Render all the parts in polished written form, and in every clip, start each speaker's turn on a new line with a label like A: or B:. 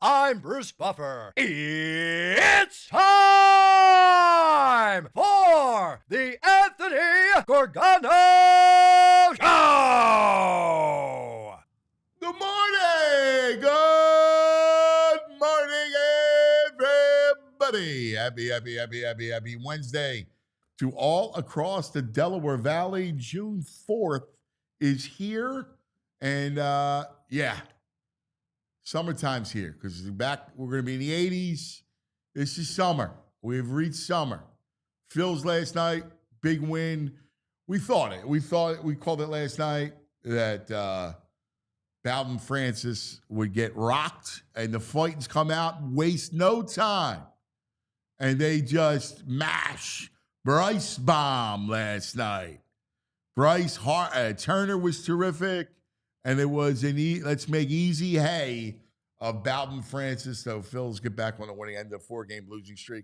A: I'm Bruce Buffer. It's time for the Anthony Gorgano Show!
B: Good morning! Good morning, everybody! Happy Wednesday to all across the Delaware Valley. June 4th is here. And, summertime's here because we're going to be in the 80s. This is summer. We've reached summer. Phillies last night, big win. We called it last night that Bowden Francis would get rocked and the Fightins come out and waste no time. And they just mash Bryce bomb last night. Turner was terrific. And it was let's make easy hay of Bowden Francis. So Phil's get back on the winning end of a 4-game losing streak.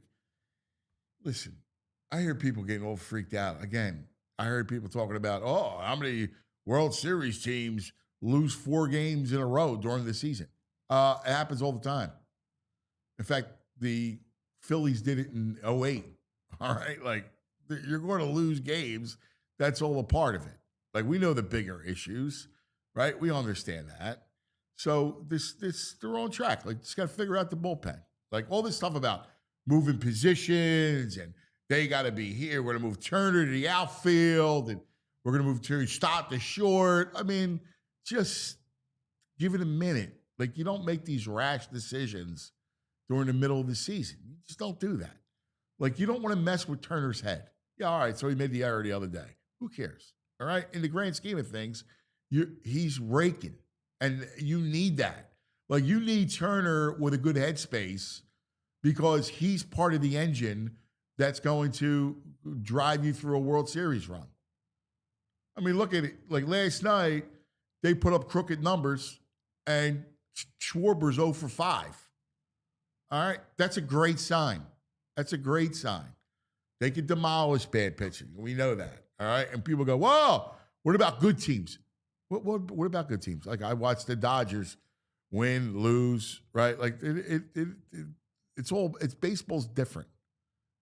B: Listen, I hear people getting all freaked out. Again, I heard people talking about, how many World Series teams lose 4 games in a row during the season. It happens all the time. In fact, the Phillies did it in 2008. All right? Like, you're going to lose games. That's all a part of it. Like, we know the bigger issues. Right? We understand that. So they're on track. Like, just got to figure out the bullpen. Like, all this stuff about moving positions and they got to be here. We're going to move Turner to the outfield and we're going to move Turner stop to short. I mean, just give it a minute. Like, you don't make these rash decisions during the middle of the season. You just don't do that. Like, you don't want to mess with Turner's head. Yeah, all right, so he made the error the other day. Who cares? All right? In the grand scheme of things, he's raking, and you need that. Like, you need Turner with a good headspace because he's part of the engine that's going to drive you through a World Series run. I mean, look at it. Like, last night, they put up crooked numbers, and Schwarber's 0 for 5. All right? That's a great sign. That's a great sign. They can demolish bad pitching. We know that. All right? And people go, whoa, what about good teams? What about good teams? Like, I watched the Dodgers win, lose, right? Like, it's baseball's different.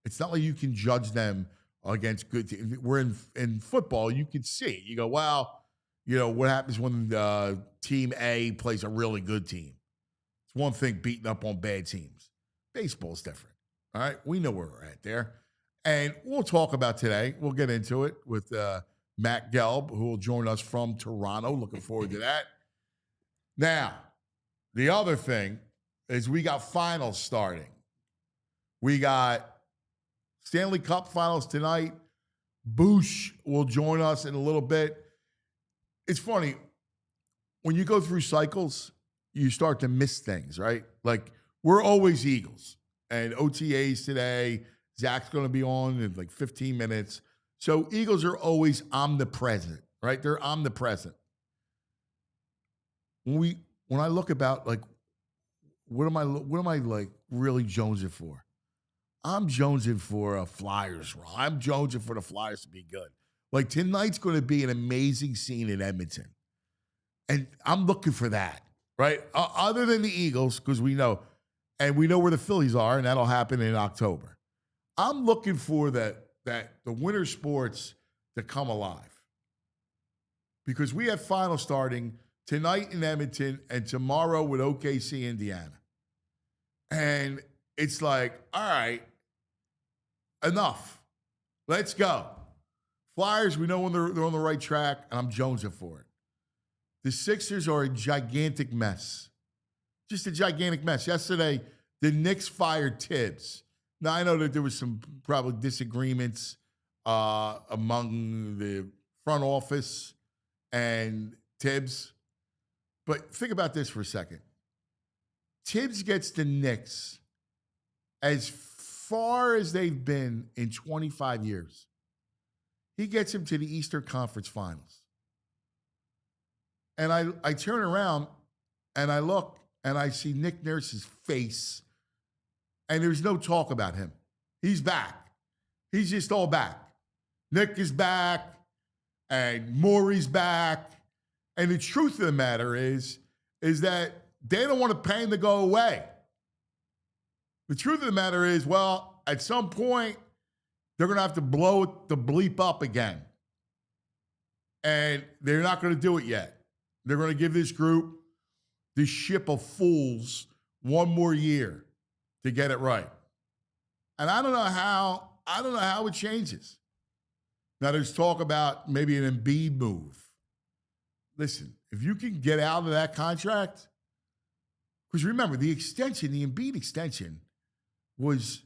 B: It's not like you can judge them against good teams. We're in football, you can see. You go, well, what happens when team A plays a really good team? It's one thing beating up on bad teams. Baseball's different. All right? We know where we're at there. And we'll talk about today. We'll get into it with Matt Gelb, who will join us from Toronto. Looking forward to that. Now, the other thing is we got finals starting. We got Stanley Cup finals tonight. Boucher will join us in a little bit. It's funny. When you go through cycles, you start to miss things, right? Like, we're always Eagles. And OTAs today, Zach's going to be on in like 15 minutes. So Eagles are always omnipresent, right? They're omnipresent. When I look about, like, what am I like really jonesing for? I'm jonesing for a Flyers run. I'm jonesing for the Flyers to be good. Like, tonight's going to be an amazing scene in Edmonton. And I'm looking for that, right? Other than the Eagles, because we know where the Phillies are, and that'll happen in October. I'm looking for that the winter sports to come alive. Because we have finals starting tonight in Edmonton and tomorrow with OKC, Indiana. And it's like, all right, enough. Let's go. Flyers, we know when they're on the right track, and I'm jonesing for it. The Sixers are a gigantic mess. Just a gigantic mess. Yesterday, the Knicks fired Tibbs. Now, I know that there was some probably disagreements among the front office and Tibbs. But think about this for a second. Tibbs gets the Knicks as far as they've been in 25 years. He gets him to the Eastern Conference Finals. And I turn around and I look and I see Nick Nurse's face. And there's no talk about him. He's back. He's just all back. Nick is back, and Maury's back. And the truth of the matter is that they don't want to pay him to go away. The truth of the matter is, well, at some point, they're going to have to blow the bleep up again. And they're not going to do it yet. They're going to give this group, this ship of fools, one more year to get it right. And I don't know how it changes. Now, there's talk about maybe an Embiid move. Listen, if you can get out of that contract, because remember, the Embiid extension was,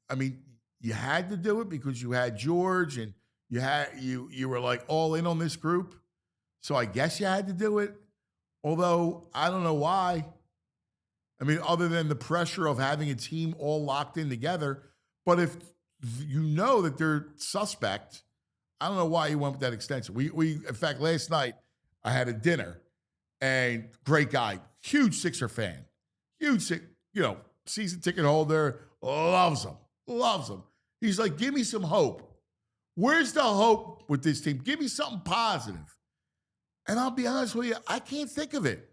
B: I mean, you had to do it because you had George and you were like all in on this group. So I guess you had to do it. Although I don't know why. I mean, other than the pressure of having a team all locked in together. But if you know that they're suspect, I don't know why you went with that extension. We in fact, last night I had a dinner and great guy, huge Sixer fan, season ticket holder, loves them. He's like, give me some hope. Where's the hope with this team? Give me something positive. And I'll be honest with you, I can't think of it.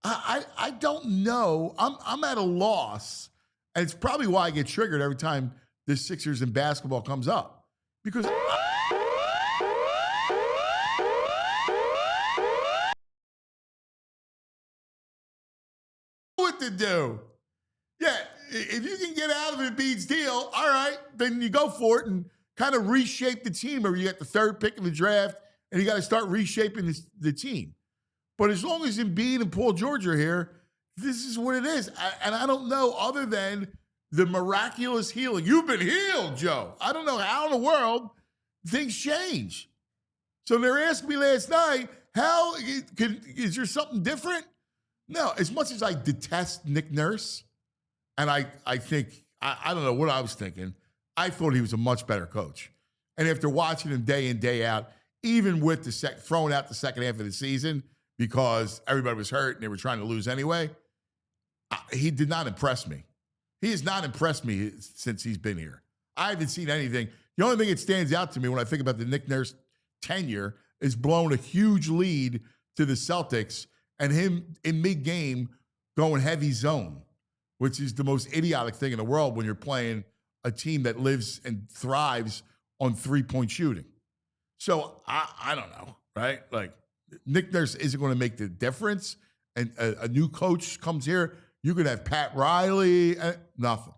B: I don't know. I'm at a loss. And it's probably why I get triggered every time the Sixers in basketball comes up. Because what to do. Yeah, if you can get out of Embiid's deal, all right, then you go for it and kind of reshape the team. Or you get the third pick in the draft and you got to start reshaping the team. But as long as Embiid and Paul George are here, this is what it is. And I don't know, other than the miraculous healing. You've been healed, Joe. I don't know how in the world things change. So they're asking me last night, is there something different? No, as much as I detest Nick Nurse, and I think, I don't know what I was thinking, I thought he was a much better coach. And after watching him day in, day out, even with throwing out the second half of the season because everybody was hurt and they were trying to lose anyway, he did not impress me. He has not impressed me since he's been here. I haven't seen anything. The only thing that stands out to me when I think about the Nick Nurse tenure is blowing a huge lead to the Celtics and him in mid-game going heavy zone, which is the most idiotic thing in the world when you're playing a team that lives and thrives on three-point shooting. So I don't know, right? Like, Nick Nurse isn't going to make the difference, and a new coach comes here. You could have Pat Riley, nothing.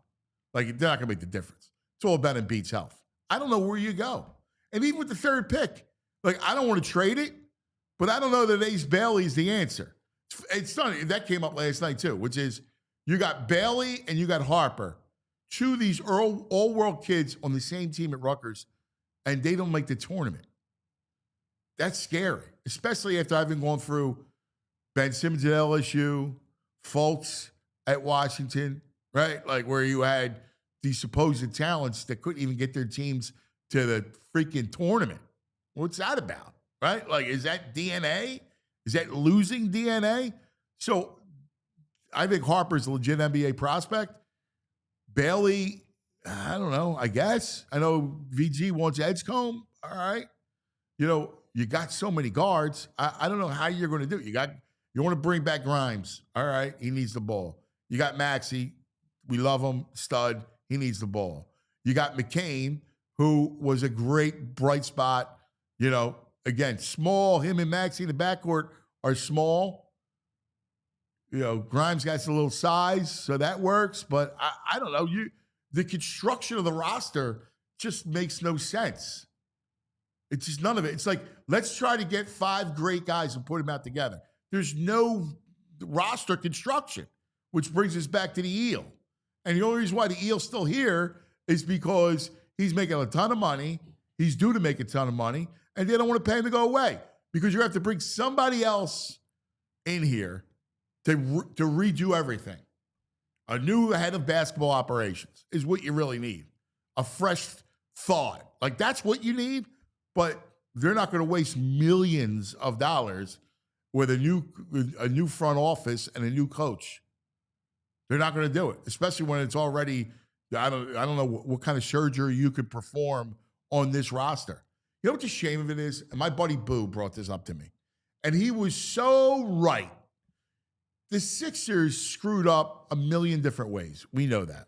B: Like, they're not going to make the difference. It's all about Embiid's health. I don't know where you go. And even with the third pick, like, I don't want to trade it, but I don't know that Ace Bailey is the answer. It's funny. That came up last night, too, which is you got Bailey and you got Harper, two of these all-world kids on the same team at Rutgers, and they don't make the tournament. That's scary, especially after having gone through Ben Simmons at LSU, Fultz at Washington, right? Like, where you had these supposed talents that couldn't even get their teams to the freaking tournament. What's that about, right? Like, is that DNA? Is that losing DNA? So I think Harper's a legit NBA prospect. Bailey, I don't know, I guess. I know VG wants Edgecombe. All right. You got so many guards. I don't know how you're going to do it. You want to bring back Grimes. All right. He needs the ball. You got Maxey. We love him. Stud. He needs the ball. You got McCain, who was a great bright spot. Again, small. Him and Maxey in the backcourt are small. Grimes got a little size, so that works. But I don't know. The construction of the roster just makes no sense. It's just none of it. It's like, let's try to get 5 great guys and put them out together. There's no roster construction, which brings us back to the Eel. And the only reason why the Eel's still here is because he's making a ton of money. He's due to make a ton of money, and they don't want to pay him to go away because you have to bring somebody else in here to redo everything. A new head of basketball operations is what you really need. A fresh thought. Like, that's what you need, but they're not going to waste millions of dollars with a new front office and a new coach. They're not going to do it, especially when it's already, I don't know what kind of surgery you could perform on this roster. You know what the shame of it is? And my buddy Boo brought this up to me. And he was so right. the Sixers screwed up a million different ways. We know that.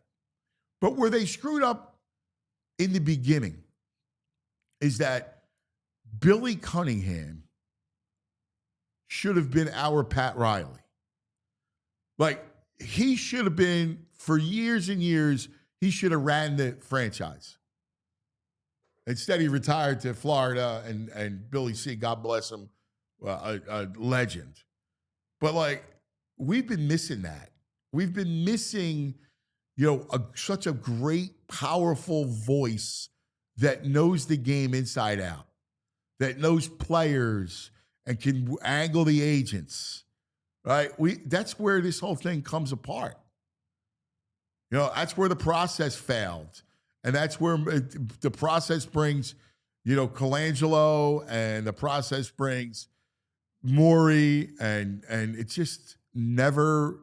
B: But where they screwed up in the beginning is that Billy Cunningham should have been our Pat Riley. Like, he should have been, for years and years, he should have ran the franchise. Instead, he retired to Florida, and Billy C., God bless him, a legend. But, like, we've been missing that. We've been missing, such a great, powerful voice that knows the game inside out, that knows players and can angle the agents, right? That's where this whole thing comes apart. That's where the process failed. And that's where the process brings, Colangelo, and the process brings Morey, and it just there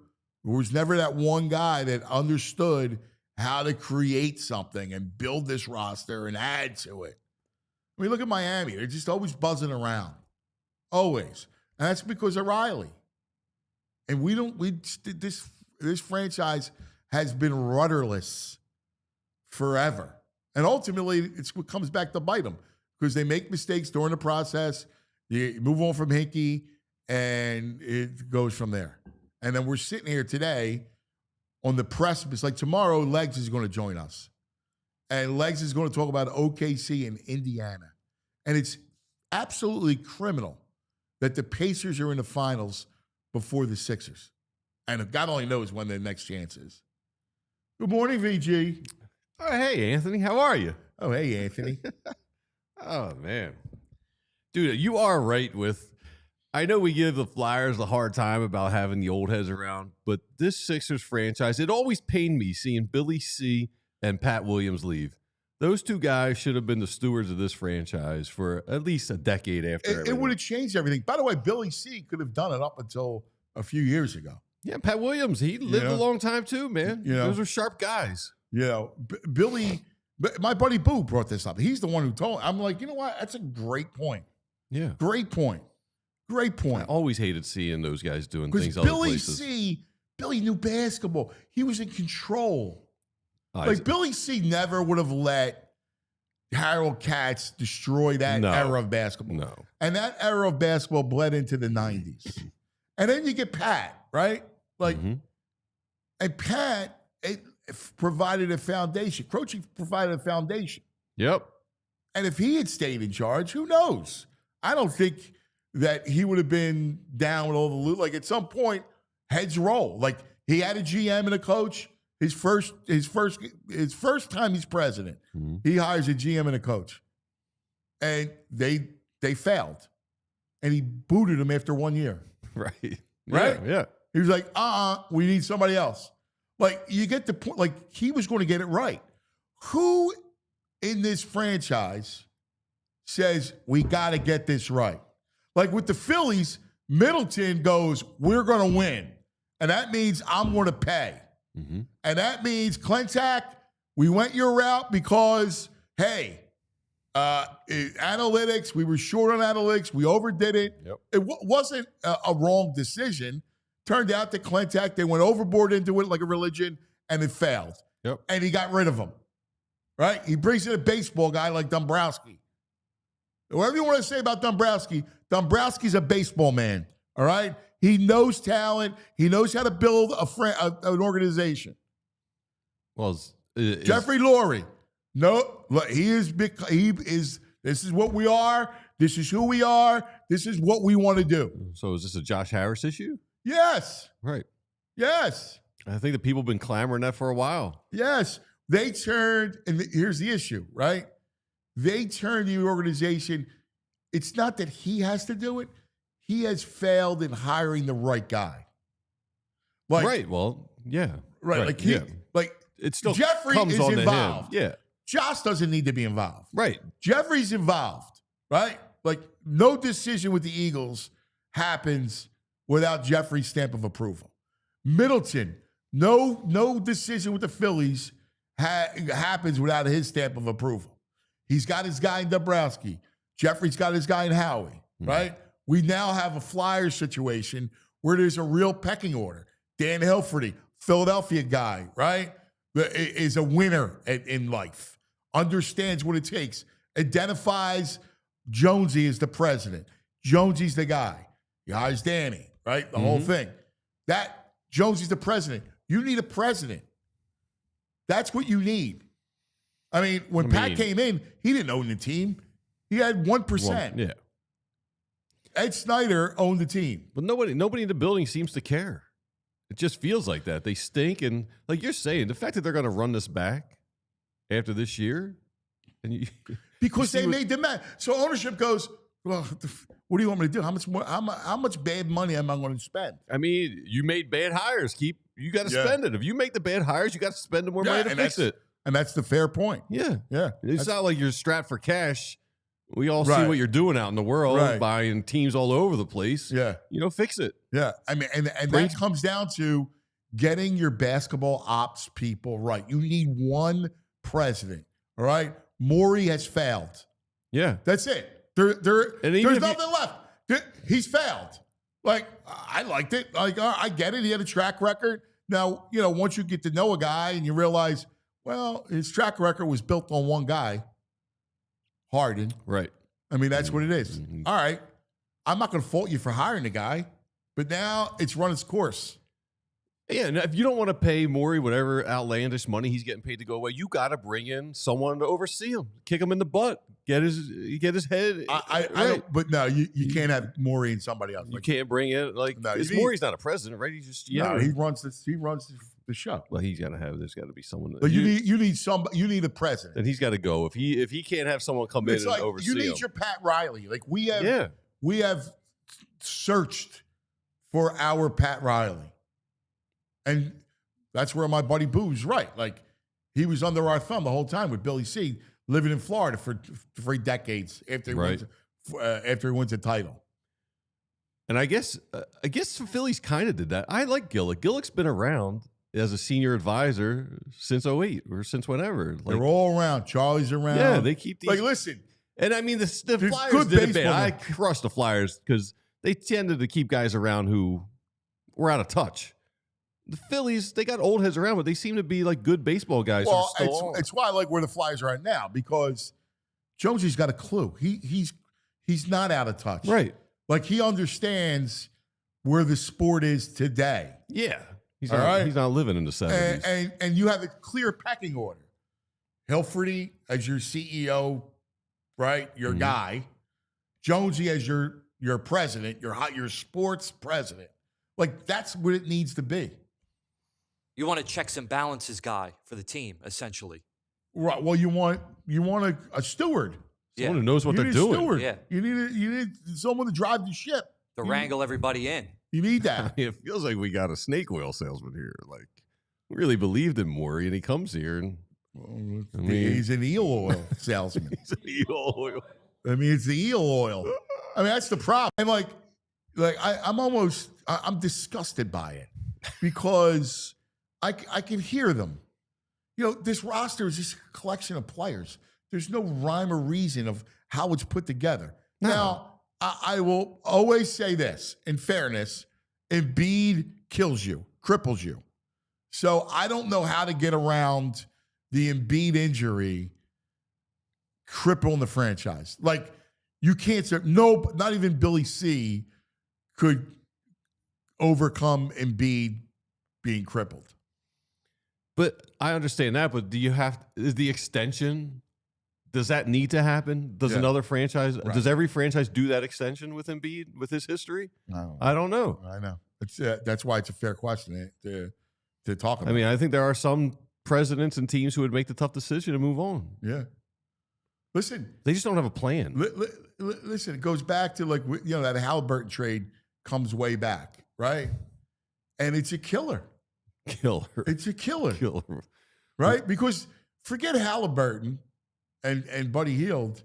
B: was never that one guy that understood how to create something and build this roster and add to it. I mean, look at Miami. They're just always buzzing around. Always. And that's because of Riley. And this franchise has been rudderless forever. And ultimately, it's what comes back to bite them because they make mistakes during the process. You move on from Hinkie, and it goes from there. And then we're sitting here today on the precipice. Like tomorrow, Legs is going to join us. And Legs is going to talk about OKC and Indiana. And it's absolutely criminal that the Pacers are in the finals before the Sixers. And God only knows when their next chance is. Good morning, VG.
C: Oh, hey, Anthony. How are you?
B: Oh, hey, Anthony.
C: Oh, man. Dude, you are right with, I know we give the Flyers a hard time about having the old heads around, but this Sixers franchise, it always pained me seeing Billy C. and Pat Williams leave. Those two guys should have been the stewards of this franchise for at least a decade after.
B: It would have changed everything. By the way, Billy C. could have done it up until a few years ago.
C: Yeah, Pat Williams, he lived a long time too, man. Those are sharp guys.
B: Billy, my buddy Boo brought this up. He's the one who told. I'm like, you know what? That's a great point.
C: Yeah.
B: Great point. Great point.
C: I always hated seeing those guys doing things other
B: Billy
C: places.
B: Billy knew basketball. He was in control.
C: Oh,
B: Billy C. never would have let Harold Katz destroy that era of basketball.
C: No.
B: And that era of basketball bled into the 90s. And then you get Pat, right? And Pat provided a foundation. Croce provided a foundation.
C: Yep.
B: And if he had stayed in charge, who knows? I don't think that he would have been down with all the loot. Like at some point, heads roll. Like he had a GM and a coach. His first time he's president, he hires a GM and a coach, and they failed, and he booted him after 1 year.
C: Right.
B: Yeah. He was like, we need somebody else. Like you get the point. Like he was going to get it right. Who in this franchise says we got to get this right? Like with the Phillies, Middleton goes, we're going to win. And that means I'm going to pay. Mm-hmm. And that means, Clentak, we went your route because, hey, analytics, we were short on analytics. We overdid it.
C: Yep.
B: It wasn't a wrong decision. Turned out that Clentak, they went overboard into it like a religion, and it failed.
C: Yep.
B: And he got rid of him. Right? He brings in a baseball guy like Dombrowski. Whatever you want to say about Dombrowski, Dombrowski's a baseball man. All right? He knows talent. He knows how to build an organization.
C: Well,
B: Jeffrey Lurie. No, look, he is. This is what we are. This is who we are. This is what we want to do.
C: So is this a Josh Harris issue?
B: Yes.
C: Right.
B: Yes.
C: I think that people have been clamoring that for a while.
B: Yes. They turned, and here's the issue, right? They turned the organization. It's not that he has to do it. He has failed in hiring the right guy. Like,
C: right. Well, yeah.
B: Right. Like
C: it still
B: Jeffrey
C: comes
B: is
C: on
B: involved.
C: To him. Yeah.
B: Josh doesn't need to be involved.
C: Right.
B: Jeffrey's involved. Right. Like no decision with the Eagles happens without Jeffrey's stamp of approval. Middleton, no decision with the Phillies happens without his stamp of approval. He's got his guy in Dombrowski. Jeffrey's got his guy in Howie. Right. We now have a Flyers situation where there's a real pecking order. Dan Hilferty, Philadelphia guy, right? Is a winner in life, understands what it takes, identifies Jonesy as the president. Jonesy's the guy. He hires Danny, right? The whole thing. That Jonesy's the president. You need a president. That's what you need. I mean, when Pat came in, he didn't own the team. He had 1%.
C: Well, yeah.
B: Ed Snyder owned the team.
C: But nobody in the building seems to care. It just feels like that. They stink. And like you're saying, the fact that they're going to run this back after this year.
B: Because they made the match. So ownership goes, well, what do you want me to do? How much bad money am I going to spend?
C: I mean, you made bad hires. You got to spend it. If you make the bad hires, you got to spend the more money to fix it.
B: And that's the fair point.
C: Yeah.
B: Yeah.
C: It's not like you're strapped for cash. We all see what you're doing out in the world, buying teams all over the place.
B: Yeah.
C: Fix it.
B: Yeah. I mean, and that comes down to getting your basketball ops people right. You need one president. All right. Morey has failed.
C: Yeah.
B: That's it. There's nothing left. He's failed. Like, I liked it. Like, I get it. He had a track record. Now, once you get to know a guy and you realize, well, his track record was built on one guy, Harden.
C: Right.
B: I mean, that's what it is. All right. I'm not going to fault you for hiring the guy, but now it's run its course.
C: Yeah, and if you don't want to pay Morey whatever outlandish money he's getting paid to go away, you got to bring in someone to oversee him, kick him in the butt, get his head.
B: I don't, but no, you can't have Morey and somebody else.
C: You can't bring it Morey's not a president, right? He's just
B: he runs the show.
C: Well, there's got to be someone.
B: But you need somebody. You need a president,
C: and he's got to go. If he can't have someone come in and oversee
B: you need
C: him.
B: your Pat Riley. Like we have searched for our Pat Riley. And that's where my buddy Boo's right. Like, he was under our thumb the whole time with Billy C, living in Florida for 3 decades after he wins a title.
C: And I guess the Phillies kind of did that. I like Gillick. Gillick's been around as a senior advisor since 2008 or since whenever. Like,
B: they're all around. Charlie's around.
C: Yeah, they keep these.
B: Like, listen.
C: And I mean, the Flyers did it bad. I crushed the Flyers because they tended to keep guys around who were out of touch. The Phillies, they got old heads around, but they seem to be like good baseball guys.
B: Well, it's why I like where the Flyers are at now, because Jonesy's got a clue. He's not out of touch.
C: Right.
B: Like, he understands where the sport is today.
C: Yeah. He's not living in the 70s.
B: And you have a clear pecking order. Hilferty as your CEO, right? Your guy. Jonesy as your president, your sports president. Like, that's what it needs to be.
D: You want a checks and balances guy for the team, essentially.
B: Right. Well, you want a steward.
C: Someone who knows what they're doing.
B: Steward.
D: Yeah.
B: You need someone to drive the ship.
D: To wrangle everybody in.
B: You need that.
C: It feels like we got a snake oil salesman here. Like, we really believed in Morey, and he comes here and
B: he's an eel oil salesman.
C: He's an eel oil.
B: I mean, it's the eel oil. I mean, that's the problem. And I'm disgusted by it because I can hear them. This roster is just a collection of players. There's no rhyme or reason of how it's put together. No. Now, I will always say this, in fairness, Embiid kills you, cripples you. So I don't know how to get around the Embiid injury crippling the franchise. Like, you can't say, no, not even Billy C could overcome Embiid being crippled.
C: But I understand that, but is the extension, does that need to happen? Does another franchise, does every franchise do that extension with Embiid, with his history? I don't know.
B: I know. That's why it's a fair question to talk about.
C: I mean, I think there are some presidents and teams who would make the tough decision to move on.
B: Yeah. Listen.
C: They just don't have a plan.
B: Listen, it goes back to that Halliburton trade comes way back, right? And it's a killer. It's a killer. Right? Because forget Halliburton and Buddy Hield.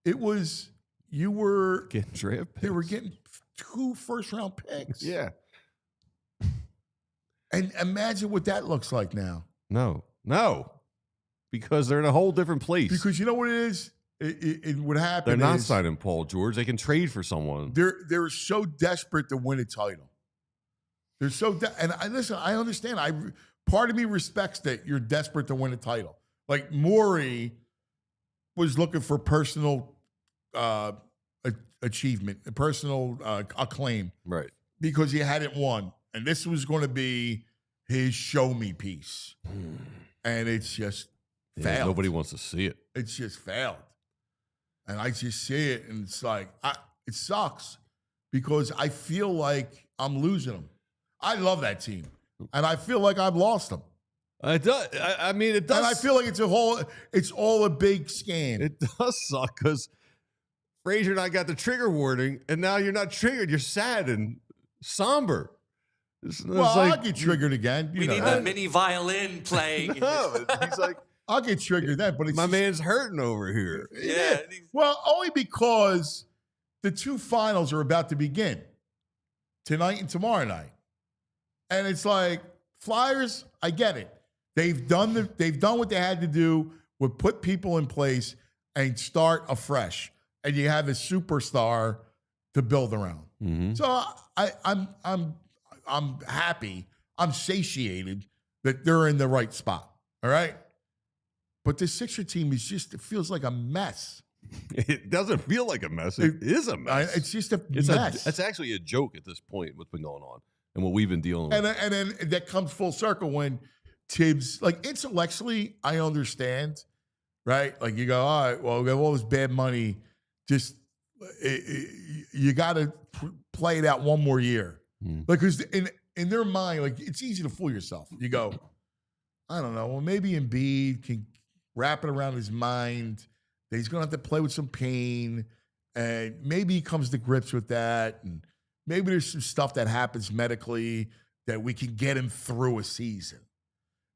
B: It was, you were
C: getting draft picks.
B: They were getting 2 first-round picks.
C: Yeah.
B: And imagine what that looks like now.
C: No. Because they're in a whole different place.
B: Because you know what it is? It would happen.
C: They're not signing Paul George. They can trade for someone.
B: They're so desperate to win a title. They're so listen, I understand. Part of me respects that you're desperate to win a title. Like Maury was looking for personal achievement, personal acclaim,
C: Right.
B: because he hadn't won, and this was going to be his show me piece, and it's just failed.
C: Nobody wants to see it.
B: It's just failed, and I just see it, and it's like it sucks because I feel like I'm losing them. I love that team, and I feel like I've lost them.
C: It does. I mean, it does.
B: And I feel like it's all a big scam.
C: It does suck because Frazier and I got the trigger warning, and now you're not triggered. You're sad and somber.
B: I'll get triggered again.
D: We need the mini violin playing.
C: No, he's like,
B: I'll get triggered then, but it's
C: my man's hurting over here.
D: Yeah.
B: Well, only because the two finals are about to begin tonight and tomorrow night, and it's like Flyers. I get it. They've done what they had to do. Would put people in place and start afresh, and you have a superstar to build around.
C: Mm-hmm.
B: So I'm happy. I'm satiated that they're in the right spot. All right. But the Sixer team it feels like a mess.
C: It doesn't feel like a mess. It is a mess.
B: It's just a mess.
C: It's actually a joke at this point, what's been going on and what we've been dealing with.
B: And then that comes full circle when Tibbs, like intellectually, I understand, right? Like you go, all right, well, we have all this bad money. Just you got to play it out one more year. Because in their mind, like it's easy to fool yourself. You go, I don't know, well, maybe Embiid can wrap it around his mind that he's going to have to play with some pain, and maybe he comes to grips with that, and maybe there's some stuff that happens medically that we can get him through a season.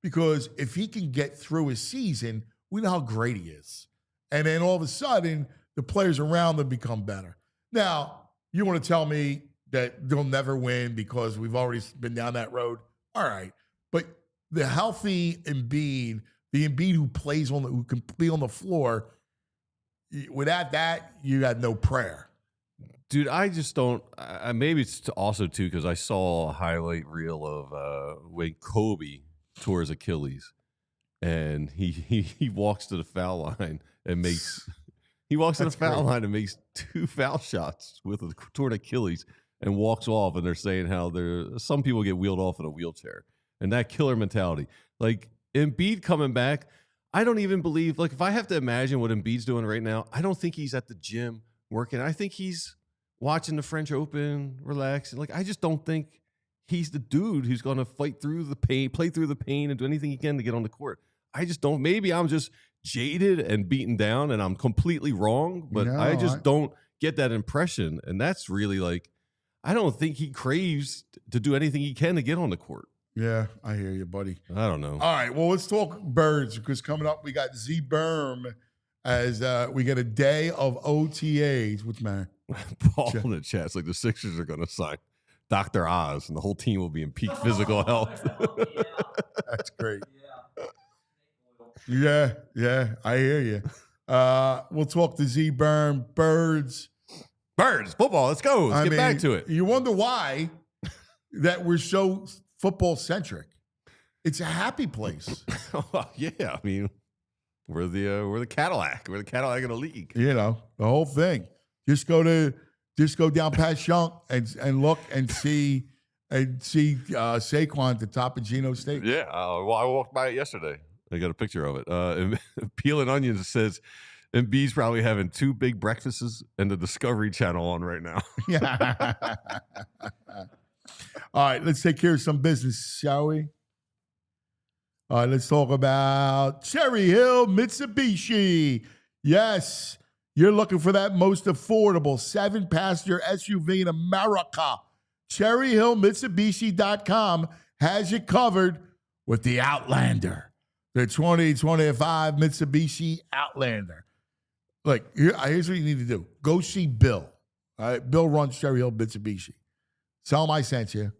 B: Because if he can get through a season, we know how great he is. And then all of a sudden, the players around him become better. Now, you want to tell me that they'll never win because we've already been down that road? All right. But the healthy Embiid, the Embiid who can be on the floor, without that, you got no prayer.
C: Dude, I just don't. Maybe it's also, too, because I saw a highlight reel of when Kobe tore his Achilles, and he walks to the foul line and makes two foul shots with a torn Achilles and walks off. And they're saying how some people get wheeled off in a wheelchair, and that killer mentality. Like Embiid coming back, I don't even believe. Like if I have to imagine what Embiid's doing right now, I don't think he's at the gym working. I think he's watching the French Open, relaxing. Like I just don't think he's the dude who's going to fight through the pain, play through the pain, and do anything he can to get on the court. I just don't. Maybe I'm just jaded and beaten down, and I'm completely wrong, but I just don't get that impression. And that's really like, I don't think he craves to do anything he can to get on the court.
B: Yeah, I hear you, buddy.
C: I don't know.
B: All right, well, let's talk birds, because coming up, we got Z Berm as we get a day of OTAs with man.
C: Paul in the chat, it's like the Sixers are going to sign Dr. Oz, and the whole team will be in peak physical health.
B: That's great. Yeah, I hear you. We'll talk to Z Berm, birds,
C: football. Let's go. Let's get back to it.
B: You wonder why that we're so football centric. It's a happy place.
C: Yeah, I mean, we're the Cadillac. We're the Cadillac of the league.
B: You know, the whole thing. Just go down past Shunk and look and see Saquon at the top of Geno State.
C: Yeah. Well, I walked by it yesterday. I got a picture of it. Peel and Onions says Embiid's probably having 2 big breakfasts and the Discovery Channel on right now.
B: Yeah. All right, let's take care of some business, shall we? All right, let's talk about Cherry Hill Mitsubishi. Yes, you're looking for that most affordable 7-passenger SUV in America. CherryHillMitsubishi.com has you covered with the Outlander, the 2025 Mitsubishi Outlander. Look, here's what you need to do. Go see Bill. All right, Bill runs Cherry Hill Mitsubishi. Tell him I sent you,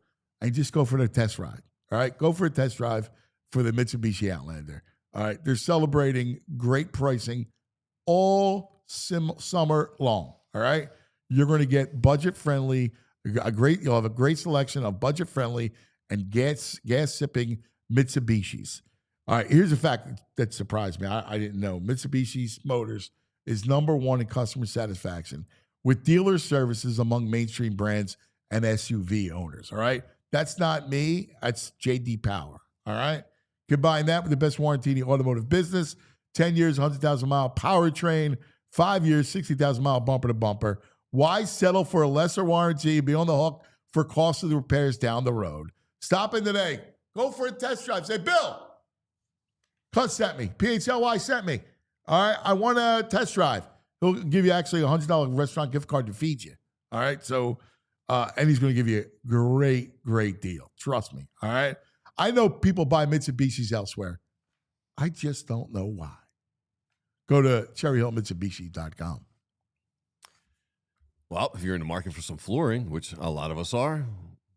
B: and just go for the test ride. All right, go for a test drive for the Mitsubishi Outlander. All right, they're celebrating great pricing all summer long. All right, you're going to get budget-friendly You'll have a great selection of budget-friendly and gas-sipping Mitsubishis. All right, here's a fact that surprised me. I didn't know. Mitsubishi Motors is #1 in customer satisfaction with dealer services among mainstream brands and SUV owners. All right, that's not me. That's J.D. Power. All right, combine that with the best warranty in the automotive business: 10 years, 100,000-mile powertrain, 5 years, 60,000-mile bumper-to-bumper. Why settle for a lesser warranty and be on the hook for cost of the repairs down the road? Stop in today. Go for a test drive. Say, Bill, Cut sent me. PHLY sent me. All right, I want a test drive. He'll give you actually a $100 restaurant gift card to feed you. All right, so, and he's going to give you a great deal. Trust me. All right. I know people buy Mitsubishis elsewhere. I just don't know why. Go to cherryhillmitsubishi.com.
C: Well, if you're in the market for some flooring, which a lot of us are,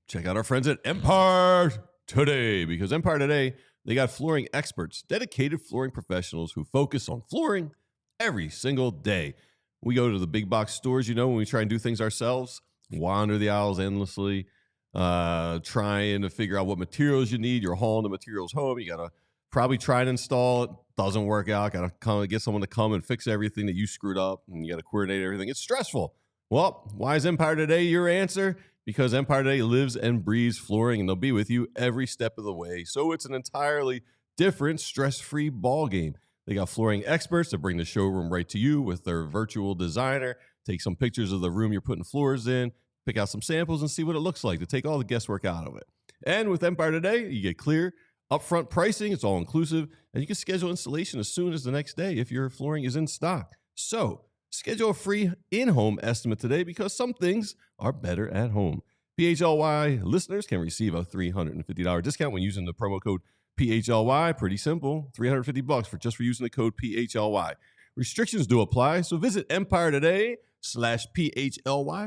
C: check out our friends at Empire Today, because Empire Today, they got flooring experts, dedicated flooring professionals who focus on flooring every single day. We go to the big box stores, when we try and do things ourselves, wander the aisles endlessly, trying to figure out what materials you need. You're hauling the materials home. You got to probably try and install it. Doesn't work out. Got to get someone to come and fix everything that you screwed up, and you got to coordinate everything. It's stressful. Well, why is Empire Today your answer? Because Empire Today lives and breathes flooring, and they'll be with you every step of the way. So it's an entirely different, stress-free ball game. They got flooring experts that bring the showroom right to you with their virtual designer. Take some pictures of the room you're putting floors in, pick out some samples, and see what it looks like to take all the guesswork out of it. And with Empire Today, you get clear, upfront pricing. It's all inclusive, and you can schedule installation as soon as the next day if your flooring is in stock. So schedule a free in-home estimate today, because some things are better at home. PHLY listeners can receive a $350 discount when using the promo code PHLY. Pretty simple, $350 for using the code PHLY. Restrictions do apply, so visit Empire Today/PHLY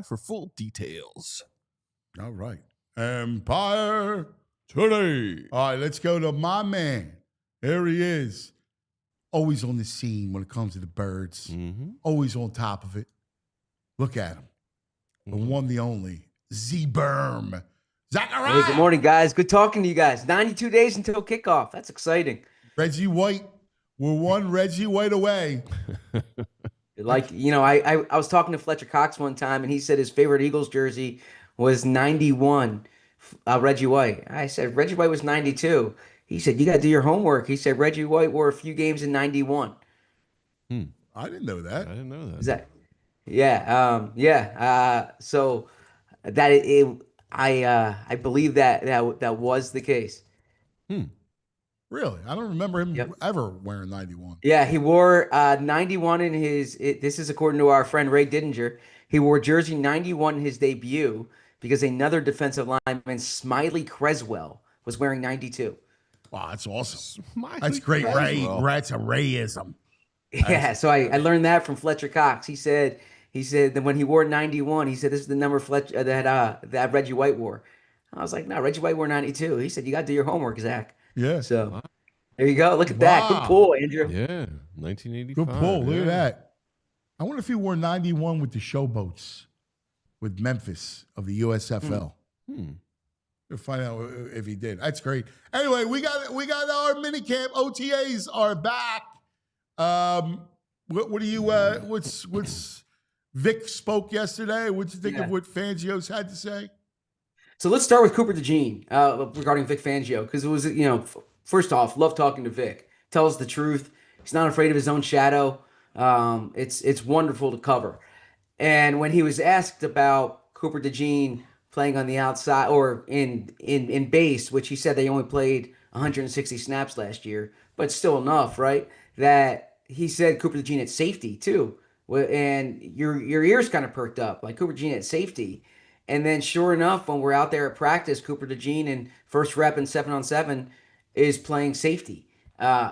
C: for full details.
B: All right. Empire Today. All right, let's go to my man. There he is. Always on the scene when it comes to the birds.
C: Mm-hmm.
B: Always on top of it. Look at him. The one, the only, Z-Berm. Zachariah.
E: Hey, good morning, guys. Good talking to you guys. 92 days until kickoff. That's exciting.
B: Reggie White. We're one Reggie White away.
E: Like, I was talking to Fletcher Cox one time, and he said his favorite Eagles jersey was 91, Reggie White. I said, Reggie White was 92. He said, you got to do your homework. He said, Reggie White wore a few games in 91.
B: I didn't know that.
C: I didn't know that.
E: Is that? Yeah. So that I believe that was the case.
B: Really? I don't remember him ever wearing 91.
E: Yeah, he wore 91 in this is according to our friend Ray Didinger. He wore jersey 91 in his debut because another defensive lineman, Smiley Creswell, was wearing 92.
B: Wow, that's awesome.
C: Smiley
B: That's great, Ray.
C: Creswell.
B: That's a Rayism.
E: Yeah, so I learned that from Fletcher Cox. He said that when he wore 91, he said this is the number Fletcher that Reggie White wore. I was like, no, Reggie White wore 92. He said, you got to do your homework, Zach.
B: Yeah.
E: So there you go. Look at that. Good
B: Wow.
E: pull, Andrew.
C: Yeah, 1985.
B: Good pull. Look
C: yeah.
B: at that. I wonder if he wore 91 with the Showboats with Memphis of the USFL. We'll find out if he did. That's great. Anyway, we got our minicamp. OTAs are back. What do you what's Vic spoke yesterday? What'd you think of what Fangio's had to say?
E: So let's start with Cooper DeJean regarding Vic Fangio, because it was, first off, love talking to Vic. Tells the truth. He's not afraid of his own shadow. It's wonderful to cover. And when he was asked about Cooper DeJean playing on the outside or in base, which he said they only played 160 snaps last year, but still enough, right? That he said Cooper DeJean at safety too. And your ears kind of perked up, like Cooper DeJean at safety. And then sure enough, when we're out there at practice, Cooper DeJean in first rep and 7-on-7 is playing safety.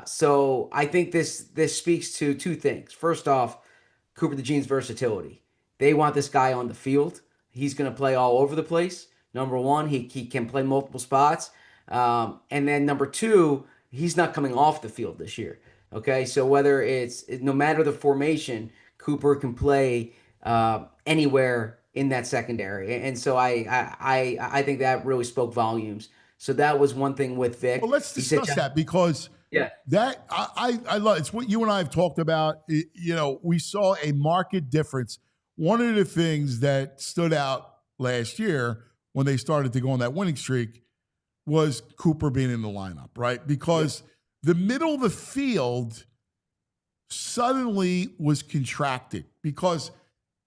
E: So I think this speaks to two things. First off, Cooper DeJean's versatility. They want this guy on the field. He's going to play all over the place. Number one, he can play multiple spots. And then number two, he's not coming off the field this year. Okay, so whether no matter the formation, Cooper can play anywhere in that secondary. And so I think that really spoke volumes. So that was one thing with Vic.
B: Well, let's
E: He said,
B: discuss that because
E: yeah,
B: that I love. It's what you and I have talked about. You know, we saw a market difference. One of the things that stood out last year when they started to go on that winning streak was Cooper being in the lineup, right? Because the middle of the field suddenly was contracted because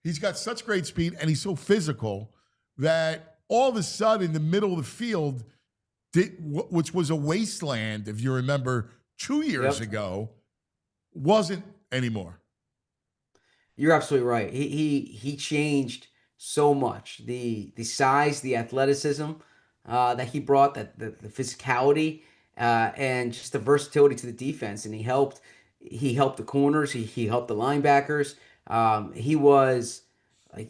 B: he's got such great speed and he's so physical that all of a sudden the middle of the field, which was a wasteland, if you remember 2 years ago, wasn't anymore.
E: you're absolutely right. He changed so much. The size, the athleticism that he brought, that the physicality, and just the versatility to the defense. And he helped the corners. He helped the linebackers. He was like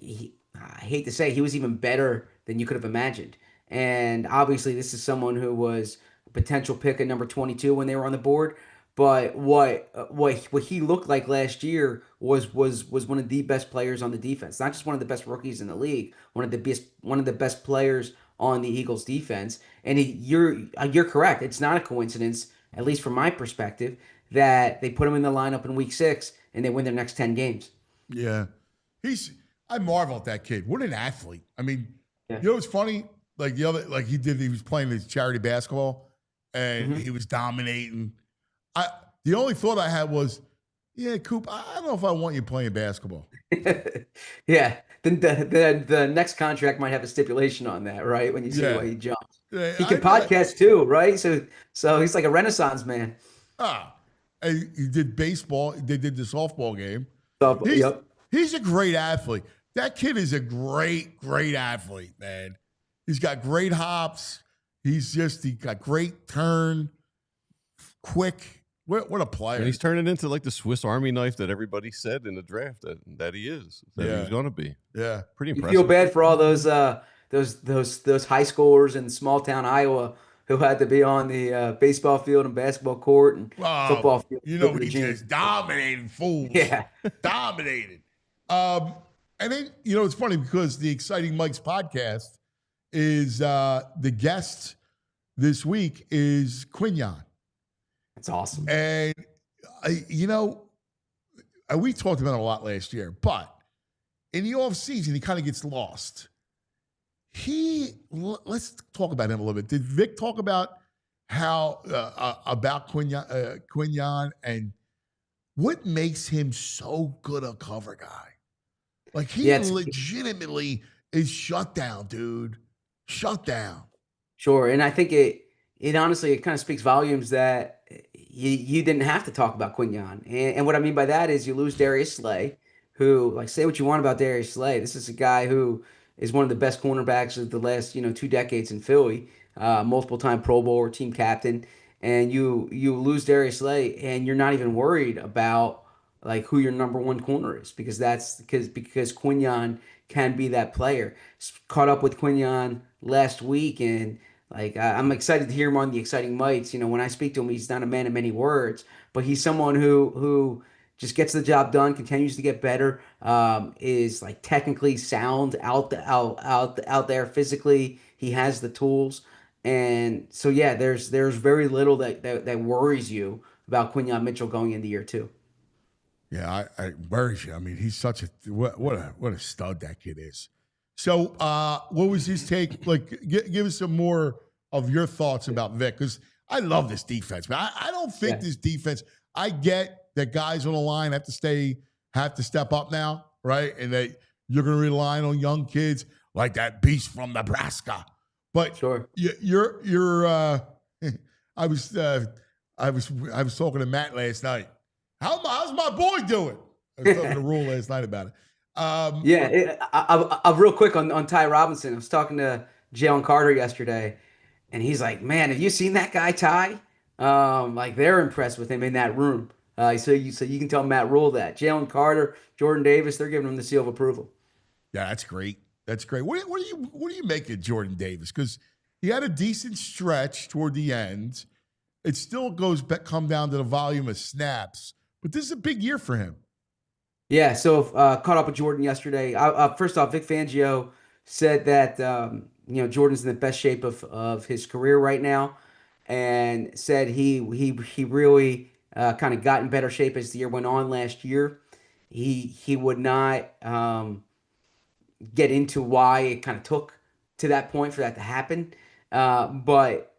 E: I hate to say he was even better than you could have imagined. And obviously, this is someone who was a potential pick at number 22 when they were on the board. But what he looked like last year was one of the best players on the defense. Not just one of the best rookies in the league, one of the best players on the Eagles defense. And you're correct. It's not a coincidence, at least from my perspective, that they put him in the lineup in week 6 and they win their next 10 games.
B: Yeah. I marvel at that kid. What an athlete. I mean,
E: Yeah.
B: you know what's funny? Like he was playing his charity basketball and he was dominating. The only thought I had was, yeah, Coop, I don't know if I want you playing basketball.
E: Yeah. Then the next contract might have a stipulation on that, right? When you see the way he jumps.
B: Yeah,
E: He can podcast too, right? So he's like a Renaissance man.
B: He did baseball. They did the softball game. He's a great athlete. That kid is a great, great athlete, man. He's got great hops. He got great turn, quick. What a player.
C: And he's turning into like the Swiss Army knife that everybody said in the draft that he is. That he's going to be.
B: Yeah.
C: Pretty
E: You
C: impressive.
E: feel bad for all those high schoolers in small town Iowa who had to be on the baseball field and basketball court and football field.
B: You know, he just dominated fools.
E: Yeah.
B: Dominated. And then, you know, it's funny because the Exciting Mike's podcast is the guest this week is Quinyon.
E: That's awesome.
B: And, we talked about it a lot last year, but in the offseason, he kind of gets lost. Let's talk about him a little bit. Did Vic talk about how, about Quinyon and what makes him so good a cover guy? Like, he legitimately is shut down, dude. Shut down.
E: Sure. And I think it honestly kind of speaks volumes that you didn't have to talk about Quinyon. And what I mean by that is you lose Darius Slay, who, like, say what you want about Darius Slay. This is a guy who is one of the best cornerbacks of the last, 2 decades in Philly, multiple-time Pro Bowl or team captain. And you lose Darius Slay, and you're not even worried about like who your number one corner is because Quinyon can be that player. Caught up with Quinyon last week, and like I'm excited to hear him on the Exciting Mites. When I speak to him, he's not a man of many words, but he's someone who just gets the job done, continues to get better, is like technically sound out there physically. He has the tools, and so yeah, there's very little that worries you about Quinyon Mitchell going into year 2.
B: Yeah, I worries you. I mean, he's such a what a stud that kid is. So, what was his take? Like, give us some more of your thoughts about Vic, because I love this defense, man. I don't think this defense. I get that guys on the line have to step up now, right? And that you're going to rely on young kids like that beast from Nebraska. But
E: sure,
B: you're. I was talking to Matt last night. How's my boy doing? I was talking to Rule last night about it.
E: I'm real quick on Ty Robinson. I was talking to Jalen Carter yesterday, and he's like, "Man, have you seen that guy, Ty? Like they're impressed with him in that room." So you can tell Matt Rule that Jalen Carter, Jordan Davis, they're giving him the seal of approval.
B: Yeah, that's great. That's great. What do you make of Jordan Davis? Because he had a decent stretch toward the end. It still come down to the volume of snaps, but this is a big year for him.
E: Yeah, so caught up with Jordan yesterday. First off, Vic Fangio said that Jordan's in the best shape of his career right now, and said he really kind of got in better shape as the year went on last year. He would not get into why it kind of took to that point for that to happen. But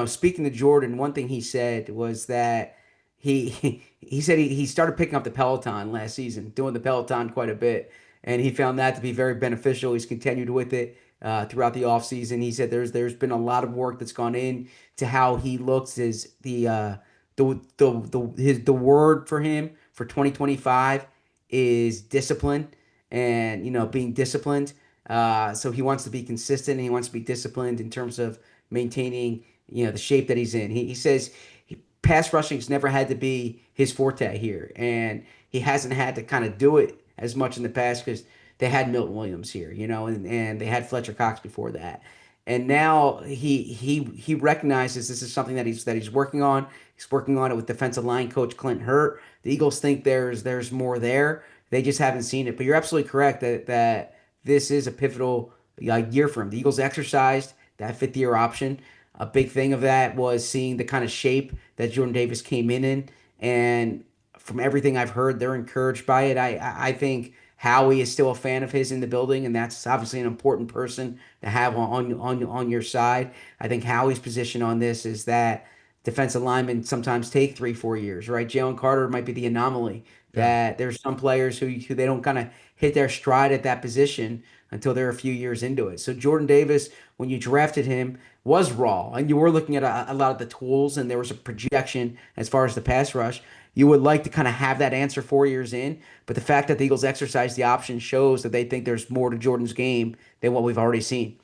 E: speaking to Jordan, one thing he said was that he said he started picking up the Peloton last season, doing the Peloton quite a bit, and he found that to be very beneficial. He's continued with it throughout the offseason. He said there's been a lot of work that's gone in to how he looks. Is the word for him for 2025 is discipline, and being disciplined. So he wants to be consistent, and he wants to be disciplined in terms of maintaining the shape that he's in. He says pass rushing's never had to be his forte here, and he hasn't had to kind of do it as much in the past because they had Milton Williams here, and they had Fletcher Cox before that. And now he recognizes this is something that he's working on. He's working on it with defensive line coach Clint Hurt. The Eagles think there's more there. They just haven't seen it. But you're absolutely correct that this is a pivotal year for him. The Eagles exercised that fifth-year option. A big thing of that was seeing the kind of shape that Jordan Davis came in, and from everything I've heard, they're encouraged by it. I think Howie is still a fan of his in the building, and that's obviously an important person to have on your side. I think Howie's position on this is that defensive linemen sometimes take 3-4 years, right? Jalen Carter might be the anomaly. That there's some players who they don't kind of hit their stride at that position until they're a few years into it. So Jordan Davis, when you drafted him, was raw, and you were looking at a lot of the tools, and there was a projection as far as the pass rush. You would like to kind of have that answer 4 years in, but the fact that the Eagles exercise the option shows that they think there's more to Jordan's game than what we've already seen.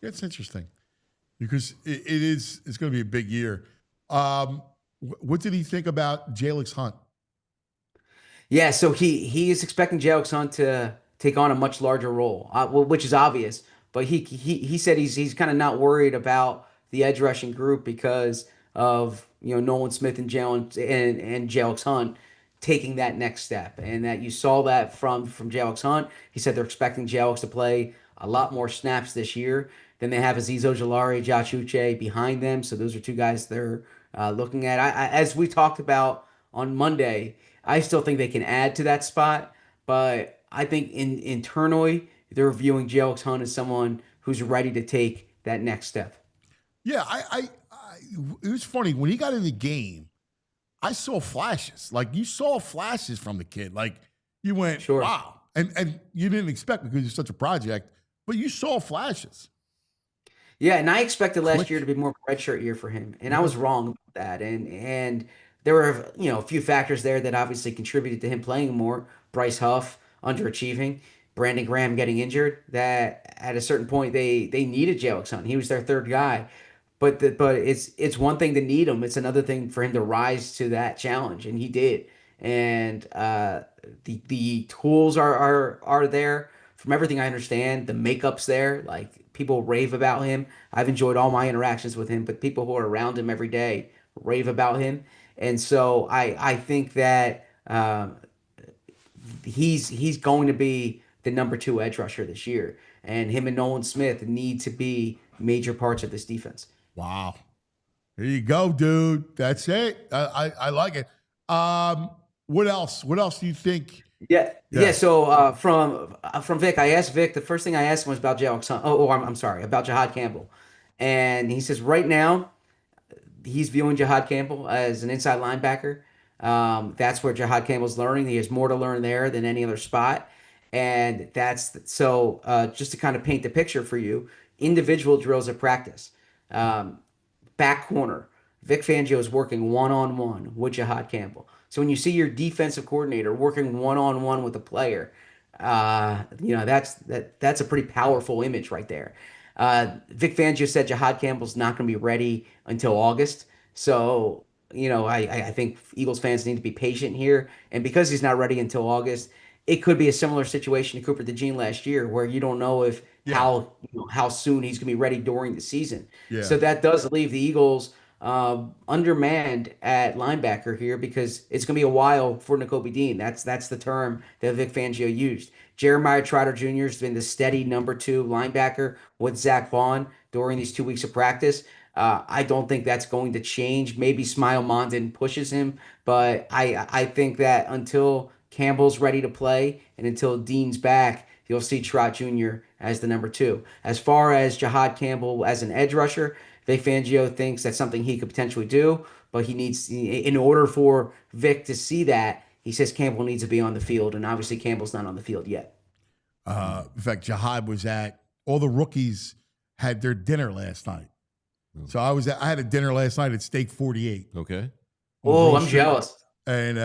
B: It's interesting because it's going to be a big year. What did he think about Jalix Hunt?
E: Yeah, so he is expecting Jalix Hunt to take on a much larger role, which is obvious. But he said he's kind of not worried about the edge rushing group because of Nolan Smith and Jalix Hunt taking that next step, and that you saw that from Jalix Hunt. He said they're expecting Jalix to play a lot more snaps this year. Then they have Azeez Ojulari, Josh Uche behind them, so those are two guys they're looking at. As we talked about on Monday, I still think they can add to that spot, but I think internally they're viewing Jalix Hunt as someone who's ready to take that next step.
B: Yeah, it was funny when he got in the game. I saw flashes. Like you saw flashes from the kid. Like you went,
E: Sure.
B: Wow, and you didn't expect because it's such a project, but you saw flashes.
E: Yeah, and I expected last year to be more of a redshirt year for him, and I was wrong about that. And there were a few factors there that obviously contributed to him playing more. Bryce Huff underachieving, Brandon Graham getting injured. That at a certain point they needed Jalix Hunt. He was their third guy, but it's one thing to need him. It's another thing for him to rise to that challenge, and he did. And the tools are there. From everything I understand, the makeup's there. Like people rave about him. I've enjoyed all my interactions with him, but people who are around him every day rave about him. And so I think that he's going to be the number 2 edge rusher this year, and him and Nolan Smith need to be major parts of this defense.
B: Wow, there you go, dude. That's it. I like it. What else? What else do you think?
E: Yeah. So from Vic, I asked Vic. The first thing I asked him was about Jalix Hunt. I'm sorry, about Jihad Campbell, and he says right now he's viewing Jihad Campbell as an inside linebacker. That's where Jihad Campbell's learning. He has more to learn there than any other spot. And that's so just to kind of paint the picture for you, individual drills at practice. Back corner, Vic Fangio is working one-on-one with Jihad Campbell. So when you see your defensive coordinator working one-on-one with a player, that's a pretty powerful image right there. Vic Fangio said Jihad Campbell's not going to be ready until August. So, I think Eagles fans need to be patient here. And because he's not ready until August, it could be a similar situation to Cooper DeJean last year, where you don't know how soon he's going to be ready during the season.
B: Yeah.
E: So that does leave the Eagles undermanned at linebacker here because it's going to be a while for Nakobe Dean. That's the term that Vic Fangio used. Jeremiah Trotter Jr. has been the steady number 2 linebacker with Zach Bond during these 2 weeks of practice. I don't think that's going to change. Maybe Smile Mondon pushes him, but I think that until Campbell's ready to play and until Dean's back, you'll see Trot Jr. as the number 2. As far as Jihad Campbell as an edge rusher, Vic Fangio thinks that's something he could potentially do, but he needs, in order for Vic to see that, he says Campbell needs to be on the field, and obviously Campbell's not on the field yet.
B: In fact, Jihad was all the rookies had their dinner last night. So I had a dinner last night at Steak 48.
C: Okay.
E: Oh, I'm jealous.
B: And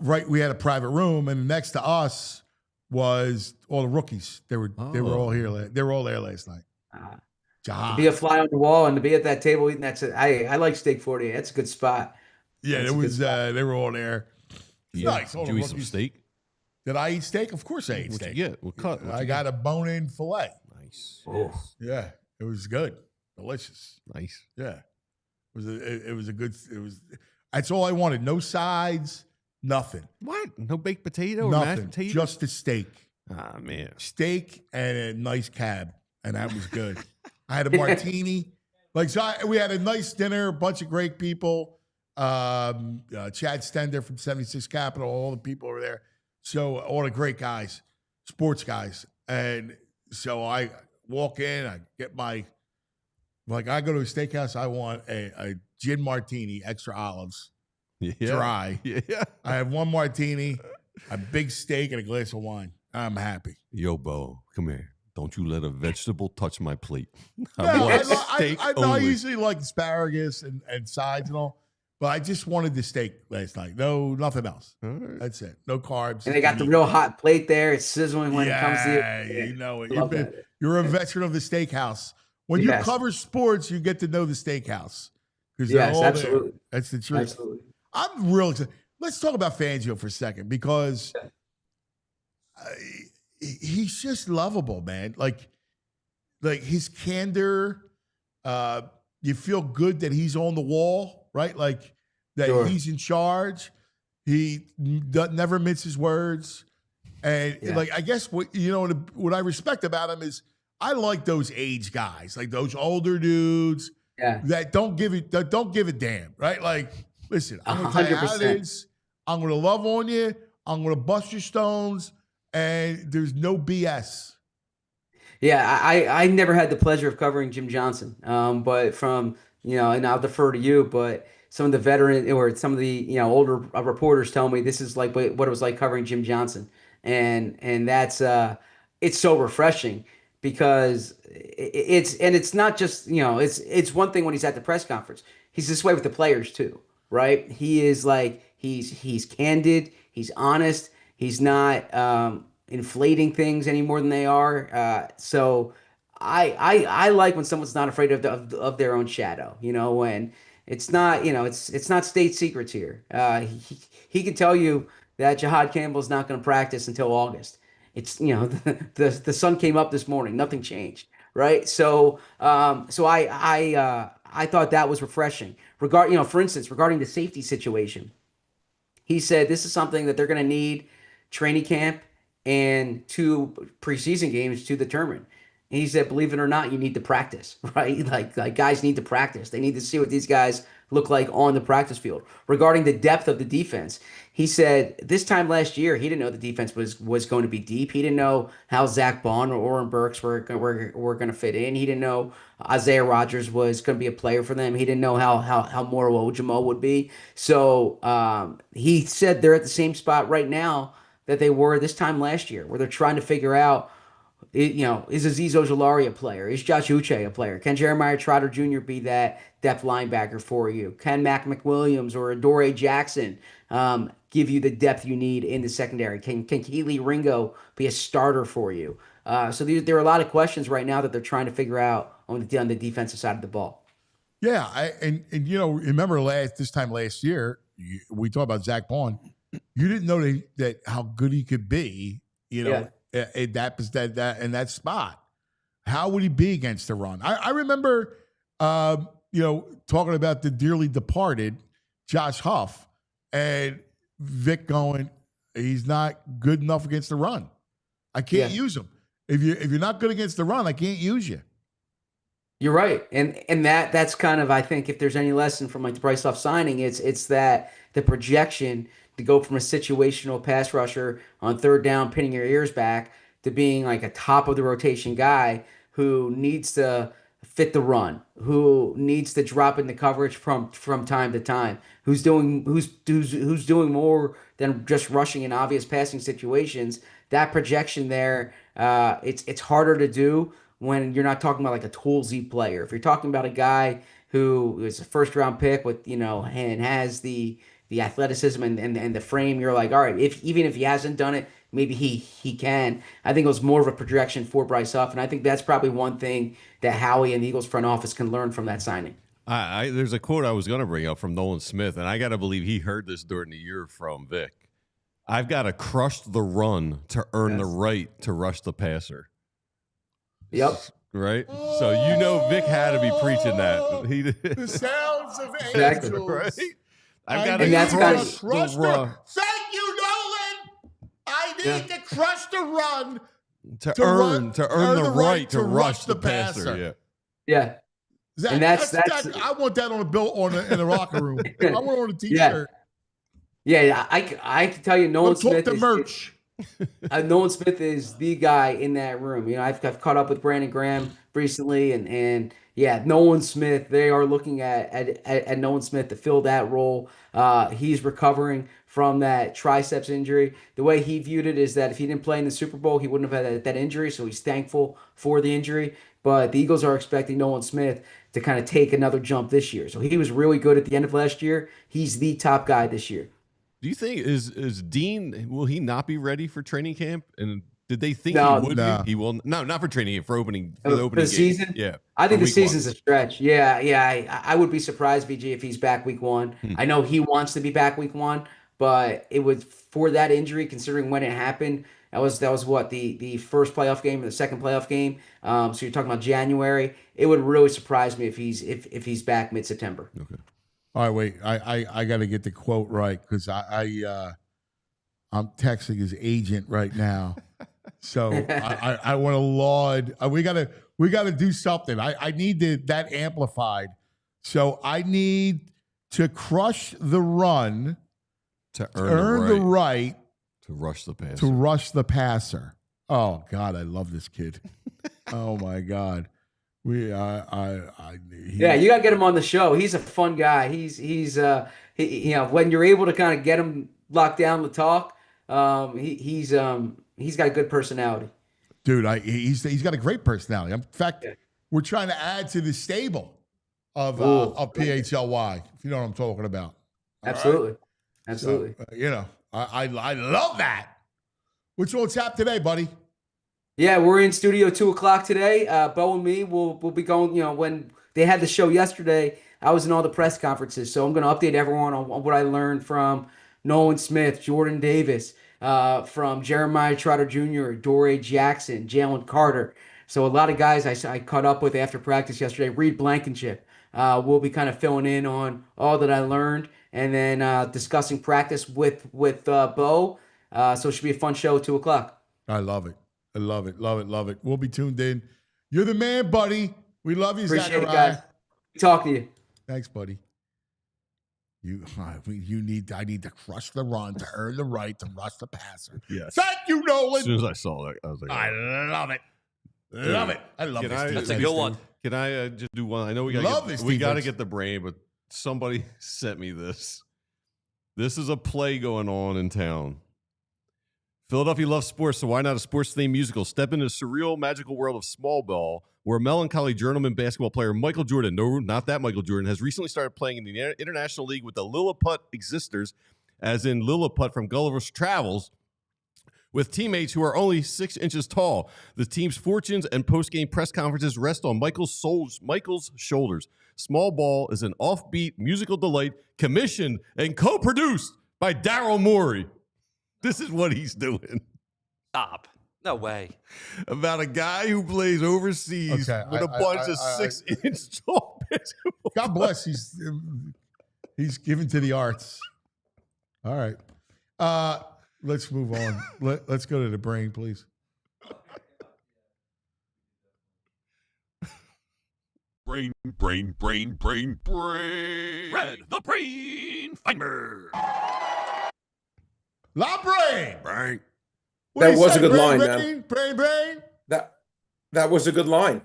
B: right, we had a private room, and next to us was all the rookies. They were all here. They were all there last night.
E: To be a fly on the wall and to be at that table eating, I like Steak 48. That's a good spot.
B: Yeah, it was. They were all there. Nice.
C: Did you eat some steak?
B: Did I eat steak? Of course I ate steak.
C: What'd you get? What cut?
B: I got a bone-in fillet.
C: Nice.
E: Oh.
B: Yeah, it was good, delicious.
C: Nice.
B: Yeah, it was a good. That's all I wanted. No sides, nothing.
C: What? No baked potato or
B: Nothing.
C: mashed potato?
B: Just a steak.
C: Ah, man.
B: Steak and a nice cab, and that was good. I had a martini. We had a nice dinner. A bunch of great people. Chad Stender from 76 Capital. All the people were there. So all the great guys, sports guys. And so I walk in, I get I go to a steakhouse, I want a gin martini, extra olives, dry.
C: Yeah.
B: I have one martini, a big steak, and a glass of wine. I'm happy.
C: Yo, Bo, come here. Don't you let a vegetable touch my plate.
B: I usually like asparagus and sides and all. But I just wanted the steak last night. No, nothing else.
C: Right.
B: That's it. No carbs.
E: And they got the real hot plate there. It's sizzling when it comes to
B: you. Yeah, you know it. You're a veteran of the steakhouse. When you cover sports, you get to know the steakhouse.
E: Yes, absolutely.
B: There. That's the truth.
E: Absolutely.
B: I'm real excited. Let's talk about Fangio for a second because he's just lovable, man. Like his candor. You feel good that he's on the wall, right? Like that he's in charge. He never minces words. And I guess what I respect about him is I like those age guys, like those older dudes that don't give a damn, right? Like, listen, I'm gonna tell you how it is. I'm gonna love on you. I'm gonna bust your stones, and there's no BS.
E: Yeah, I never had the pleasure of covering Jim Johnson, but from and I'll defer to you, but some of the veteran or some of the older reporters tell me this is like what it was like covering Jim Johnson, and that's it's so refreshing because it's not just it's one thing when he's at the press conference. He's this way with the players too, right? He is like he's candid, he's honest, he's not inflating things any more than they are. So I like when someone's not afraid of their own shadow, when it's not, it's not state secrets here. He can tell you that Jihad Campbell's not going to practice until August. It's, the sun came up this morning, nothing changed. Right. So, I thought that was refreshing for instance, regarding the safety situation, he said, this is something that they're going to need training camp and 2 preseason games to determine. And he said, believe it or not, you need to practice, right? Like guys need to practice. They need to see what these guys look like on the practice field. Regarding the depth of the defense, he said this time last year, he didn't know the defense was going to be deep. He didn't know how Zach Bond or Oren Burks were going to fit in. He didn't know Isaiah Rodgers was going to be a player for them. He didn't know how Moro Ojimo would be. So he said they're at the same spot right now that they were this time last year, where they're trying to figure out, is Azeez Ojulari a player? Is Josh Uche a player? Can Jeremiah Trotter Jr. be that depth linebacker for you? Can Mac McWilliams or Adoree Jackson give you the depth you need in the secondary? Can Keely Ringo be a starter for you? So there are a lot of questions right now that they're trying to figure out on the defensive side of the ball.
B: Yeah, remember this time last year, we talked about Zach Bond. You didn't know that how good he could be, in that spot. How would he be against the run? I remember talking about the dearly departed Josh Huff and Vic going, he's not good enough against the run. I can't use him. If you're not good against the run, I can't use you.
E: You're right, and that's kind of, I think, if there's any lesson from like the Bryce Huff signing, it's that the projection to go from a situational pass rusher on third down, pinning your ears back, to being like a top of the rotation guy who needs to fit the run, who needs to drop into coverage from time to time, who's doing more than just rushing in obvious passing situations. That projection there, it's harder to do when you're not talking about like a toolsy player. If you're talking about a guy who is a first round pick with, and has the athleticism and the frame, you're like, all right, even if he hasn't done it, maybe he can. I think it was more of a projection for Bryce Huff, and I think that's probably one thing that Howie and the Eagles front office can learn from that signing.
C: There's a quote I was going to bring up from Nolan Smith, and I got to believe he heard this during the year from Vic. I've got to crush the run to earn the right to rush the passer.
E: Yep.
C: Right? So Vic had to be preaching that.
B: The sounds of
E: Exactly.
B: angels.
C: Right? I've
B: I
C: got
B: need
E: And that's
B: to
E: gotta-
B: crush
C: the
B: the
C: run.
B: Thank you, Nolan. I need to crush the run
C: to
B: to
C: earn
B: run-
C: the right to rush the passer. Yeah.
E: Yeah.
B: Zach,
E: And that's-
B: I want that on a bill in the locker room. I want it on a t-shirt.
E: Yeah, I can tell you, Nolan
B: Let's talk
E: Smith
B: the merch.
E: Nolan Smith is the guy in that room. I've caught up with Brandon Graham recently, and Nolan Smith. They are looking at Nolan Smith to fill that role. He's recovering from that triceps injury. The way he viewed it is that if he didn't play in the Super Bowl, he wouldn't have had that injury. So he's thankful for the injury. But the Eagles are expecting Nolan Smith to kind of take another jump this year. So he was really good at the end of last year. He's the top guy this year.
C: Do you think is Dean, will he not be ready for training camp? And did they think
B: No,
C: he would
B: no.
C: be? He will. No, not for training camp, for the opening
E: For the
C: game.
E: season?
C: Yeah.
E: I think
C: For
E: the
C: week one.
E: season's a stretch. I would be surprised, VG, if he's back week one. I know he wants to be back week one, but it would, for that injury, considering when it happened, that was what, the first playoff game or the second playoff game. So you're talking about January. It would really surprise me if he's back mid-September.
C: Okay.
B: All right, wait. I got to get the quote right because I'm texting his agent right now. So I want to laud. We gotta do something. I need that amplified. So I need to crush the run
C: To
B: to earn the right
C: to rush the passer.
B: to rush the passer. Oh God, I love this kid. Oh my God. You
E: Yeah, you got to get him on the show. He's a fun guy. He's when you're able to kind of get him locked down to talk, he's got a good personality.
B: Dude, he's got a great personality. In fact, we're trying to add to the stable of PHLY, if you know what I'm talking about. All
E: Absolutely.
B: right?
E: Absolutely.
B: So, I love that. What's on tap today, buddy?
E: Yeah, we're in studio 2:00 today. Bo and me will be going. When they had the show yesterday, I was in all the press conferences, so I'm going to update everyone on what I learned from Nolan Smith, Jordan Davis, from Jeremiah Trotter Jr., Dory Jackson, Jalen Carter. So a lot of guys I caught up with after practice yesterday. Reed Blankenship will be kind of filling in on all that I learned, and then discussing practice with Bo. So it should be a fun show at 2:00.
B: I love it. I love it. Love it. Love it. We'll be tuned in. You're the man, buddy. We love you,
E: Appreciate it,
B: Zachariah.
E: guys. Talk to you.
B: Thanks, buddy. I need to crush the run to earn the right to rush the passer.
C: Yes.
B: Thank you,
C: As
B: Nolan.
C: soon as I saw that, I was like,
B: I love it. Love it. I love
C: Can
B: this.
C: I-
B: dude.
D: That's a
B: Thanks,
D: good one.
B: dude.
C: Can I just do one? I know we got
B: Love this
C: we got to
B: defense.
C: get the brain, but somebody sent me this. This is a play going on in town. Philadelphia loves sports, so why not a sports-themed musical? Step into the surreal, magical world of small ball, where melancholy journeyman basketball player Michael Jordan, no, not that Michael Jordan, has recently started playing in the International League with the Lilliput Existers, as in Lilliput from Gulliver's Travels, with teammates who are only 6 inches tall. The team's fortunes and post-game press conferences rest on Michael's shoulders. Small Ball is an offbeat musical delight commissioned and co-produced by Daryl Morey. This is what he's doing.
D: Stop. No way.
C: About a guy who plays overseas
B: Okay,
C: with a bunch of 6-inch tall
B: God bless. He's given to the arts. All right. Let's move on. Let's go to the brain, please.
F: Brain.
A: Red, the brain finder.
B: La brain.
F: Brain.
B: What do
G: That
B: you
G: was
B: say,
G: a good line,
B: brain?
G: man.
B: Brain.
G: That was a good line.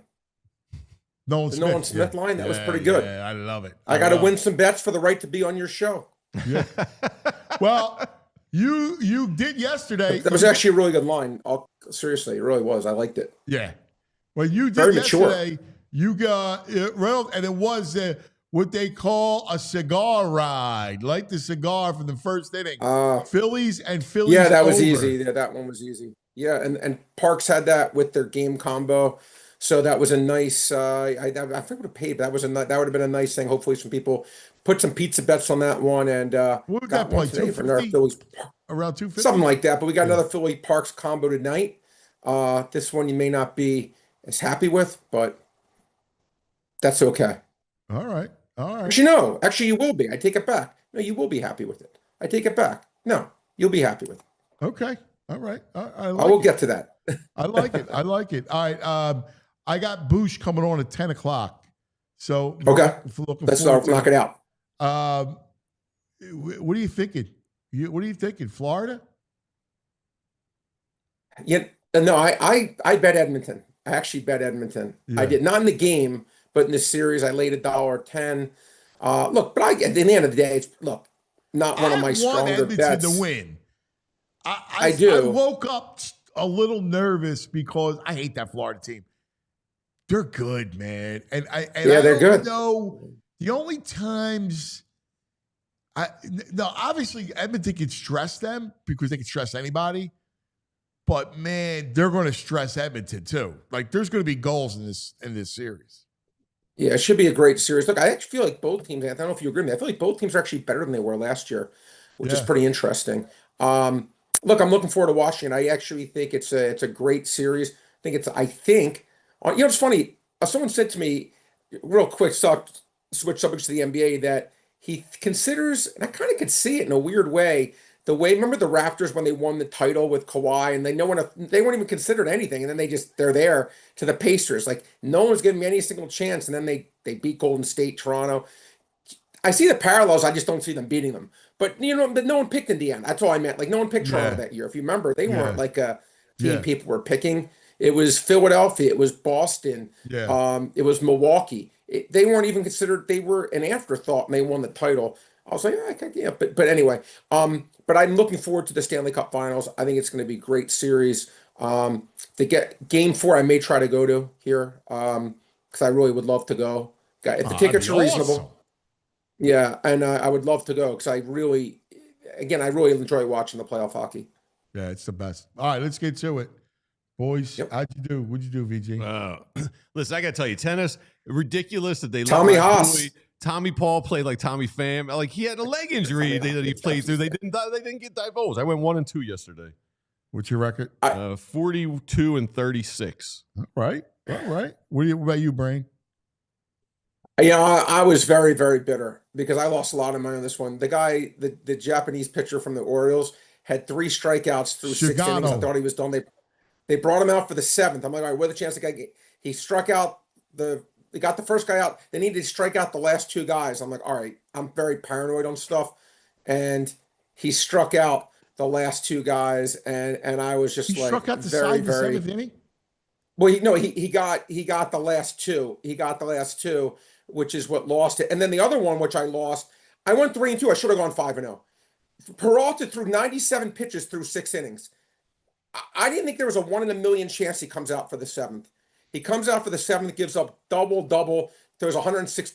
B: Nolan
G: The
B: Smith.
G: Nolan Smith line, that was pretty good.
B: Yeah, I love it.
G: I got to
B: love
G: win
B: it.
G: some bets for the right to be on your show.
B: Yeah. Well, you did yesterday.
G: That was actually a really good line. Seriously, it really was. I liked it.
B: Yeah. Well, you did
G: Very mature.
B: yesterday. You got it, and it was what they call a cigar ride, like the cigar from the first inning. Phillies and Phillies.
G: Yeah, that was
B: over.
G: easy. Yeah, that one was easy. Yeah, and Parks had that with their game combo. So that was a nice. I forget what it paid, but that would have been a nice thing. Hopefully, some people put some pizza bets on that one, and
B: What was
G: got
B: that
G: one
B: point?
G: today for our Phillies,
B: Around 250?
G: something like that. But we got another Philly Parks combo tonight. This one you may not be as happy with, but that's okay.
B: All right.
G: Actually, no. Actually, you will be. I take it back. No, you will be happy with it. I take it back. No, you'll be happy with it.
B: Okay. All right. I
G: will get to that.
B: I like it. All right. I got Boucher coming on at 10 o'clock. So
G: Okay. Let's knock it out.
B: What are you thinking? What are you thinking? Florida?
G: Yeah. No, I bet Edmonton. I actually bet Edmonton.
B: Yeah.
G: I did not in the game, but in this series, I laid $1.10. Look, but at the end of the day, it's not one of my stronger
B: Edmonton
G: bets.
B: to win.
G: I do.
B: I woke up a little nervous because I hate that Florida team. They're good, man, and
G: they're good.
B: No, the only times obviously Edmonton can stress them because they can stress anybody, but man, they're going to stress Edmonton too. Like there's going to be goals in this series.
G: Yeah, it should be a great series. Look, I actually feel like both teams, I don't know if you agree with me, I feel like both teams are actually better than they were last year, which is pretty interesting. Look, I'm looking forward to watching it. I actually think it's a great series. I think it's funny. Someone said to me, real quick, switch subjects to the NBA, that he considers, and I kind of could see it in a weird way, remember the Raptors when they won the title with Kawhi, and they weren't even considered anything, and then they're there to the Pacers. Like no one's giving me any single chance, and then they beat Golden State, Toronto. I see the parallels. I just don't see them beating them. But but no one picked Indiana. That's all I meant. Like no one picked Toronto that year. If you remember, they weren't like a team people were picking. It was Philadelphia. It was Boston. It was Milwaukee. They weren't even considered. They were an afterthought, and they won the title. I was like, but anyway. But I'm looking forward to the Stanley Cup Finals. I think it's going to be a great series. To get Game 4, I may try to go to here because I really would love to go. If the tickets are reasonable.
B: Awesome.
G: Yeah, and I would love to go because I really enjoy watching the playoff hockey.
B: Yeah, it's the best. All right, let's get to it. Boys, how'd you do? What'd you do, VG?
C: Listen, I got to tell you, tennis, ridiculous that they let
G: Tommy
C: my
G: Haas.
C: boy Tommy Paul played like Tommy Pham. Like he had a leg injury that he played through. They didn't get divulged. I went 1-2 yesterday.
B: What's your record?
C: 42-36.
B: All right. What about you, Brain?
G: I was very, very bitter because I lost a lot of money on this one. The guy, the Japanese pitcher from the Orioles, had 3 strikeouts through 6 innings. I thought he was done. They brought him out for the 7th. I'm like, all right, what are the chances? He struck out they got the first guy out. They needed to strike out the last 2 guys. I'm like, all right, I'm very paranoid on stuff. And he struck out the last 2 guys. And I was just
B: struck out the
G: very,
B: side in the
G: very,
B: 7th inning?
G: Well, he got the last 2. He got the last 2, which is what lost it. And then the other one, which I lost, I went 3-2. I should have gone 5-0. Peralta threw 97 pitches through 6 innings. I didn't think there was a 1 in a million chance he comes out for the 7th. He comes out for the 7th, gives up double. There's 106.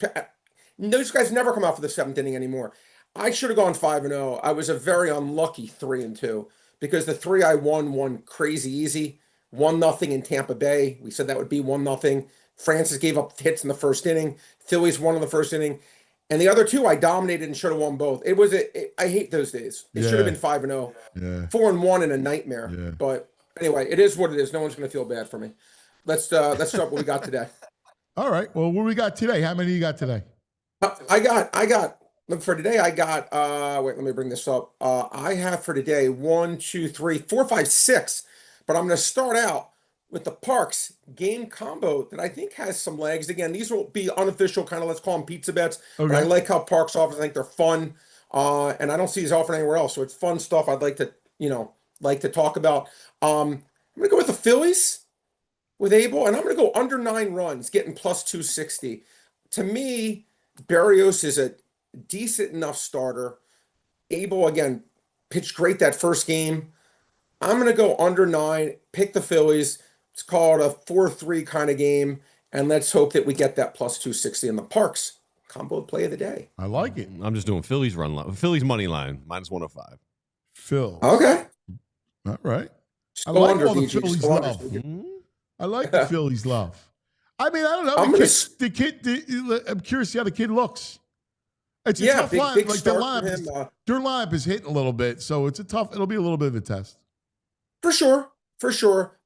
G: Those guys never come out for the 7th inning anymore. I should have gone 5-0. I was a very unlucky 3-2 because the 3 I won crazy easy. 1-0 in Tampa Bay. We said that would be 1-0. Francis gave up hits in the first inning. Phillies won in the first inning. And the other 2 I dominated and should have won both. I hate those days. It should have been 5-0. 4-1 in a nightmare. But anyway, it is what it is. No one's going to feel bad for me. Let's start what we got today.
B: All right. Well, what we got today? How many you got today?
G: I got, look for today. I got, wait, let me bring this up. I have for today 1, 2, 3, 4, 5, 6. But I'm going to start out with the Parks game combo that I think has some legs. Again, these will be unofficial, kind of let's call them pizza bets.
B: Okay.
G: But I like how Parks offers. I think they're fun. And I don't see these offered anywhere else. So it's fun stuff I'd like to talk about. I'm going to go with the Phillies with Abel, and I'm going to go under 9 runs, getting plus 260. To me, Berrios is a decent enough starter. Abel, again, pitched great that first game. I'm going to go under 9, pick the Phillies. It's called a 4-3 kind of game, and let's hope that we get that plus 260 in the Parks. Combo play of the day.
B: I like it.
C: I'm just doing Phillies run line. Phillies money line, minus 105.
B: Phil.
G: Okay.
B: All right.
G: Just
B: I
G: go
B: like
G: under,
B: all the
G: VG.
B: Phillies
G: Just go under.
B: love. I like the Phillies love. I mean, I don't know. I'm curious to see how the kid looks. It's a tough line.
G: big
B: Like
G: start for him.
B: their lineup is hitting a little bit, so it'll be a little bit of a test.
G: For sure.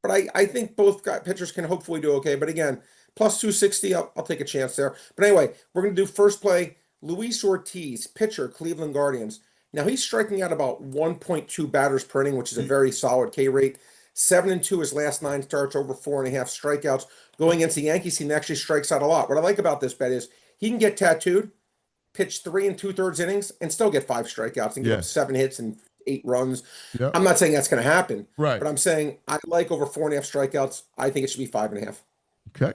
G: But I think both pitchers can hopefully do okay. But again, plus 260, I'll take a chance there. But anyway, we're going to do first play. Luis Ortiz, pitcher, Cleveland Guardians. Now he's striking out about 1.2 batters per inning, which is a very solid K rate. 7-2 his last 9 starts, over 4.5 strikeouts. Going against the Yankees, he actually strikes out a lot. What I like about this bet is he can get tattooed, pitch 3 2/3 innings, and still get 5 strikeouts and give up 7 hits and 8 runs.
B: Yep.
G: I'm not saying that's going to happen,
B: Right.
G: but I'm saying I like over 4.5 strikeouts. I think it should be 5.5.
B: Okay.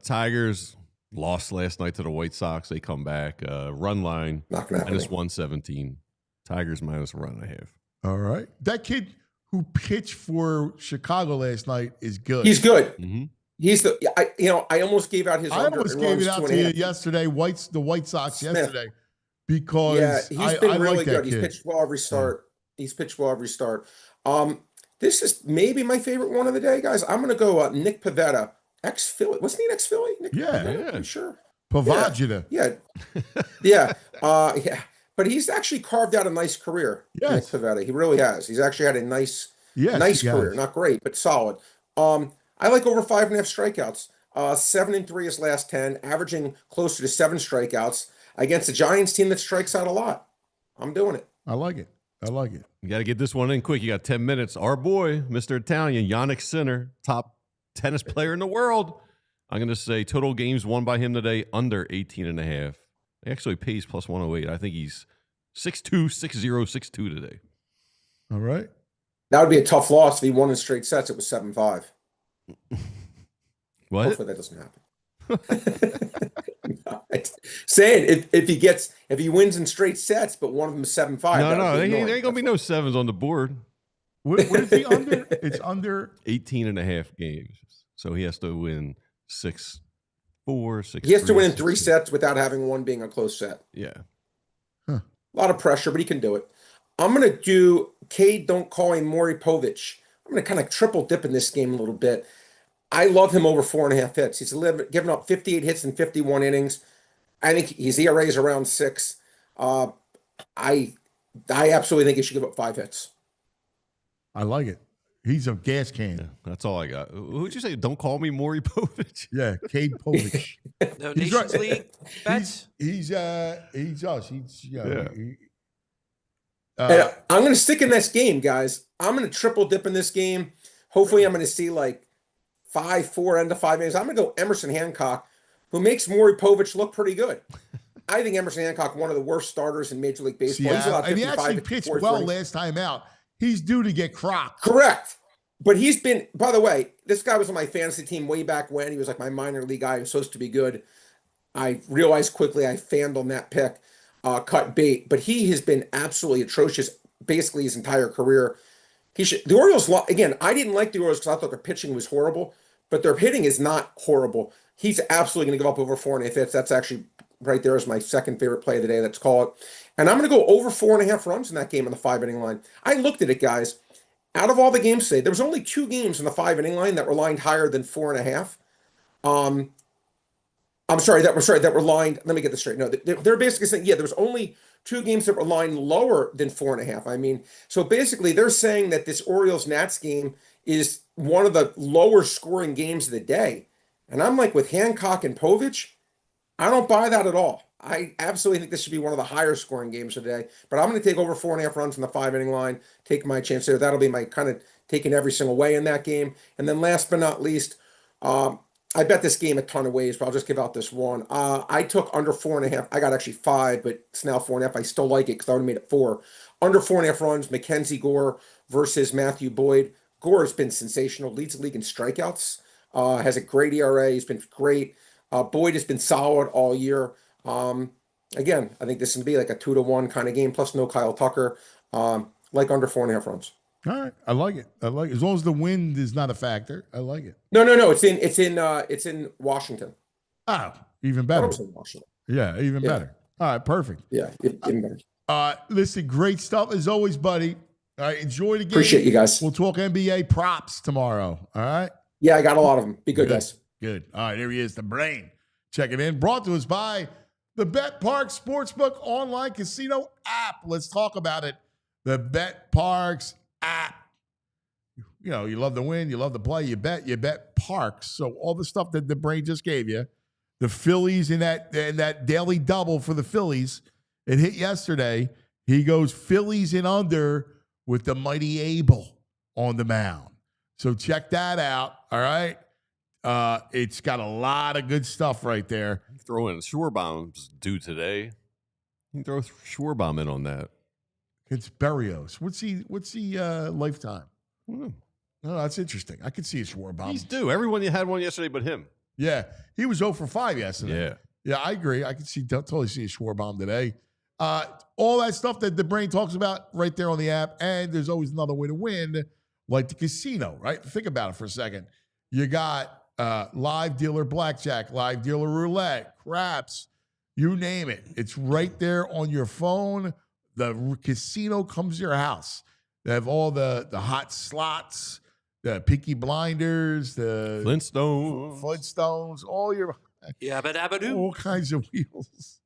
C: Tigers lost last night to the White Sox. They come back. Run line
G: Not going to happen.
C: minus 117. Tigers minus 1.5.
B: All right. That kid who pitched for Chicago last night is good.
G: He's good.
C: Mm-hmm.
G: He's I almost gave out his.
B: I almost gave it out to you yesterday. The White Sox yesterday, because
G: he's been really
B: like
G: good.
B: He's
G: pitched well every start. This is maybe my favorite one of the day, guys. I'm going to go Nick Pivetta, ex-Philly. Wasn't he an ex-Philly?
B: Yeah.
G: Sure.
B: Pavagina.
G: Yeah. But he's actually carved out a nice career.
B: Yes.
G: Nick Pivetta. He really has. He's actually had a nice career.
B: Has.
G: Not great, but solid. I like over 5.5 strikeouts. 7-3 his last 10, averaging closer to 7 strikeouts against a Giants team that strikes out a lot. I'm doing it.
B: I like it.
C: You got to get this one in quick. You got 10 minutes. Our boy, Mr. Italian, Yannick Sinner, top tennis player in the world. I'm going to say total games won by him today, under 18.5. He actually pays plus 108. I think he's 6'2", 6'0", 6'2 today.
B: All right.
G: That would be a tough loss if he won in straight sets. It was 7-5.
C: What?
G: Hopefully that doesn't happen. No, saying if he wins in straight sets, but one of them is 7-5.
C: No, there ain't gonna be no 7s on the board.
B: What is he under? It's under
C: 18.5 games. So he has to win 6-4, 6.
G: He has to win in 3 sets without having one being a close set.
C: Yeah.
G: A lot of pressure, but he can do it. I'm gonna do Cade. Don't call him Maury Povich. I'm going to kind of triple dip in this game a little bit. I love him over 4.5 hits. He's given up 58 hits in 51 innings. I think his ERA is around 6. I absolutely think he should give up 5 hits.
B: I like it. He's a gas can.
C: Yeah, that's all I got. Who'd you say? Don't call me Maury Povich.
B: Yeah, Cade Povich.
D: No Nations League bets?
B: He's us.
G: I'm going to stick in this game, guys. I'm going to triple dip in this game. Hopefully, I'm going to see like 5-4 end of 5 innings. I'm going to go Emerson Hancock, who makes Maury Povich look pretty good. I think Emerson Hancock, one of the worst starters in Major League Baseball. He's about 55
B: and he actually pitched well last time out. He's due to get crocked.
G: Correct. But he's been, by the way, this guy was on my fantasy team way back when. He was like my minor league guy. He was supposed to be good. I realized quickly I fanned on that pick, cut bait. But he has been absolutely atrocious basically his entire career. The Orioles, again, I didn't like the Orioles because I thought their pitching was horrible, but their hitting is not horrible. He's absolutely going to give up over 4.5 hits. That's actually right there is my second favorite play of the day. Let's call it. And I'm going to go over 4.5 runs in that game on the 5-inning line. I looked at it, guys. Out of all the games today, there was only 2 games in the 5-inning line that were lined higher than 4.5. That were lined. Let me get this straight. No, they're basically saying, there was only 2 games that were lined lower than 4.5. I mean, so basically they're saying that this Orioles-Nats game is one of the lower scoring games of the day. And I'm like, with Hancock and Povich, I don't buy that at all. I absolutely think this should be one of the higher scoring games of the day. But I'm going to take over 4.5 runs in the 5 inning line, take my chance there. That'll be my kind of taking every single way in that game. And then last but not least, I bet this game a ton of ways, but I'll just give out this one. I took under 4.5. I got actually 5, but it's now 4.5. I still like it because I would have made it 4. Under 4.5 runs, Mackenzie Gore versus Matthew Boyd. Gore has been sensational, leads the league in strikeouts, has a great ERA. He's been great. Boyd has been solid all year. Again, I think this is going to be like a 2-1 kind of game, plus no Kyle Tucker, like under 4.5 runs.
B: All right, I like it. I like it. As long as the wind is not a factor, I like it.
G: No. It's in Washington.
B: Oh, even better.
G: It's in Washington.
B: Yeah, even better. All right, perfect.
G: Yeah, even better.
B: Listen, great stuff as always, buddy. All right, enjoy the game.
G: Appreciate you guys.
B: We'll talk NBA props tomorrow. All right.
G: Yeah, I got a lot of them. Be good, guys.
B: Good. All right, here he is, the brain. Check it in. Brought to us by the Bet Park Sportsbook online casino app. Let's talk about it. The Bet Parks app. You know, you love to win, you love to play, you bet Parks. So all the stuff that the brain just gave you, the Phillies in that daily double for the Phillies, it hit yesterday. He goes Phillies in under with the mighty Abel on the mound. So check that out. All right. It's got a lot of good stuff right there.
C: Throw in Schwarbaum's due today. You can throw Schwarbaum in on that.
B: It's Berrios. What's he lifetime? Oh, that's interesting. I could see a Schwarbaum.
C: He's due. Everyone had one yesterday but him.
B: Yeah. He was 0 for 5 yesterday.
C: Yeah.
B: Yeah, I agree. I could totally see a Schwarbaum today. All that stuff that the brain talks about right there on the app. And there's always another way to win, like the casino, right? Think about it for a second. You got live dealer blackjack, live dealer roulette, craps, you name it. It's right there on your phone. The casino comes to your house. They have all the hot slots, the Peaky Blinders, the Flintstones, all kinds of wheels.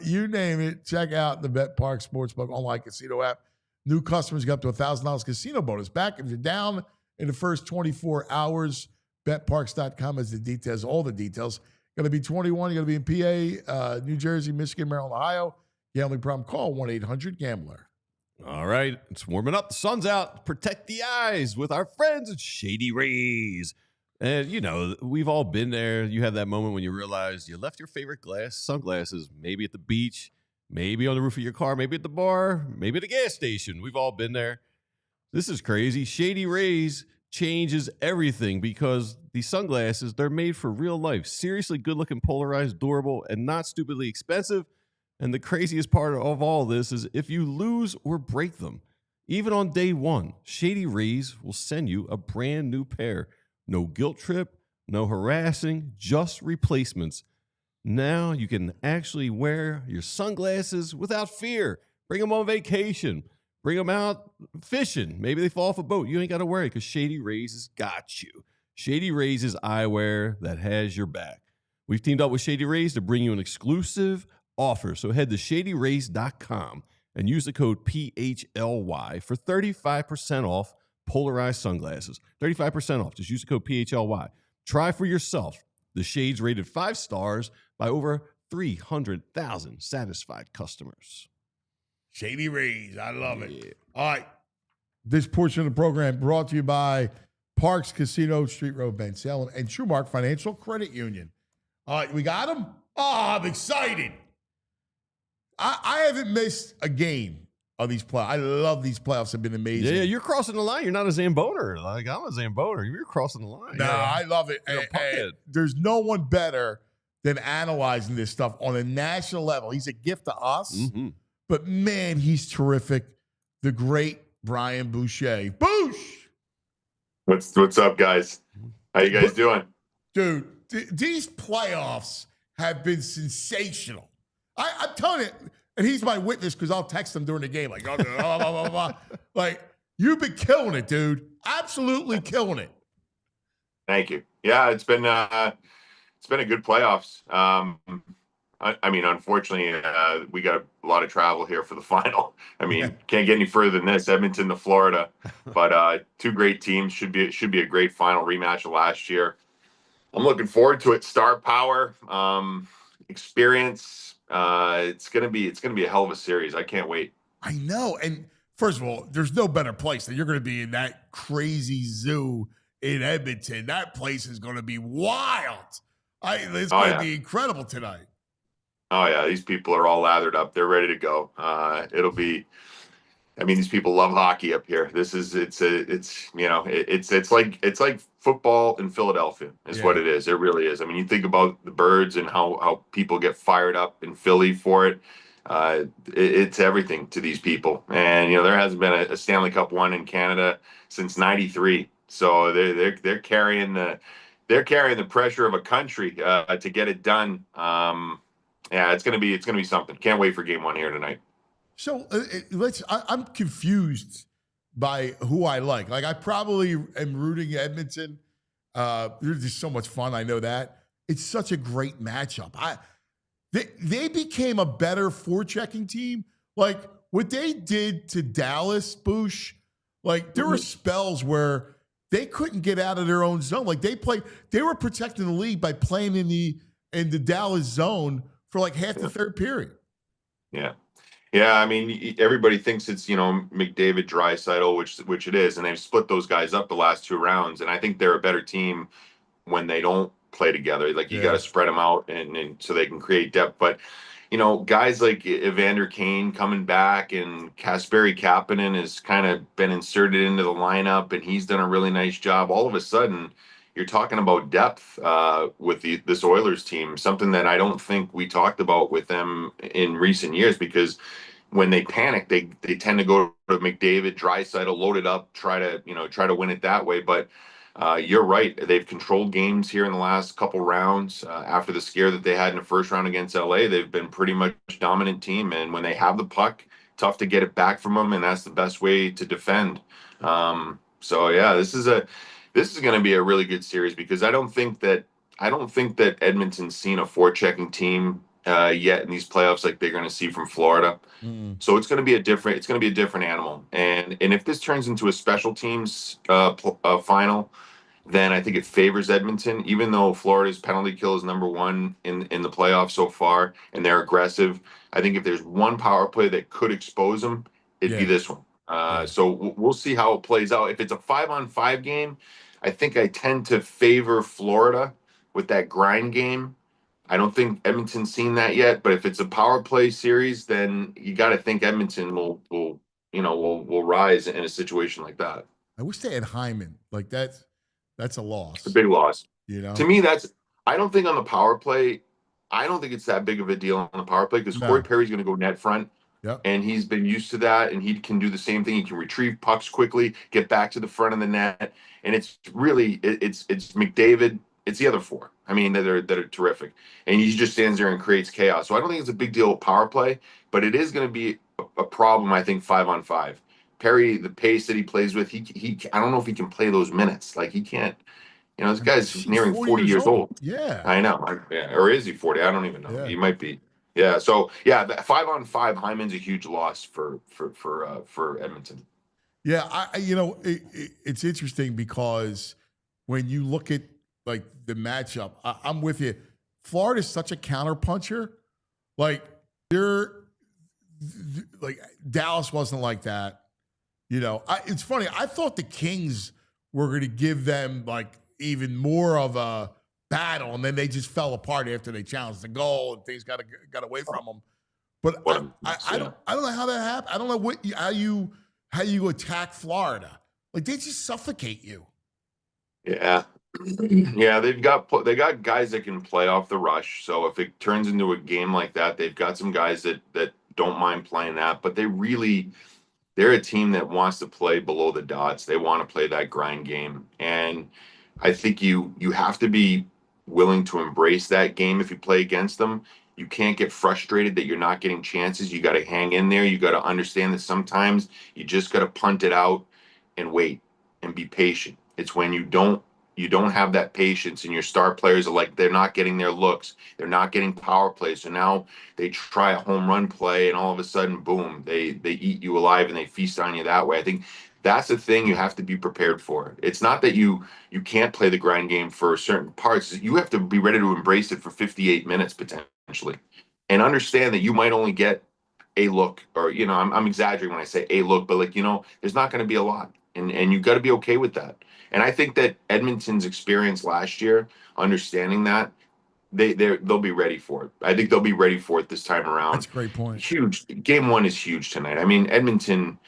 B: You name it. Check out the Bet Park Sportsbook online casino app. New customers get up to $1,000 casino bonus back if you're down in the first 24 hours. BetParks.com has the details, all the details. Got to be 21. You got to be in PA, New Jersey, Michigan, Maryland, Ohio. Gambling problem? Call 1-800-GAMBLER.
C: All right, it's warming up. The sun's out. Protect the eyes with our friends at Shady Rays. And, you know, we've all been there. You have that moment when you realize you left your favorite sunglasses, maybe at the beach, maybe on the roof of your car, maybe at the bar, maybe at a gas station. We've all been there. This is crazy. Shady Rays changes everything because these sunglasses, they're made for real life. Seriously good-looking, polarized, durable, and not stupidly expensive. And the craziest part of all this is if you lose or break them, even on day one, Shady Rays will send you a brand new pair. No guilt trip, no harassing, just replacements. Now you can actually wear your sunglasses without fear. Bring them on vacation. Bring them out fishing. Maybe they fall off a boat. You ain't got to worry because Shady Rays has got you. Shady Rays is eyewear that has your back. We've teamed up with Shady Rays to bring you an exclusive offer. So head to shadyrays.com and use the code PHLY for 35% off polarized sunglasses. 35% off. Just use the code PHLY. Try for yourself. The shades rated 5 stars by over 300,000 satisfied customers.
B: Shady Rays. I love it.
C: Yeah.
B: All right. This portion of the program brought to you by Parks Casino, Street Road, Ben Salem, and Trumark Financial Credit Union. All right. We got them? Oh, I'm excited. I haven't missed a game of these playoffs. I love these playoffs. Have been amazing.
C: Yeah, you're crossing the line. You're not a Zamboner. Like, I'm a Zamboner. You're crossing the line.
B: No, I love it. And there's no one better than analyzing this stuff on a national level. He's a gift to us. Mm-hmm. But, man, he's terrific. The great Brian Boucher. Bouch!
F: What's up, guys? How you guys doing?
B: Dude, these playoffs have been sensational. I'm telling you, and he's my witness because I'll text him during the game like, blah, blah, blah, blah. Like, you've been killing it, dude. Absolutely killing it.
F: Thank you. Yeah, it's been a good playoffs. I mean, unfortunately, we got a lot of travel here for the final. I mean, can't get any further than this. Edmonton to Florida, but 2 great teams should be a great final rematch of last year. I'm looking forward to it. Star power, experience. It's gonna be a hell of a series. I can't wait.
B: I know. And first of all, there's no better place than you're going to be in that crazy zoo in Edmonton. That place is going to be wild. It's going to be incredible tonight.
F: Oh yeah, these people are all lathered up. They're ready to go. It'll be. I mean, these people love hockey up here. It's like football in Philadelphia is what it is. It really is. I mean, you think about the Birds and how people get fired up in Philly for it. It's everything to these people. And there hasn't been a Stanley Cup won in Canada since '93. So they're carrying the pressure of a country to get it done. Yeah, it's gonna be something. Can't wait for game one here tonight.
B: So I'm confused by who I like. Like, I probably am rooting Edmonton. They're just so much fun. I know that. It's such a great matchup. They became a better forechecking team. Like, what they did to Dallas, Boucher, like, there were spells where they couldn't get out of their own zone. Like, they were protecting the league by playing in the Dallas zone for like half the third period.
F: Yeah. Yeah, I mean, everybody thinks it's, McDavid, Draisaitl, which it is, and they've split those guys up the last 2 rounds, and I think they're a better team when they don't play together. Like, you got to spread them out and so they can create depth. But, guys like Evander Kane coming back, and Kasperi Kapanen has kind of been inserted into the lineup, and he's done a really nice job. All of a sudden, you're talking about depth with this Oilers team, something that I don't think we talked about with them in recent years, because when they panic, they tend to go to McDavid, Draisaitl, load it up, try to win it that way. But you're right. They've controlled games here in the last couple rounds. After the scare that they had in the first round against LA, they've been pretty much dominant team. And when they have the puck, tough to get it back from them, and that's the best way to defend. So yeah, this is going to be a really good series, because I don't think that Edmonton's seen a forechecking team yet in these playoffs like they're going to see from Florida. So it's going to be a different animal. And if this turns into a special teams final, then I think it favors Edmonton, even though Florida's penalty kill is number 1 in the playoffs so far, and they're aggressive. I think if there's one power play that could expose them, it'd be this one. So we'll see how it plays out. If it's a 5-on-5 game, I think I tend to favor Florida with that grind game. I don't think Edmonton's seen that yet, but if it's a power play series, then you got to think Edmonton will rise in a situation like that.
B: I wish they had Hyman. Like, that's a loss.
F: It's a big loss.
B: To
F: me, I don't think on the power play, I don't think it's that big of a deal on the power play, because Corey Perry's going to go net front. And he's been used to that, and he can do the same thing. He can retrieve pucks quickly, get back to the front of the net, and it's really it's McDavid. It's the other 4. I mean, that are terrific, and he just stands there and creates chaos. So I don't think it's a big deal with power play, but it is going to be a problem. I think 5-on-5. Perry, the pace that he plays with, he I don't know if he can play those minutes. Like, he can't. This guy's nearing 40 years old.
B: Yeah,
F: I know. Or is he 40? I don't even know. He might be. Yeah. So yeah, the 5-on-5, Hyman's a huge loss for Edmonton.
B: Yeah, it's interesting, because when you look at like the matchup, I'm with you. Florida's such a counterpuncher. Like, Dallas wasn't like that. It's funny. I thought the Kings were going to give them like even more of a battle, and then they just fell apart after they challenged the goal and things got away from them. But I don't know how that happened. I don't know how you attack Florida. Like, they just suffocate you.
F: Yeah. Yeah, they got guys that can play off the rush. So if it turns into a game like that, they've got some guys that don't mind playing that. But they're a team that wants to play below the dots. They want to play that grind game, and I think you have to be willing to embrace that game if you play against them. You can't get frustrated that you're not getting chances. You got to hang in there. You got to understand that sometimes you just got to punt it out and wait and be patient. It's when you don't you don't have that patience, and your star players are like, they're not getting their looks, they're not getting power plays. So now they try a home run play, and all of a sudden, boom, they eat you alive and they feast on you that way. I think that's the thing you have to be prepared for. It's not that you can't play the grind game for certain parts. You have to be ready to embrace it for 58 minutes potentially, and understand that you might only get a look, or I'm exaggerating when I say a look, but like, there's not going to be a lot, and you got to be okay with that. And I think that Edmonton's experience last year, understanding that, they'll be ready for it. I think they'll be ready for it this time around.
B: That's a great point.
F: Huge. Game 1 is huge tonight. I mean, Edmonton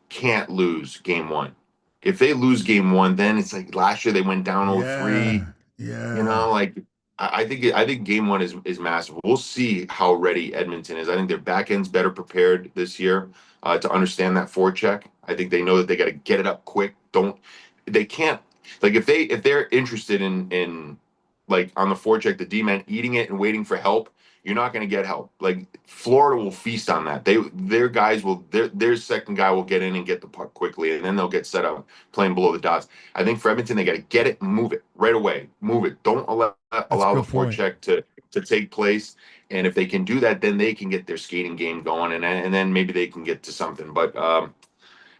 F: can't lose game 1. If they lose game 1, then it's like last year they went down 0-3.
B: Yeah.
F: Like I think game 1 is massive. We'll see how ready Edmonton is. I think their back end's better prepared this year to understand that forecheck. I think they know that they got to get it up quick. They can't, like, if they're interested in like on the forecheck, the D-man eating it and waiting for help, you're not going to get help. Like, Florida will feast on that. Their second guy will get in and get the puck quickly, and then they'll get set up playing below the dots. I think for Edmonton, they got to get it and move it right away. Move it. Don't allow the forecheck to take place. And if they can do that, then they can get their skating game going, and then maybe they can get to something. But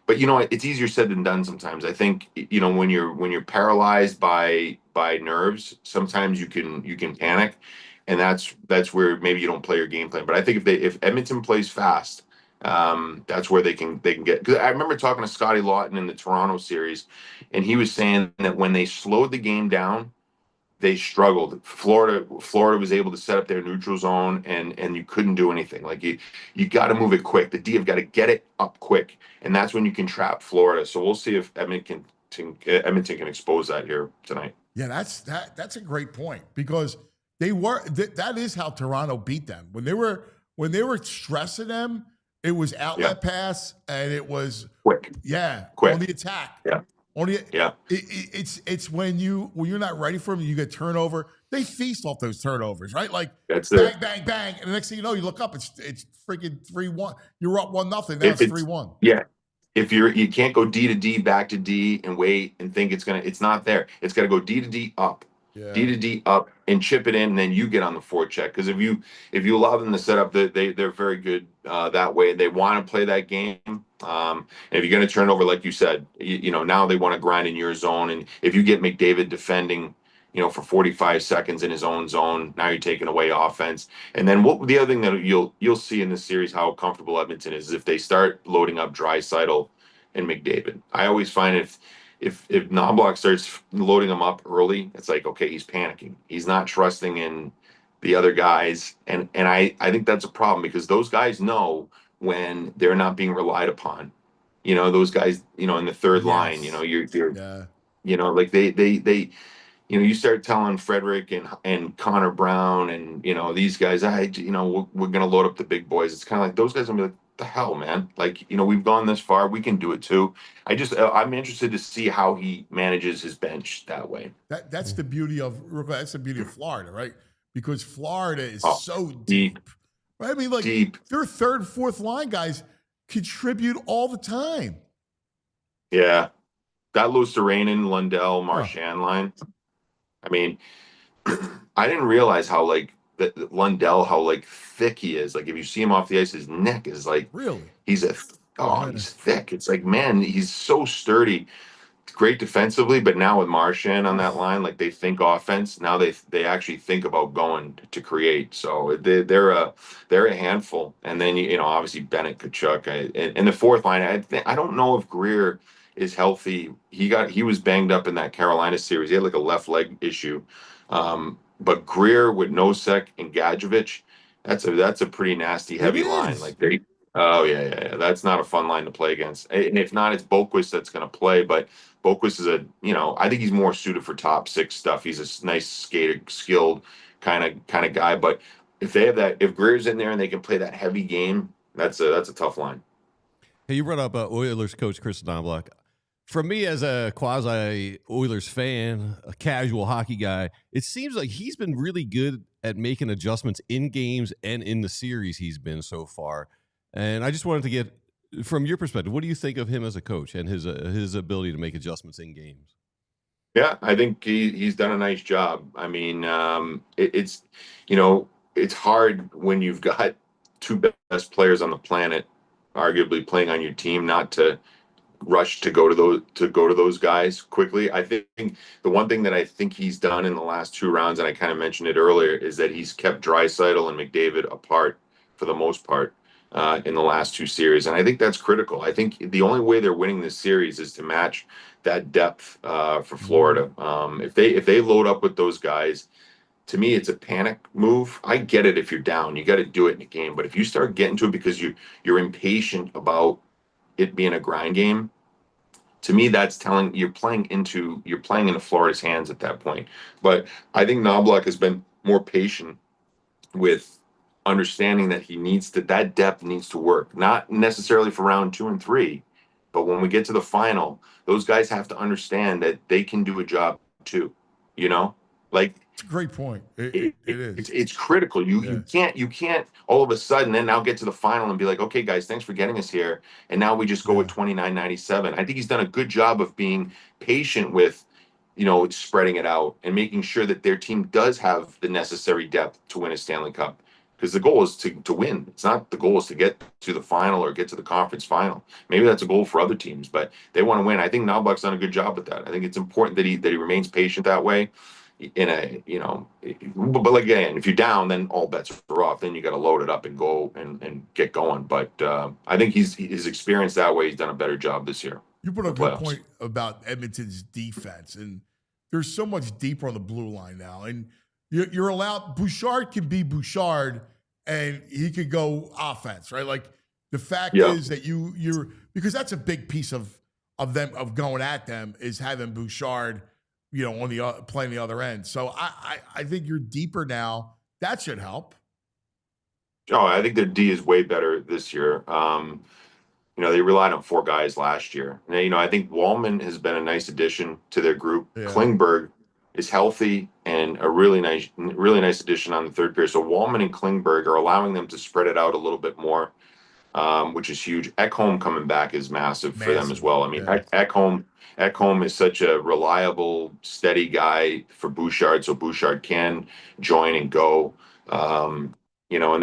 F: it's easier said than done sometimes. I think when you're paralyzed by nerves, sometimes you can panic, and that's where maybe you don't play your game plan. But I think if Edmonton plays fast, that's where they can get. Because I remember talking to Scotty Lawton in the Toronto series, and he was saying that when they slowed the game down, they struggled. Florida was able to set up their neutral zone, and you couldn't do anything. Like, you got to move it quick. The D have got to get it up quick, and that's when you can trap Florida. So we'll see if Edmonton can expose that here tonight.
B: Yeah, that's a great point, because that is how Toronto beat them. When they were stressing them, it was outlet pass, and it was
F: quick.
B: Yeah,
F: quick
B: on the attack.
F: Yeah.
B: It's when you're not ready for them, you get turnover. They feast off those turnovers, right? Like,
F: that's
B: bang, bang, bang, and the next thing you know, you look up, it's freaking 3-1. You're up 1-0. Now it's 3-1.
F: Yeah, if you can't go D to D, back to D, and wait and think it's not there. It's got to go D to D up, D to D up, and chip it in, and then you get on the forecheck. Because if you allow them to set up, they're very good that way. They want to play that game. And if you're going to turn over, like you said, now they want to grind in your zone. And if you get McDavid defending, for 45 seconds in his own zone, now you're taking away offense. And then the other thing that you'll see in this series, how comfortable Edmonton is if they start loading up Draisaitl and McDavid. I always find if Knobloch starts loading them up early, it's like, okay, he's panicking. He's not trusting in the other guys. And I think that's a problem, because those guys know when they're not being relied upon. Those guys, in the third line, like they you start telling Frederick and Connor Brown and these guys, we're gonna load up the big boys. It's kind of like those guys will be like, the hell, man, like, we've gone this far, we can do it too. I'm interested to see how he manages his bench that way.
B: That's the beauty of Florida, right? Because Florida is so deep. Right? I mean, like, their third, fourth line guys contribute all the time.
F: Yeah, that Luostarinen, Lundell, Marchand line. I mean, I didn't realize how Lundell, how thick he is. Like, if you see him off the ice, his neck is like,
B: really,
F: he's thick. It's like, man, he's so sturdy. Great defensively, but now with Marchand on that line, like, they think offense. Now they actually think about going to create. So they're a handful. And then obviously Bennett, Kachuk, and the fourth line. I don't know if Greer is healthy. He was banged up in that Carolina series. He had like a left leg issue. But Greer with Nosek and Gadjevich, that's a pretty nasty heavy line. Like, yeah. That's not a fun line to play against. And if not, it's Boquist that's going to play. But Boquist is I think he's more suited for top six stuff. He's a nice skater, skilled kind of guy. But if Greer's in there and they can play that heavy game, that's a tough line.
C: Hey, you brought up Oilers coach Chris Knobloch. For me, as a quasi Oilers fan, a casual hockey guy, it seems like he's been really good at making adjustments in games and in the series he's been so far. And I just wanted to get, from your perspective, what do you think of him as a coach and his ability to make adjustments in games?
F: Yeah, I think he's done a nice job. I mean, it's you know it's hard when you've got two best players on the planet, arguably playing on your team, not to rush to go to those guys quickly. I think the one thing that I think he's done in the last two rounds, and I kind of mentioned it earlier, is that he's kept Draisaitl and McDavid apart for the most part in the last two series, and I think that's critical. I think the only way they're winning this series is to match that depth for Florida. If they load up with those guys, to me, it's a panic move. I get it if you're down, you got to do it in a game, but if you start getting to it because you're impatient about it being a grind game, to me that's telling you're playing into Florida's hands at that point. But I think Knobloch has been more patient with understanding that that depth needs to work, not necessarily for round 2 and 3, but when we get to the final, those guys have to understand that they can do a job too, you know, like
B: It's a great point. It is.
F: it's critical. You can't all of a sudden then now get to the final and be like, okay, guys, thanks for getting us here, and now we just go with 29-97. I think he's done a good job of being patient with, spreading it out and making sure that their team does have the necessary depth to win a Stanley Cup. Because the goal is to win. It's not the goal is to get to the final or get to the conference final. Maybe that's a goal for other teams, but they want to win. I think Knobloch's done a good job with that. I think it's important that he remains patient that way. But again, if you're down, then all bets are off. Then you got to load it up and go and get going. But I think his experience that way. He's done a better job this year.
B: You put a good point about Edmonton's defense, and there's so much deeper on the blue line now. And you're allowed, Bouchard can be Bouchard, and he could go offense, right? Like the fact is that you're because that's a big piece of going at them is having Bouchard, on the playing the other end. So I think you're deeper now. That should help.
F: Oh, I think their D is way better this year. They relied on 4 guys last year. And, I think Wallman has been a nice addition to their group. Yeah. Klingberg is healthy and a really nice addition on the third pair. So Wallman and Klingberg are allowing them to spread it out a little bit more, which is huge. Ekholm coming back is massive for them as well. I mean, Ekholm is such a reliable, steady guy for Bouchard, so Bouchard can join and go. And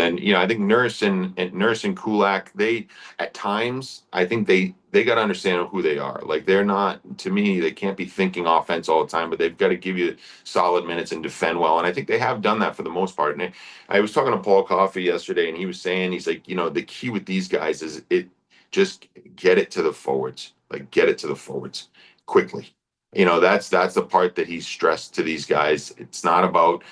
F: then I think Nurse and Kulak, they at times I think they got to understand who they are. Like they're not, to me, they can't be thinking offense all the time, but they've got to give you solid minutes and defend well. And I think they have done that for the most part. And I was talking to Paul Coffey yesterday, and he was saying, he's like, the key with these guys is just get it to the forwards, quickly. That's the part that he's stressed to these guys. It's not about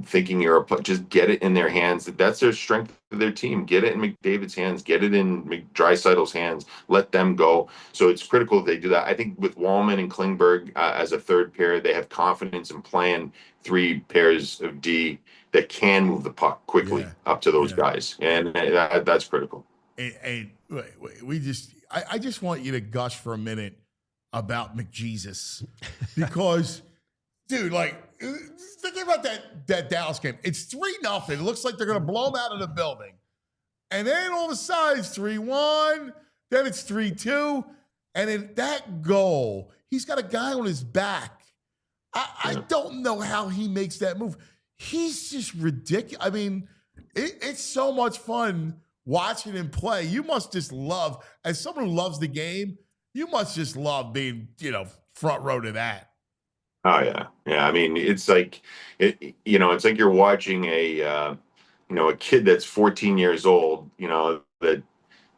F: thinking you're just get it in their hands. That's their strength of their team. Get it in McDavid's hands. Get it in Draisaitl's hands. Let them go. So it's critical that they do that. I think with Wallman and Klingberg as a third pair, they have confidence in playing 3 pairs of D that can move the puck quickly up to those guys, and that's critical.
B: And I just want you to gush for a minute about McJesus because, dude, think about that Dallas game. It's 3-0. It looks like they're going to blow them out of the building. And then all of a sudden it's 3-1. Then it's 3-2. And in that goal, he's got a guy on his back. I don't know how he makes that move. He's just ridiculous. I mean, it's so much fun watching him play. You must just love, as someone who loves the game, you must just love being, front row to that.
F: Oh yeah. Yeah. I mean, it's like, it's like you're watching a kid that's 14 years old, that,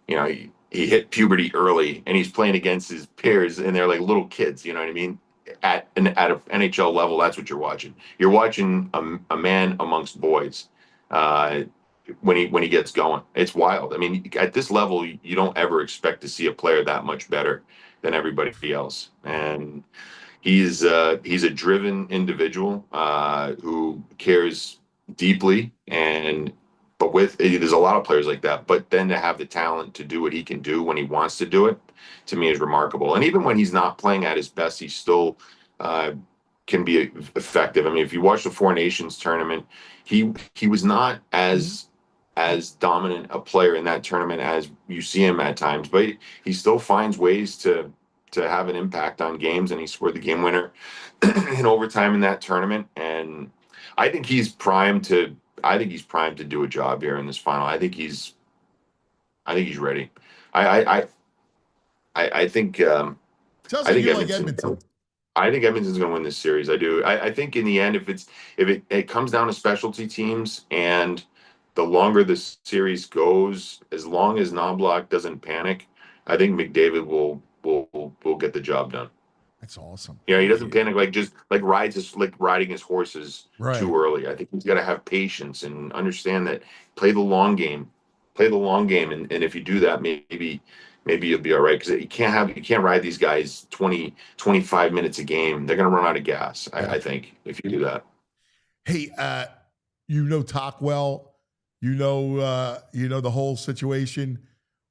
F: he hit puberty early and he's playing against his peers and they're like little kids, you know what I mean? At an NHL level, that's what you're watching. You're watching a man amongst boys when he gets going. It's wild. I mean, at this level, you don't ever expect to see a player that much better than everybody else. And he's a driven individual who cares deeply, but there's a lot of players like that. But then to have the talent to do what he can do when he wants to do it, to me, is remarkable. And even when he's not playing at his best, he still can be effective. I mean, if you watch the Four Nations tournament, he was not as dominant a player in that tournament as you see him at times, but he still finds ways to have an impact on games, and he scored the game winner in overtime in that tournament. And I think he's primed to. I think he's primed to do a job here in this final. I think he's ready. I think.
B: Sounds
F: I
B: like
F: think
B: you like
F: Edmonton.
B: Edmonton.
F: I think Edmonton's going to win this series. I do. I think in the end, if it comes down to specialty teams, and the longer the series goes, as long as Knobloch doesn't panic, I think McDavid will get the job done.
B: That's awesome.
F: Yeah, he doesn't panic like riding his horses
B: Right.
F: too early. I think he's got to have patience and understand that play the long game, and if you do that, maybe you'll be all right, because you can't ride these guys 20, 25 minutes a game. They're going to run out of gas. I think if you do that.
B: Hey, you know Talk well. You know the whole situation.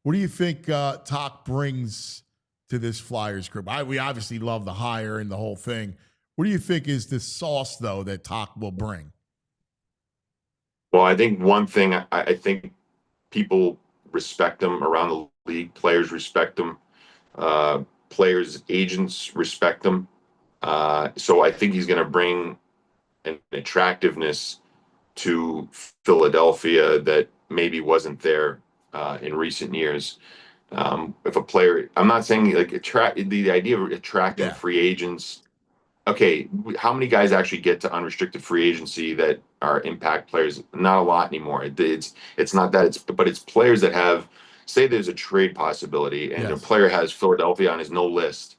B: What do you think Talk brings to this Flyers group? We obviously love the hire and the whole thing. What do you think is the sauce, though, that Talk will bring?
F: Well, I think one thing, I think people respect him around the league. Players respect him. Players' agents respect him. So I think he's going to bring an attractiveness to Philadelphia that maybe wasn't there in recent years. If a player, I'm not saying like the idea of attracting free agents. Okay, how many guys actually get to unrestricted free agency that are impact players? Not a lot anymore. It's not that. But it's players that have, say there's a trade possibility and a player has Philadelphia on his no list.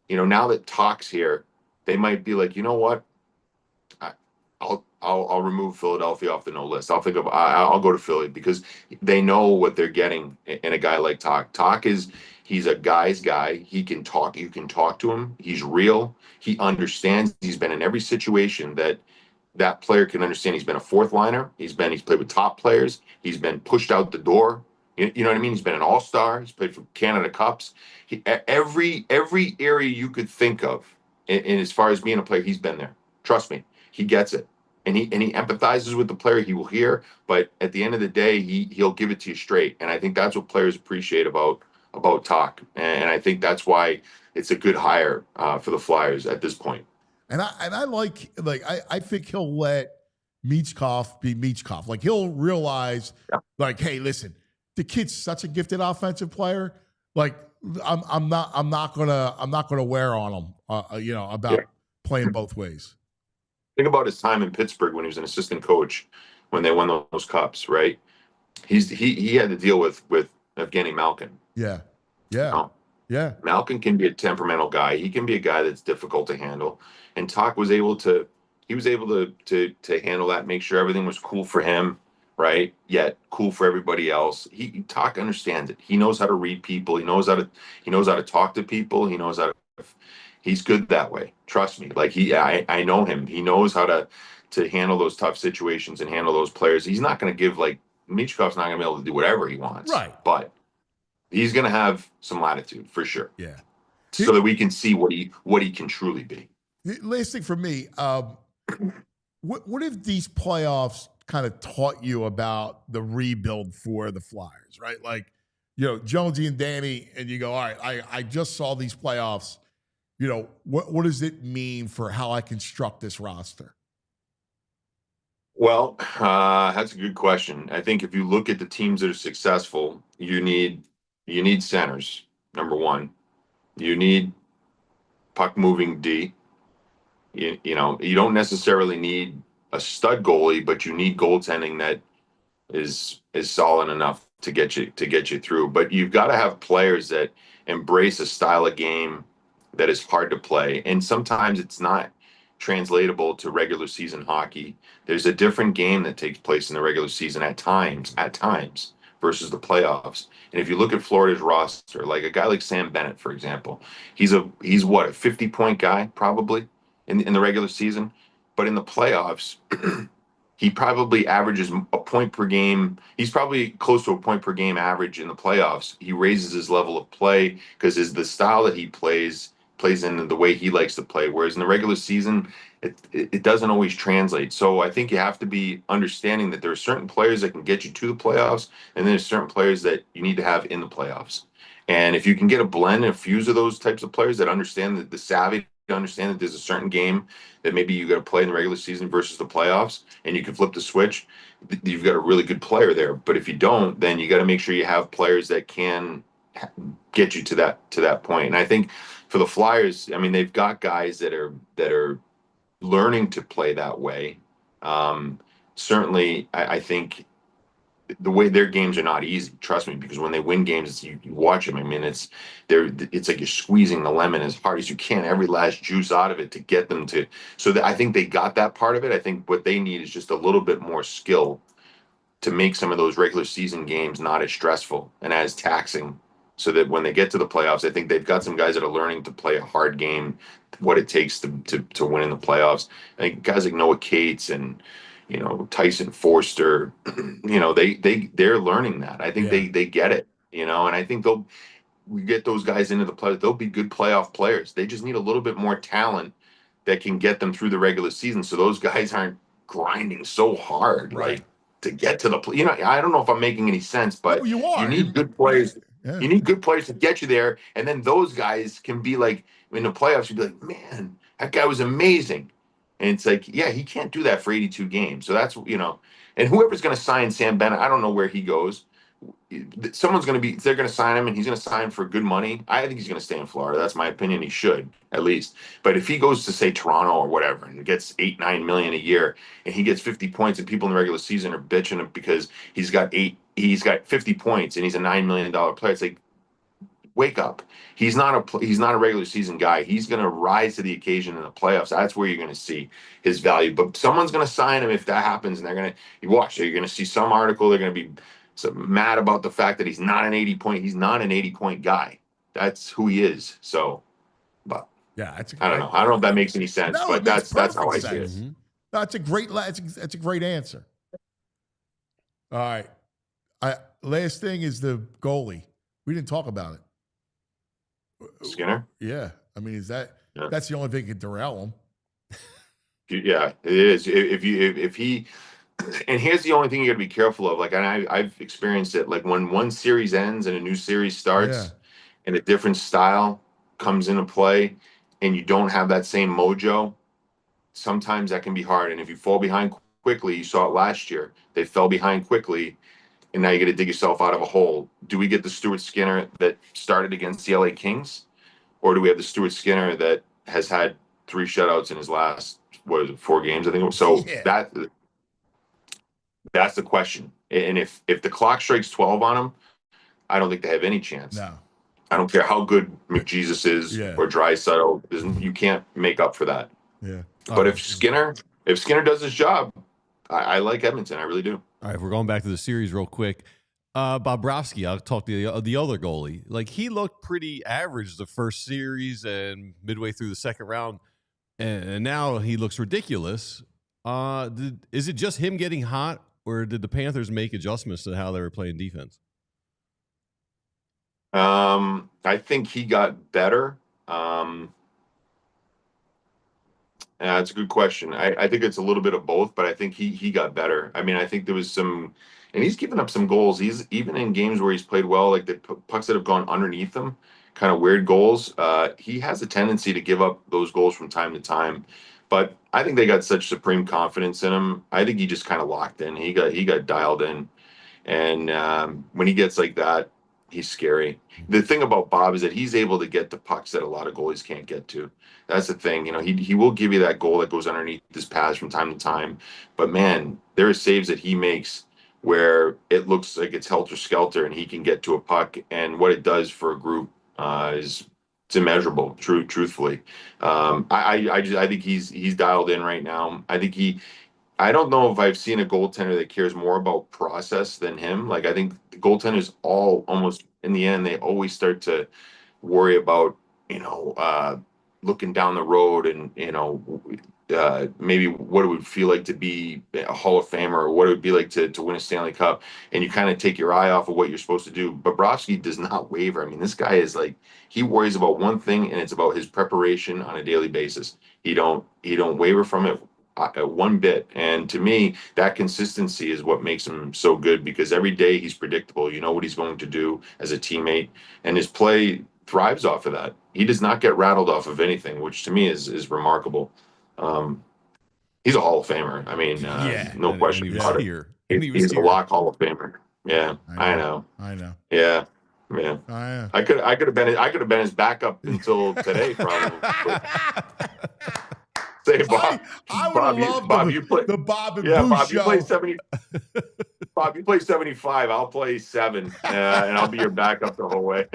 F: Now that Talk's here, they might be like, you know what? I'll remove Philadelphia off the no list. I'll go to Philly, because they know what they're getting in a guy like Talk. He's a guy's guy. He can talk. You can talk to him. He's real. He understands. He's been in every situation that player can understand. He's been a fourth liner. He's played with top players. He's been pushed out the door. You know what I mean? He's been an all-star. He's played for Canada Cups. Every area you could think of, and as far as being a player, he's been there. Trust me, he gets it. And he empathizes with the player. He will hear, but at the end of the day, he'll give it to you straight. And I think that's what players appreciate about Talk. And I think that's why it's a good hire for the Flyers at this point.
B: And I think he'll let Michkov be Michkov. Like, he'll realize, like, hey, listen, the kid's such a gifted offensive player. Like, I'm not gonna wear on him. About playing both ways.
F: Think about his time in Pittsburgh when he was an assistant coach, when they won those cups, right? He had to deal with Evgeny Malkin.
B: Yeah.
F: Malkin can be a temperamental guy. He can be a guy that's difficult to handle. And Talk was able to handle that, make sure everything was cool for him, right? Yet cool for everybody else. Talk understands it. He knows how to read people. He knows how to talk to people. He's good that way. Trust me. Like, I know him. He knows how to handle those tough situations and handle those players. He's not going to give, like, Michkov's not going to be able to do whatever he wants.
B: Right.
F: But he's going to have some latitude for sure.
B: Yeah.
F: So that we can see what he can truly be.
B: Last thing for me, what if these playoffs kind of taught you about the rebuild for the Flyers, right? Like, Jonesy and Danny, and you go, all right, I just saw these playoffs. What does it mean for how I construct this roster?
F: Well, that's a good question. I think if you look at the teams that are successful, you need centers, number one. You need puck moving D. You don't necessarily need a stud goalie, but you need goaltending that is solid enough to get you through. But you've got to have players that embrace a style of game that is hard to play, and sometimes it's not translatable to regular season hockey. There's a different game that takes place in the regular season at times versus the playoffs. And if you look at Florida's roster, like a guy like Sam Bennett, for example, he's what, a 50-point guy probably in the regular season, but in the playoffs, he probably averages a point per game. He's probably close to a point per game average in the playoffs. He raises his level of play because the style that he plays plays into the way he likes to play. Whereas in the regular season, it doesn't always translate. So I think you have to be understanding that there are certain players that can get you to the playoffs, and then there's certain players that you need to have in the playoffs. And if you can get a blend and a fuse of those types of players that understand the savvy to understand that there's a certain game that maybe you got to play in the regular season versus the playoffs, and you can flip the switch, you've got a really good player there. But if you don't, then you got to make sure you have players that can get you to that point. And I think for the Flyers, I mean, they've got guys that are learning to play that way. Certainly, I think the way their games are not easy. Trust me, because when they win games, you watch them. I mean, it's like you're squeezing the lemon as hard as you can, every last juice out of it to get them to. So that, I think they got that part of it. I think what they need is just a little bit more skill to make some of those regular season games not as stressful and as taxing, so that when they get to the playoffs, I think they've got some guys that are learning to play a hard game, what it takes to win in the playoffs. I think guys like Noah Cates and Tyson Forster, they're learning that. I think they get it, and I think we get those guys into the play. They'll be good playoff players. They just need a little bit more talent that can get them through the regular season, so those guys aren't grinding so hard,
B: Right.
F: like to get to the I don't know if I'm making any sense, but
B: No, you are.
F: you need good players.
B: Yeah.
F: You need good players to get you there, and then those guys can be like in the playoffs. You'd be like, man, that guy was amazing, and it's like, yeah, he can't do that for 82 games. So that's and whoever's going to sign Sam Bennett, I don't know where he goes. Someone's going to be, they're going to sign him, and he's going to sign for good money. I think he's going to stay in Florida. That's my opinion. He should, at least. But if he goes to, say, Toronto or whatever, and gets $8-9 million a year, and he gets 50 points, and people in the regular season are bitching him because he's got 50 points and he's a $9 million player, it's like, wake up. He's not a regular season guy. He's going to rise to the occasion in the playoffs. That's where you're going to see his value. But someone's going to sign him if that happens, and they're going to, you're going to see some article. They're going to be mad about the fact that he's not an 80-point guy. That's who he is. So, but
B: yeah,
F: I don't know. I don't know if that makes any sense,
B: No,
F: but
B: it makes
F: that's how I
B: perfect
F: see it.
B: sense. No, it's a great. That's a great answer. All right. Last thing is the goalie. We didn't talk about it.
F: Skinner?
B: Yeah. I mean,
F: Yeah.
B: that's the only thing that can derail him.
F: Yeah, it is. If he, and here's the only thing you got to be careful of. Like, and I've experienced it. Like when one series ends and a new series starts, and a different style comes into play, and you don't have that same mojo, sometimes that can be hard. And if you fall behind quickly, you saw it last year. They fell behind quickly, and now you got to dig yourself out of a hole. Do we get the Stuart Skinner that started against the LA Kings, or do we have the Stuart Skinner that has had 3 shutouts in his last 4 games? I think so.
B: Yeah.
F: That's the question. And if the clock strikes 12 on him, I don't think they have any chance.
B: No.
F: I don't care how good McJesus is or Draisaitl. You can't make up for that.
B: Yeah.
F: But if Skinner does his job, I like Edmonton. I really do.
C: All right, we're going back to the series real quick. Bobrovsky, I'll talk to the other goalie. Like, he looked pretty average the first series and midway through the second round, and now he looks ridiculous. Is it just him getting hot, or did the Panthers make adjustments to how they were playing defense?
F: I think he got better. Yeah, it's a good question. I think it's a little bit of both, but I think he got better. I mean, I think there was some, and he's given up some goals. He's even in games where he's played well, like the pucks that have gone underneath him, kind of weird goals. He has a tendency to give up those goals from time to time, but I think they got such supreme confidence in him. I think he just kind of locked in. He got dialed in, and when he gets like that, he's scary. The thing about Bob is that he's able to get to pucks that a lot of goalies can't get to. That's the thing. He will give you that goal that goes underneath his pads from time to time. But, man, there are saves that he makes where it looks like it's helter-skelter and he can get to a puck. And what it does for a group it's immeasurable, truthfully. I think he's dialed in right now. I don't know if I've seen a goaltender that cares more about process than him. Like, I think the goaltenders all almost in the end, they always start to worry about, looking down the road and, maybe what it would feel like to be a Hall of Famer, or what it would be like to win a Stanley Cup, and you kind of take your eye off of what you're supposed to do. Bobrovsky does not waver. I mean, this guy is like, he worries about one thing, and it's about his preparation on a daily basis. He don't waver from it one bit. And to me, that consistency is what makes him so good, because every day he's predictable. You know what he's going to do as a teammate, and his play thrives off of that. He does not get rattled off of anything, which to me is remarkable. He's a Hall of Famer. I mean, no question about it. He's a lock Hall of Famer. Yeah, I know. Yeah. I could have been his backup until today, probably. Say, Bob, Bob, you play the Bob and Boo Bob, show. You play 70. Bob, you play 75. I'll play 7, and I'll be your backup the whole way.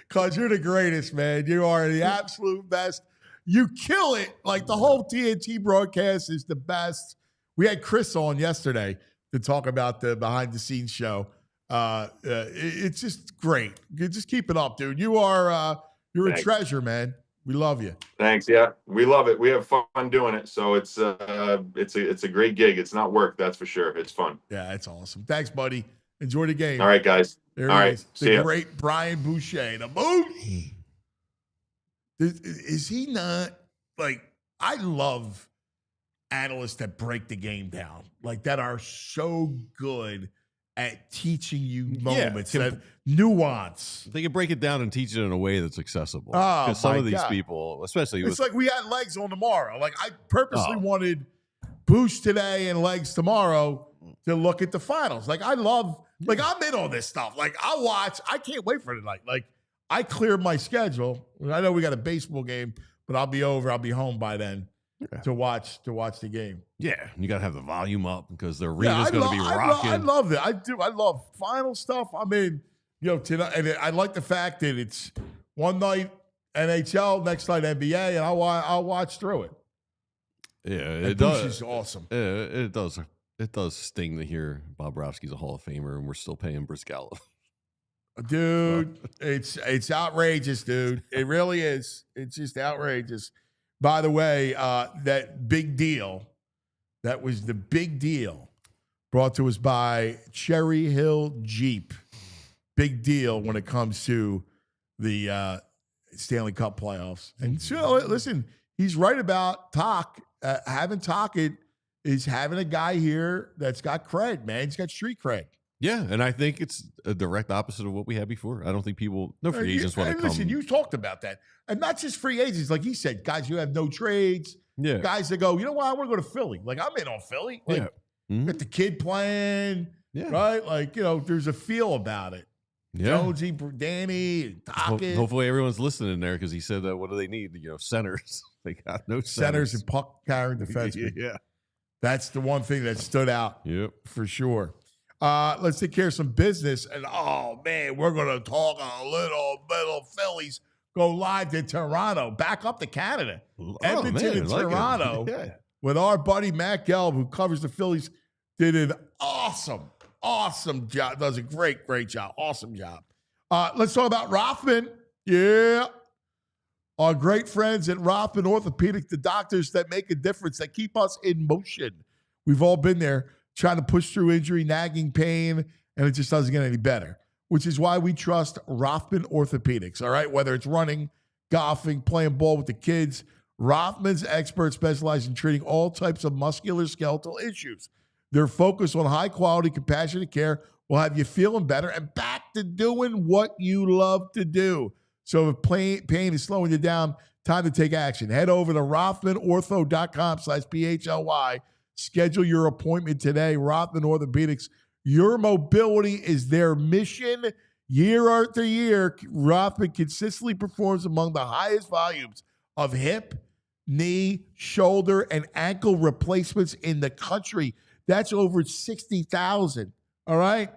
B: Cause you're the greatest, man. You are the absolute best. You kill it. Like, the whole TNT broadcast is the best. We had Chris on yesterday to talk about the behind the scenes show. It's just great. You just keep it up, dude. You are you're a treasure, man. We love you.
F: Thanks. Yeah, we love it. We have fun doing it. So it's a great gig. It's not work, that's for sure. It's fun.
B: Yeah, it's awesome. Thanks, buddy. Enjoy the game.
F: All right, guys.
B: There
F: All
B: he
F: right.
B: is.
F: See
B: The great Brian Boucher. The Booty. Is he not, like, I love analysts that break the game down, like, that are so good at teaching you moments, that nuance.
C: They can break it down and teach it in a way that's accessible.
B: Oh,
C: because some of these people, especially
B: it's like we had Legs on tomorrow. Like, I purposely wanted Boosh today and Legs tomorrow to look at the finals. Like, I love, like, I'm in on this stuff. Like, I'll watch. I can't wait for tonight. Like, I cleared my schedule. I know we got a baseball game, but I'll be home by then to watch the game.
C: Yeah, you got to have the volume up because the arena's going to be rocking.
B: I love it. I do. I love final stuff. I mean, tonight, and I like the fact that it's one night NHL, next night NBA, and I'll watch through it.
C: Yeah, it does.
B: It's awesome.
C: It does. It does sting to hear Bobrovsky's a Hall of Famer, and we're still paying Brizgallo.
B: Dude, it's outrageous, dude. It really is. It's just outrageous. By the way, that big deal, that was the big deal, brought to us by Cherry Hill Jeep. Big deal when it comes to the Stanley Cup playoffs. And so, listen, he's right about Talk. Having Talk is having a guy here that's got cred, man. He's got street cred.
C: Yeah, and I think it's a direct opposite of what we had before. I don't think no free agents want to come.
B: Listen, you talked about that. And not just free agents. Like he said, guys who have no trades. Yeah. Guys that go, you know what, I want to go to Philly. Like, I'm in on Philly. Like, got the kid playing, right? Like, there's a feel about it. Yeah. Jonesy, Danny, Tockett.
C: Hopefully everyone's listening there because he said that what do they need? Centers. They got no
B: centers and puck-carrying defensemen.
C: Yeah.
B: That's the one thing that stood out for sure. Let's take care of some business. And, oh, man, we're going to talk a little Phillies. Go live to Toronto. Back up to Canada. Edmonton and Toronto. With our buddy Matt Gelb, who covers the Phillies, did an awesome job. Does a great job. Awesome job. Let's talk about Rothman. Yeah. Our great friends at Rothman Orthopedic, the doctors that make a difference, that keep us in motion. We've all been there trying to push through injury, nagging pain, and it just doesn't get any better, which is why we trust Rothman Orthopedics, all right? Whether it's running, golfing, playing ball with the kids, Rothman's experts specialize in treating all types of musculoskeletal issues. Their focus on high-quality, compassionate care will have you feeling better and back to doing what you love to do. So if pain is slowing you down, time to take action. Head over to rothmanortho.com/PHLY. Schedule your appointment today. Rothman Orthopedics. Your mobility is their mission. Year after year, Rothman consistently performs among the highest volumes of hip, knee, shoulder, and ankle replacements in the country. That's over 60,000, all right?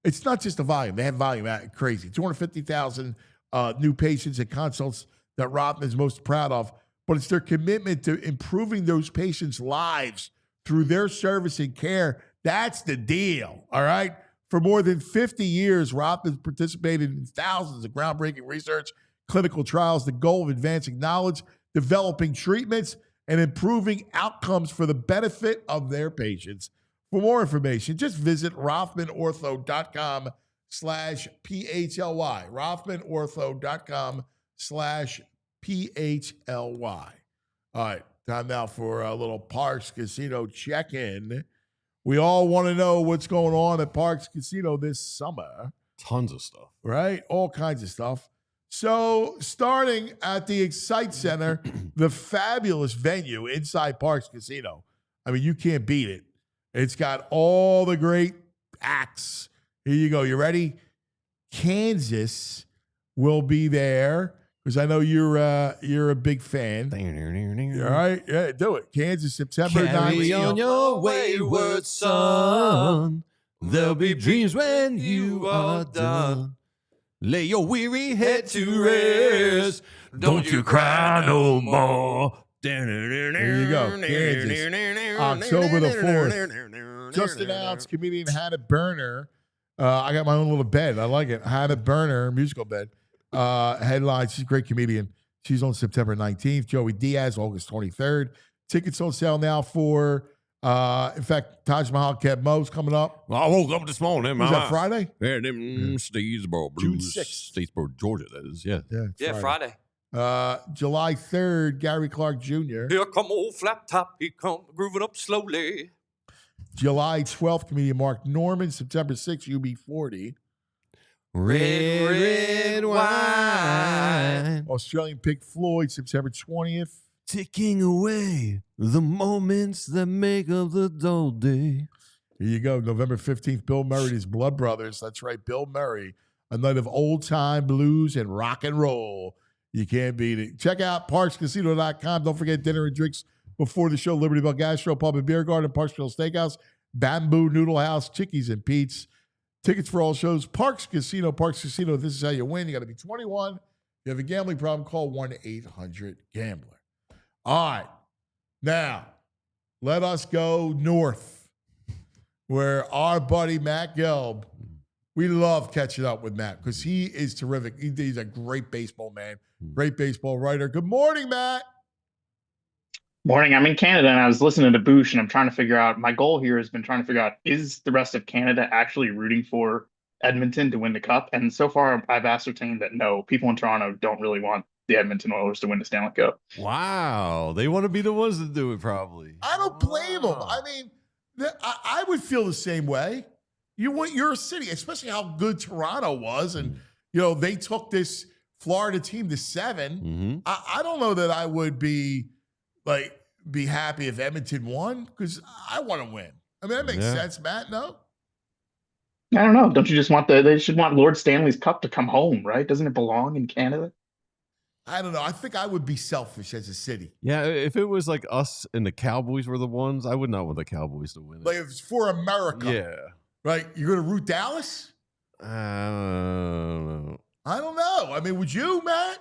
B: It's not just the volume. They have volume crazy. 250,000 new patients and consults that Rothman is most proud of, but it's their commitment to improving those patients' lives through their service and care. That's the deal, all right? For more than 50 years, Rothman's participated in thousands of groundbreaking research, clinical trials, the goal of advancing knowledge, developing treatments, and improving outcomes for the benefit of their patients. For more information, just visit RothmanOrtho.com/PHLY. RothmanOrtho.com/PHLY. All right, time now for a little Parks Casino check-in. We all want to know what's going on at Parks Casino this summer.
C: Tons of stuff.
B: Right? All kinds of stuff. So, starting at the Excite Center, the fabulous venue inside Parks Casino. I mean, you can't beat it. It's got all the great acts. Here you go. You ready? Kansas will be there because I know you're a big fan. All right? Yeah, do it. Kansas, September 9th.
C: Carry on your wayward son. There'll be dreams when you are done. Lay your weary head to rest. Don't you cry no more.
B: There you go. Kansas. October the 4th. Just announced comedian Hannah Berner. I got my own little bed. I like it. Hannah Berner, musical bed. Headline. She's a great comedian. She's on September 19th. Joey Diaz, August 23rd. Tickets on sale now for... in fact, Taj Mahal Keb Mo's coming up.
C: I woke up this morning.
B: Was that Friday?
C: Yeah, them Statesboro Blues.
B: June 6th.
C: Statesboro, Georgia, that is. Yeah.
D: Yeah, Friday.
B: July 3rd, Gary Clark Jr.
D: Here come old flat top. He come grooving up slowly.
B: July 12th, comedian Mark Norman. September 6th, UB40.
C: Red wine.
B: Australian Pink Floyd, September 20th.
C: Ticking away the moments that make up the dull day.
B: Here you go. November 15th, Bill Murray and his Blood Brothers. That's right, Bill Murray. A night of old-time blues and rock and roll. You can't beat it. Check out parkscasino.com. Don't forget dinner and drinks before the show. Liberty Bell Gastro, Pub and Beer Garden, Parks Grill Steakhouse, Bamboo Noodle House, Chickies and Pete's. Tickets for all shows. Parks Casino. Parks Casino. This is how you win. You got to be 21. If you have a gambling problem, call 1-800-GAMBLER. All right. Now, let us go north, where our buddy Matt Gelb, we love catching up with Matt because he is terrific. He's a great baseball man, great baseball writer. Good morning, Matt.
H: Morning. I'm in Canada, and I was listening to Boucher, and I'm trying to figure out, my goal here has been trying to figure out, is the rest of Canada actually rooting for Edmonton to win the Cup? And so far, I've ascertained that no, people in Toronto don't really want the Edmonton Oilers to win the Stanley Cup.
C: Wow. They want to be the ones that do it, probably.
B: I don't blame them. I mean, I would feel the same way. You want your city, especially how good Toronto was. And, you know, they took this Florida team to 7. I don't know that I would be happy if Edmonton won because I want to win. I mean, that makes sense, Matt, no?
H: I don't know. Don't you just want they should want Lord Stanley's Cup to come home, right? Doesn't it belong in Canada?
B: I don't know. I think I would be selfish as a city.
C: Yeah, if it was like us and the Cowboys were the ones, I would not want the Cowboys to win it.
B: Like if it's for America.
C: Yeah.
B: Right? You're going to root Dallas?
C: I don't know.
B: I don't know. I mean, would you, Matt?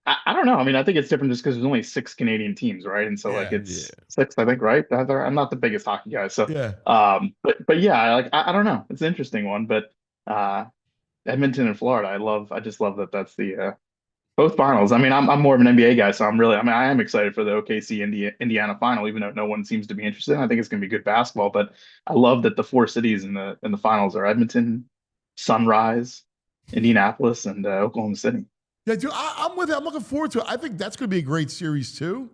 H: I don't know. I mean, I think it's different just because there's only 6 Canadian teams, right? And so it's 6, I think, right? I'm not the biggest hockey guy, so but yeah, I don't know. It's an interesting one, but Edmonton and Florida, I just love that that's the both finals. I mean, I'm more of an NBA guy, so I am excited for the OKC Indiana final, even though no one seems to be interested. I think it's going to be good basketball, but I love that the 4 cities in the finals are Edmonton, Sunrise, Indianapolis, and Oklahoma City.
B: Yeah, dude, I'm with it. I'm looking forward to it. I think that's going to be a great series too.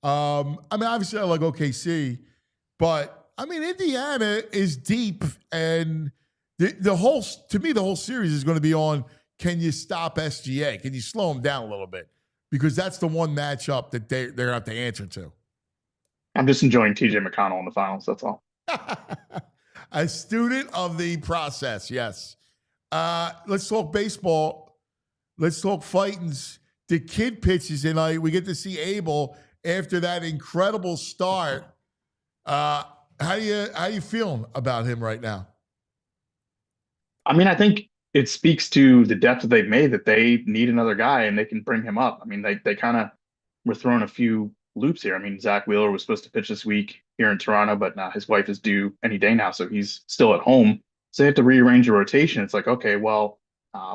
B: I mean, obviously I like OKC, but I mean, Indiana is deep, and the whole series is going to be on, can you stop SGA? Can you slow them down a little bit? Because that's the one matchup that they're going to have to answer to.
H: I'm just enjoying TJ McConnell in the finals. That's all.
B: A student of the process, yes. Let's talk baseball. Let's talk fightings. The kid pitches tonight. We get to see Abel after that incredible start. How you feeling about him right now?
H: I mean, I think it speaks to the depth that they've made that they need another guy and they can bring him up. I mean, they kind of were throwing a few loops here. I mean, Zach Wheeler was supposed to pitch this week here in Toronto, but now his wife is due any day now, so he's still at home. So they have to rearrange the rotation. It's like, okay, well,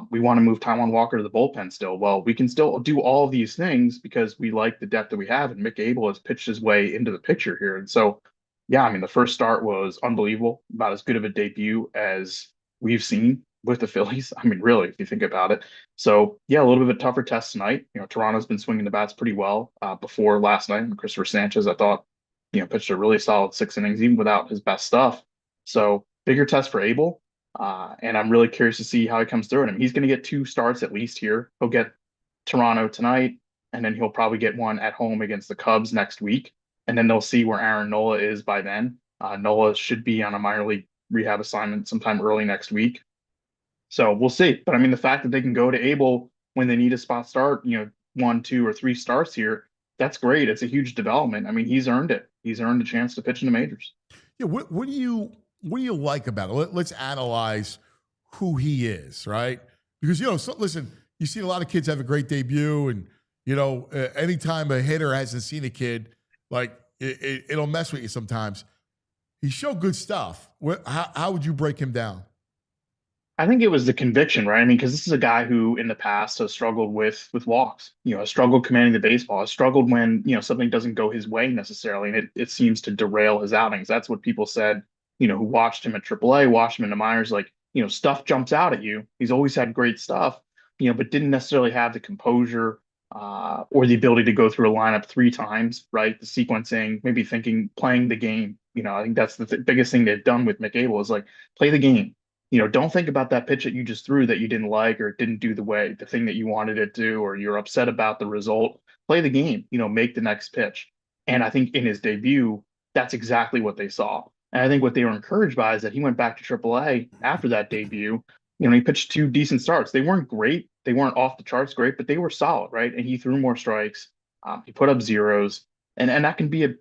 H: We want to move Taijuan Walker to the bullpen still. Well, we can still do all of these things because we like the depth that we have, and Mick Abel has pitched his way into the picture here. And so, yeah, I mean, the first start was unbelievable, about as good of a debut as we've seen with the Phillies. I mean, really, if you think about it. So, yeah, a little bit of a tougher test tonight. Toronto's been swinging the bats pretty well before last night. And Christopher Sanchez, I thought, pitched a really solid 6 innings, even without his best stuff. So, bigger test for Abel. And I'm really curious to see how he comes through it. I mean, he's going to get 2 starts at least here. He'll get Toronto tonight, and then he'll probably get one at home against the Cubs next week. And then they'll see where Aaron Nola is by then. Nola should be on a minor league rehab assignment sometime early next week. So we'll see. But I mean, the fact that they can go to Abel when they need a spot start, 1, 2, or 3 starts here, that's great. It's a huge development. I mean, he's earned it. He's earned a chance to pitch in the majors.
B: Yeah. What do you like about it? Let's analyze who he is, right? Because, listen, you see a lot of kids have a great debut, and, anytime a hitter hasn't seen a kid, like, it'll mess with you sometimes. He showed good stuff. How would you break him down?
H: I think it was the conviction, right? I mean, because this is a guy who in the past has struggled with walks, has struggled commanding the baseball, has struggled when, something doesn't go his way necessarily. And it seems to derail his outings. That's what people said, who watched him at AAA, watched him in the minors, like, stuff jumps out at you. He's always had great stuff, but didn't necessarily have the composure or the ability to go through a lineup 3 times, right? The sequencing, maybe playing the game. I think that's the biggest thing they've done with Mick Abel is like, play the game. Don't think about that pitch that you just threw that you didn't like or it didn't do the thing that you wanted it to, or you're upset about the result. Play the game, make the next pitch. And I think in his debut, that's exactly what they saw. And I think what they were encouraged by is that he went back to AAA after that debut. He pitched 2 decent starts. They weren't great. They weren't off the charts great, but they were solid, right? And he threw more strikes. He put up zeros. And that can be an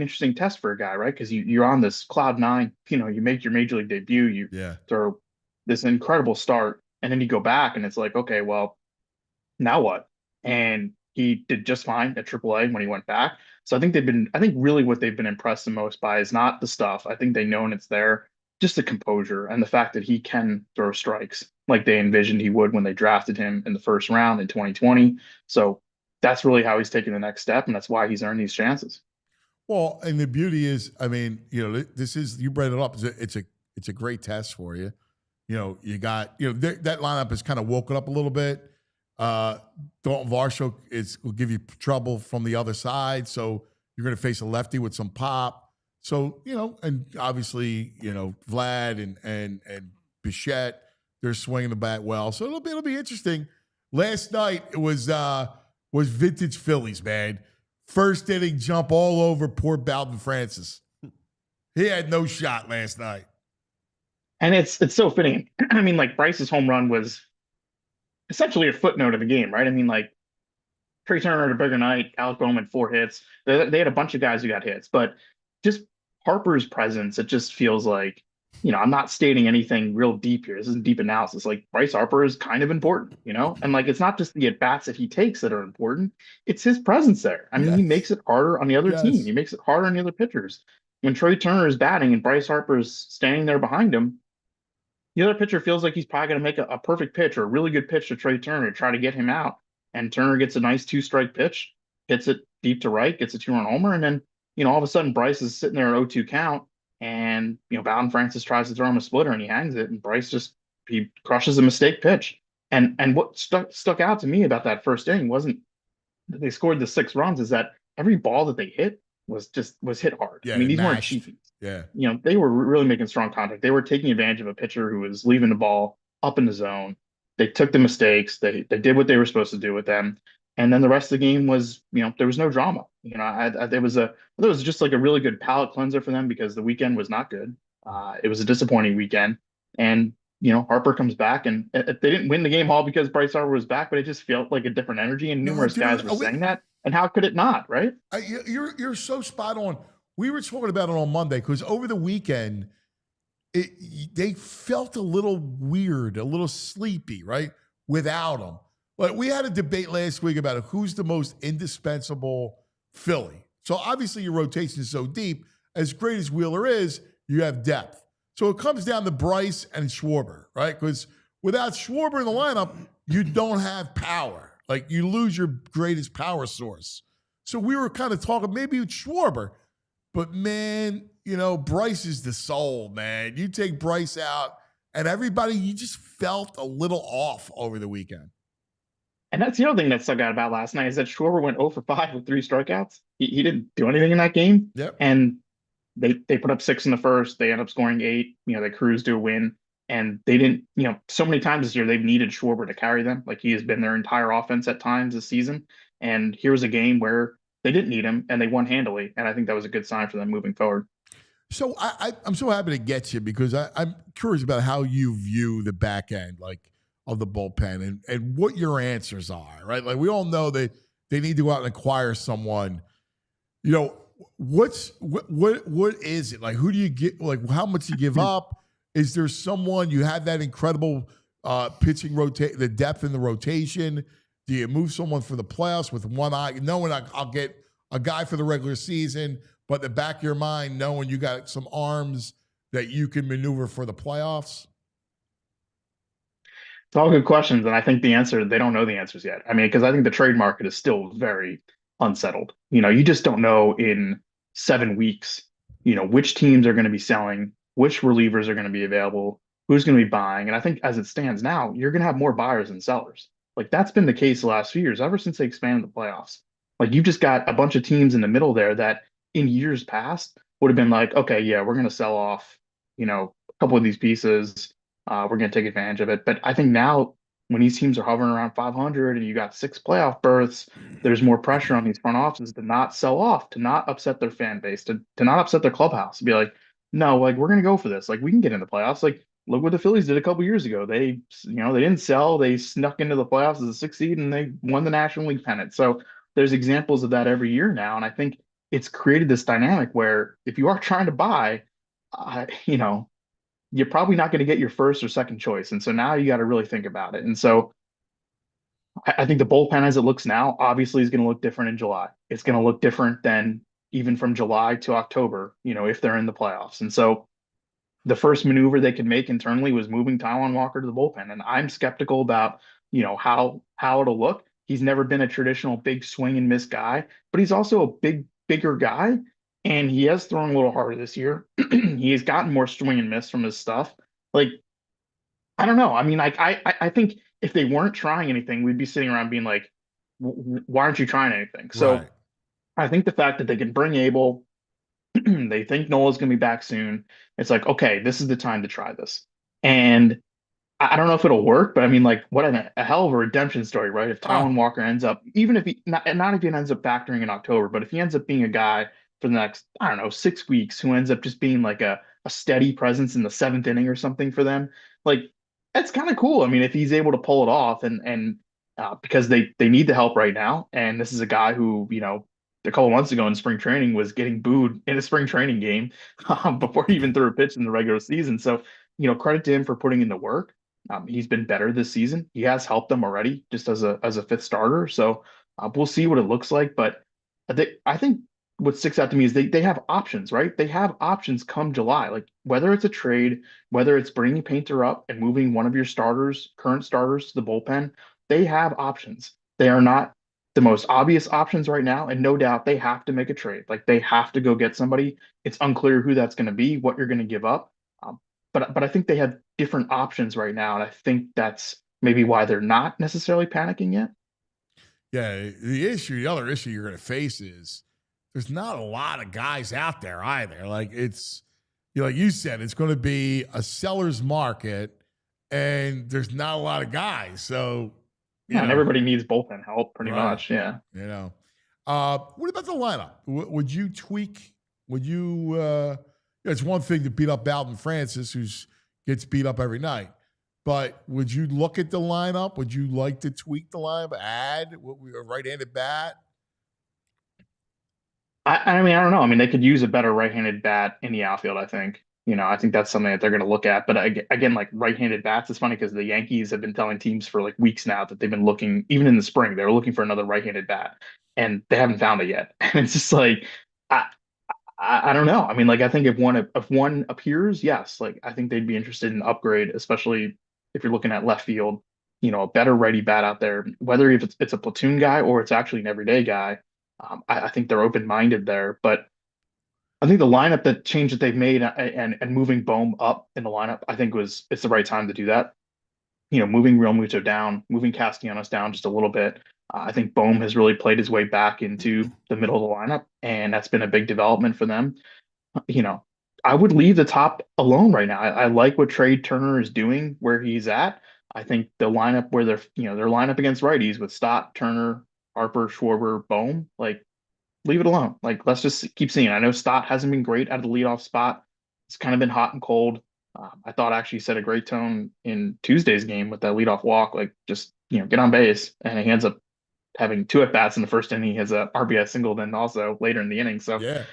H: interesting test for a guy, right? Because you're on this cloud 9. You make your major league debut, you throw this incredible start, and then you go back, and it's like, okay, well, now what? And he did just fine at AAA when he went back. So I think really what they've been impressed the most by is not the stuff. I think they know and it's there, just the composure and the fact that he can throw strikes like they envisioned he would when they drafted him in the first round in 2020. So that's really how he's taking the next step, and that's why he's earned these chances.
B: Well, and the beauty is, I mean, this is, you brought it up. It's a great test for you. You got, that lineup is kind of woken up a little bit. Dalton Varsho will give you trouble from the other side, so you're going to face a lefty with some pop. So and obviously Vlad and Bichette, they're swinging the bat well. So it'll be interesting. Last night it was vintage Phillies, man. First inning jump all over poor Bowden Francis. He had no shot last night.
H: And it's so fitting. I mean, like, Bryce's home run was essentially a footnote of the game, right? I mean, like, Trey Turner had a bigger night, Alec Bowman 4 hits. They had a bunch of guys who got hits, but just Harper's presence, it just feels like, I'm not stating anything real deep here. This isn't deep analysis. Like, Bryce Harper is kind of important, and like, it's not just the at-bats that he takes that are important. It's his presence there. I mean, he makes it harder on the other team. He makes it harder on the other pitchers. When Trey Turner is batting and Bryce Harper's standing there behind him, the other pitcher feels like he's probably going to make a perfect pitch or a really good pitch to Trey Turner to try to get him out. And Turner gets a nice 2-strike pitch, hits it deep to right, gets a 2-run homer. And then, all of a sudden Bryce is sitting there at 0-2 count. And, Bowden Francis tries to throw him a splitter and he hangs it. And Bryce he crushes a mistake pitch. And what stuck out to me about that first inning wasn't that they scored the 6 runs, is that every ball that they hit was hit hard.
B: Yeah,
H: I mean, these weren't cheapies.
B: Yeah.
H: They were really making strong contact. They were taking advantage of a pitcher who was leaving the ball up in the zone. They took the mistakes. They did what they were supposed to do with them. And then the rest of the game was, there was no drama. It was just like a really good palate cleanser for them because the weekend was not good. It was a disappointing weekend. And, Harper comes back, and they didn't win the game all because Bryce Harper was back, but it just felt like a different energy. And numerous guys were saying that. And how could it not, right?
B: You're so spot on. We were talking about it on Monday because over the weekend, they felt a little weird, a little sleepy, right? Without him. But we had a debate last week about who's the most indispensable Philly. So obviously your rotation is so deep. As great as Wheeler is, you have depth. So it comes down to Bryce and Schwarber, right? Because without Schwarber in the lineup, you don't have power. Like, you lose your greatest power source. So we were kind of talking maybe with Schwarber, but man, Bryce is the soul, man. You take Bryce out, and everybody, you just felt a little off over the weekend.
H: And that's the other thing that stuck out about last night is that Schwarber went 0 for 5 with 3 strikeouts. He didn't do anything in that game.
B: Yep.
H: And they put up 6 in the first. They end up scoring 8. They cruised to a win. And they didn't, so many times this year they've needed Schwarber to carry them. Like, he has been their entire offense at times this season. And here was a game where they didn't need him and they won handily. And I think that was a good sign for them moving forward.
B: So I'm so happy to get you because I'm curious about how you view the back end, of the bullpen and what your answers are, right? Like, we all know that they need to go out and acquire someone. What is it? Like, who do you get? Like, how much do you give up? Is there someone you have that incredible pitching rotate, the depth in the rotation? Do you move someone for the playoffs with one eye, knowing I'll get a guy for the regular season, but in the back of your mind, knowing you got some arms that you can maneuver for the playoffs?
H: It's all good questions, and I think they don't know the answers yet. I mean, because I think the trade market is still very unsettled. You just don't know in 7 weeks, which teams are going to be selling, which relievers are going to be available, who's going to be buying. And I think as it stands now, you're going to have more buyers than sellers. Like, that's been the case the last few years, ever since they expanded the playoffs. Like, you've just got a bunch of teams in the middle there that in years past would have been like, okay, yeah, we're going to sell off, a couple of these pieces. We're going to take advantage of it. But I think now when these teams are hovering around 500 and you got 6 playoff berths, there's more pressure on these front offices to not sell off, to not upset their fan base, to not upset their clubhouse, to be like, no, like, we're going to go for this. Like, we can get in the playoffs. Like, look what the Phillies did a couple years ago. They, they didn't sell. They snuck into the playoffs as a 6th seed and they won the National League pennant. So there's examples of that every year now. And I think it's created this dynamic where if you are trying to buy, you're probably not going to get your first or second choice. And so now you got to really think about it. And so I think the bullpen as it looks now, obviously, is going to look different in July. It's going to look different than even from July to October, if they're in the playoffs. And so the first maneuver they could make internally was moving Taijuan Walker to the bullpen. And I'm skeptical about, how it'll look. He's never been a traditional big swing and miss guy, but he's also a bigger guy. And he has thrown a little harder this year. He's gotten more swing and miss from his stuff. Like, I don't know. I mean, I think if they weren't trying anything, we'd be sitting around being like, why aren't you trying anything? So
B: Right.
H: I think the fact that they can bring Abel, they think Nola's going to be back soon. It's like, okay, this is the time to try this. And I don't know if it'll work, but I mean, like, what a hell of a redemption story, right? If Taijuan Walker ends up, even if not if he ends up factoring in October, but if he ends up being a guy for the next, 6 weeks who ends up just being like a steady presence in the 7th inning or something for them, like, that's kind of cool. I mean, if he's able to pull it off and because they need the help right now. And this is a guy who, a couple months ago in spring training was getting booed in a spring training game before he even threw a pitch in the regular season. So, credit to him for putting in the work. He's been better this season. He has helped them already just as a 5th starter. So we'll see what it looks like. But I think what sticks out to me is they have options, right? They have options come July, like whether it's a trade, whether it's bringing Painter up and moving one of your current starters to the bullpen, they have options. They are not the most obvious options right now. And no doubt they have to make a trade. Like, they have to go get somebody. It's unclear who that's going to be, what you're going to give up. But I think they have different options right now. And I think that's maybe why they're not necessarily panicking yet.
B: Yeah. The other issue you're going to face is there's not a lot of guys out there either. Like, it's, like you said, it's going to be a seller's market and there's not a lot of guys. So,
H: and everybody needs bullpen help pretty much. Yeah.
B: What about the lineup? Would you tweak? Would you, it's one thing to beat up Alden Francis, who gets beat up every night. But would you look at the lineup? Would you like to tweak the lineup? Add a right-handed bat?
H: I mean, I don't know. I mean, they could use a better right-handed bat in the outfield, I think. I think that's something that they're going to look at. But again, like, right-handed bats, it's funny because the Yankees have been telling teams for like weeks now that they've been looking, even in the spring, they were looking for another right-handed bat, and they haven't found it yet. And it's just like, I don't know. I mean, like, I think if one appears, yes, like, I think they'd be interested in upgrade, especially if you're looking at left field, a better righty bat out there, whether if it's a platoon guy or it's actually an everyday guy. I think they're open-minded there, but I think the lineup that change that they've made and moving Bohm up in the lineup, I think it's the right time to do that. Moving Real Muto down, moving Castellanos down just a little bit. I think Bohm has really played his way back into the middle of the lineup, and that's been a big development for them. I would leave the top alone right now. I like what Trey Turner is doing where he's at. I think the lineup where their lineup against righties with Stott, Turner, Harper, Schwarber, Bohm, like leave it alone. Like let's just keep seeing. I know Stott hasn't been great out of the leadoff spot. It's kind of been hot and cold. I thought actually set a great tone in Tuesday's game with that leadoff walk. Like just get on base, and he ends up having 2 at bats in the first inning. He has a RBI single then also later in the inning. So
B: Yeah.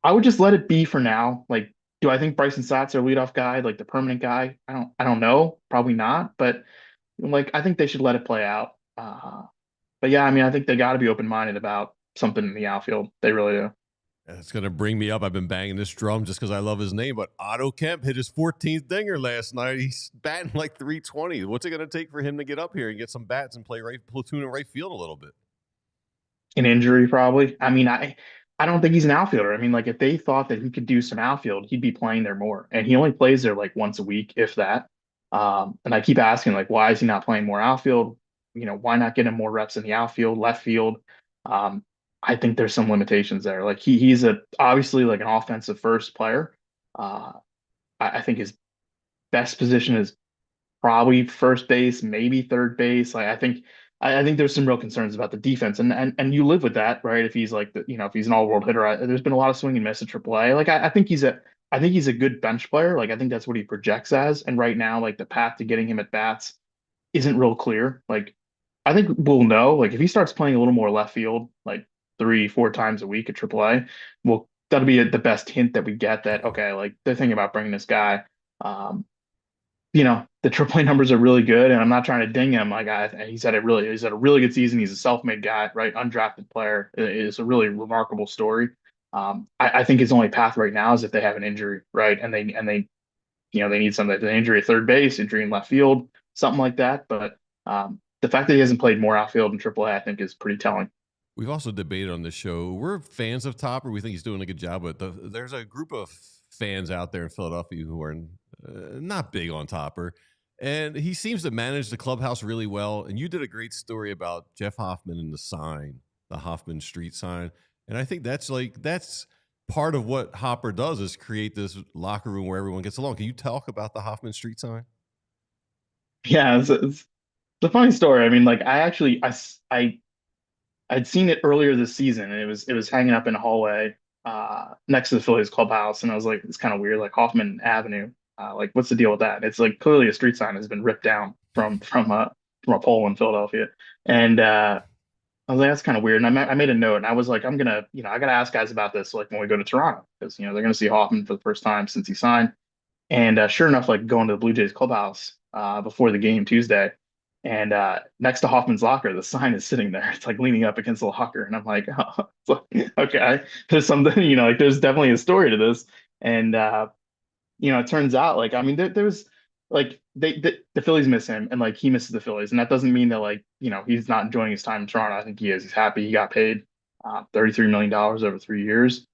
H: I would just let it be for now. Like, do I think Bryson Stott's their leadoff guy, like the permanent guy? I don't know. Probably not. But like, I think they should let it play out. But yeah, I mean, I think they got to be open-minded about something in the outfield. They really do.
C: It's going to bring me up. I've been banging this drum just because I love his name, but Otto Kemp hit his 14th dinger last night. He's batting like 320. What's it going to take for him to get up here and get some bats and play platoon and right field a little bit?
H: An injury, probably. I mean, I don't think he's an outfielder. I mean, like if they thought that he could do some outfield, he'd be playing there more. And he only plays there like once a week, if that. And I keep asking, like, why is he not playing more outfield? Why not get him more reps in the outfield, left field? I think there's some limitations there. Like he's obviously like an offensive first player. I think his best position is probably first base, maybe third base. Like I think there's some real concerns about the defense, and you live with that, right? If he's like if he's an all-world hitter, there's been a lot of swing and miss at AAA. Like I think he's a good bench player. Like I think that's what he projects as. And right now, like the path to getting him at bats isn't real clear. Like I think we'll know. Like if he starts playing a little more left field, like 3-4 times a week at AAA, well, that'll be the best hint that we get that okay, like they're thinking about bringing this guy. The AAA numbers are really good, and I'm not trying to ding him. Like he's had a really good season. He's a self-made guy, right? Undrafted player. It's a really remarkable story. I think his only path right now is if they have an injury, right? And they need something, an injury at third base, injury in left field, something like that. But the fact that he hasn't played more outfield in AAA, I think, is pretty telling.
C: We've also debated on this show. We're fans of Topper. We think he's doing a good job, but there's a group of fans out there in Philadelphia who are not big on Topper. And he seems to manage the clubhouse really well. And you did a great story about Jeff Hoffman and the sign, the Hoffman Street sign. And I think that's part of what Hopper does is create this locker room where everyone gets along. Can you talk about the Hoffman Street sign?
H: Yeah, it's a funny story. I mean, like I'd seen it earlier this season, and it was hanging up in a hallway next to the Phillies clubhouse, and I was like, it's kind of weird, like Hoffman Avenue. Like, what's the deal with that? It's like clearly a street sign has been ripped down from a pole in Philadelphia, and I was like, that's kind of weird. And I made a note, and I was like, I gotta ask guys about this, like when we go to Toronto, because they're gonna see Hoffman for the first time since he signed. And sure enough, like going to the Blue Jays clubhouse before the game Tuesday, and next to Hoffman's locker, the sign is sitting there. It's like leaning up against the locker, and I'm like, oh, okay, there's something, like there's definitely a story to this. And it turns out, like, I mean, there was like the Phillies miss him, and like he misses the Phillies, and that doesn't mean that like he's not enjoying his time in Toronto. I think he is. He's happy. He got paid $33 million over 3 years.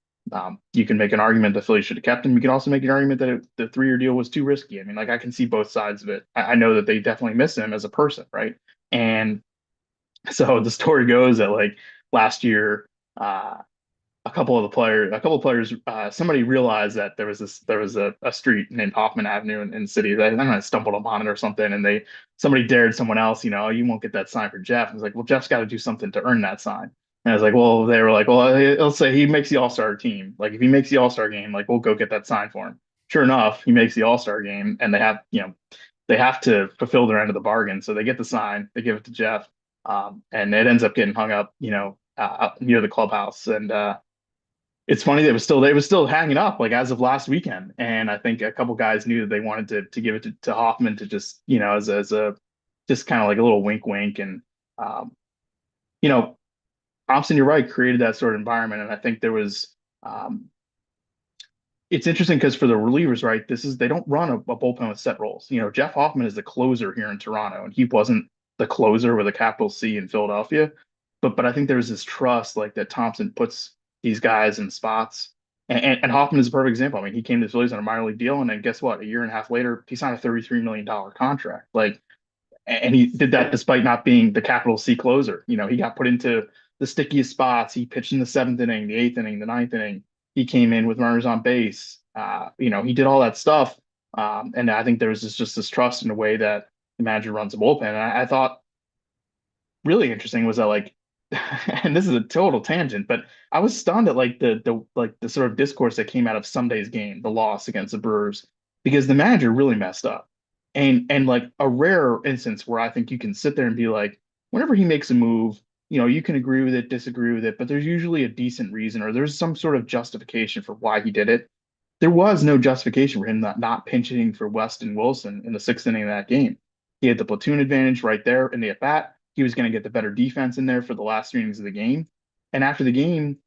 H: You can make an argument the Phillies should have kept him. You can also make an argument that the 3-year deal was too risky. I mean, like I can see both sides of it. I know that they definitely miss him as a person, right? And so the story goes that like last year, a couple of players, somebody realized that there was a street named Hoffman Avenue in the city. I don't know, stumbled upon it or something, and somebody dared someone else, you won't get that sign for Jeff. I was like, well, Jeff's got to do something to earn that sign. And I was like, well, they were like, well, he'll say he makes the All-Star team. Like if he makes the All-Star game, like we'll go get that sign for him. Sure enough, he makes the All-Star game, and they have to fulfill their end of the bargain. So they get the sign, they give it to Jeff, and it ends up getting hung up, out near the clubhouse. And it's funny that it was still hanging up like as of last weekend. And I think a couple guys knew that they wanted to give it to Hoffman to just, as a just kind of like a little wink, and Thompson, you're right, created that sort of environment. And I think there was it's interesting because for the relievers, right, they don't run a bullpen with set roles. You know, Jeff Hoffman is the closer here in Toronto, and he wasn't the closer with a capital C in Philadelphia. But I think there's this trust like that Thompson puts these guys in spots. And Hoffman is a perfect example. I mean, he came to the Phillies on a minor league deal, and then guess what? A year and a half later, he signed a $33 million contract. Like, and he did that despite not being the capital C closer. You know, he got put into the stickiest spots. He pitched in the 7th inning, the 8th inning, the 9th inning. He came in with runners on base. You know, he did all that stuff. And I think there was just this trust in the way that the manager runs a bullpen. And I thought really interesting was that, like, and this is a total tangent, but I was stunned at like the sort of discourse that came out of Sunday's game, the loss against the Brewers, because the manager really messed up. And like a rare instance where I think you can sit there and be like, whenever he makes a move, you know, you can agree with it, disagree with it, but there's usually a decent reason or there's some sort of justification for why he did it. There was no justification for him not pinch hitting for Weston Wilson in the 6th inning of that game. He had the platoon advantage right there in the at-bat. He was going to get the better defense in there for the last 3 innings of the game. And after the game,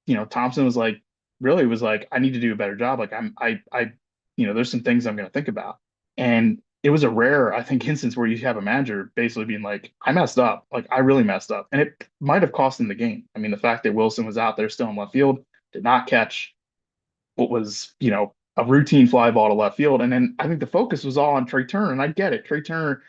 H: you know, Thompson was like, I need to do a better job. Like you know, there's some things I'm going to think about. And it was a rare, I think, instance where you have a manager basically being like, I messed up. Like, I really messed up. And it might have cost him the game. I mean, the fact that Wilson was out there still in left field, did not catch what was, you know, a routine fly ball to left field. And then I think the focus was all on Trey Turner. And I get it. Trey Turner,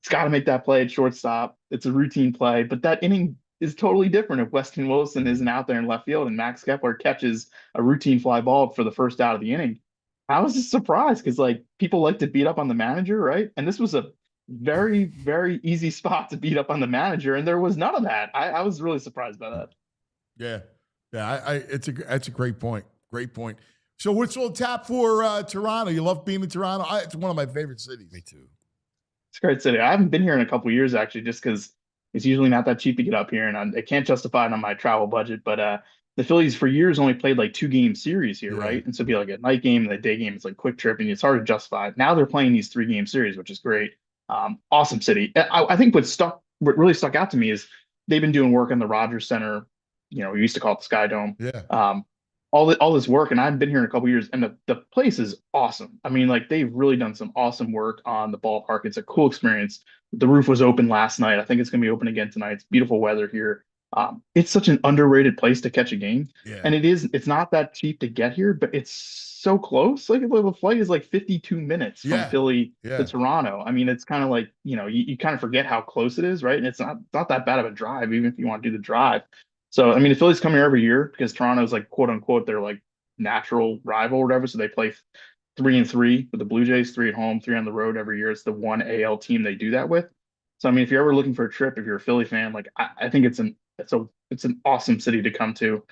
H: it's got to make that play at shortstop. It's a routine play, but that inning is totally different if Weston Wilson isn't out there in left field and Max Kepler catches a routine fly ball for the first out of the inning. I was just surprised because like people like to beat up on the manager, right? And this was a very, very easy spot to beat up on the manager, and there was none of that. I was really surprised by that.
B: Yeah. It's a great point. Great point. So what's on tap for Toronto? You love being in Toronto? It's one of my favorite cities.
C: Me too.
H: It's a great city. I haven't been here in a couple of years, actually, just because it's usually not that cheap to get up here, and I can't justify it on my travel budget. But the Phillies for years only played like 2-game series here, right? And so it'd be like a night game and a day game. It's like quick trip, and it's hard to justify. Now they're playing these 3-game series, which is great. Awesome city. I think what really stuck out to me is they've been doing work in the Rogers Center. You know, we used to call it the Sky Dome.
B: Yeah.
H: All this work, and I haven't been here in a couple of years, and the place is awesome. I mean, like they've really done some awesome work on the ballpark. It's a cool experience. The roof was open last night. I think it's going to be open again tonight. It's beautiful weather here. It's such an underrated place to catch a game, and it's not that cheap to get here, but it's so close. Like the flight is like 52 minutes from Philly to Toronto. I mean, it's kind of like, you know, you kind of forget how close it is, right? And it's not that bad of a drive, even if you want to do the drive. So, I mean, the Phillies come here every year because Toronto's like, quote unquote, their like natural rival or whatever. So they play 3-3 with the Blue Jays, 3 at home, 3 on the road every year. It's the one AL team they do that with. So, I mean, if you're ever looking for a trip, if you're a Philly fan, like I think it's an awesome city to come to.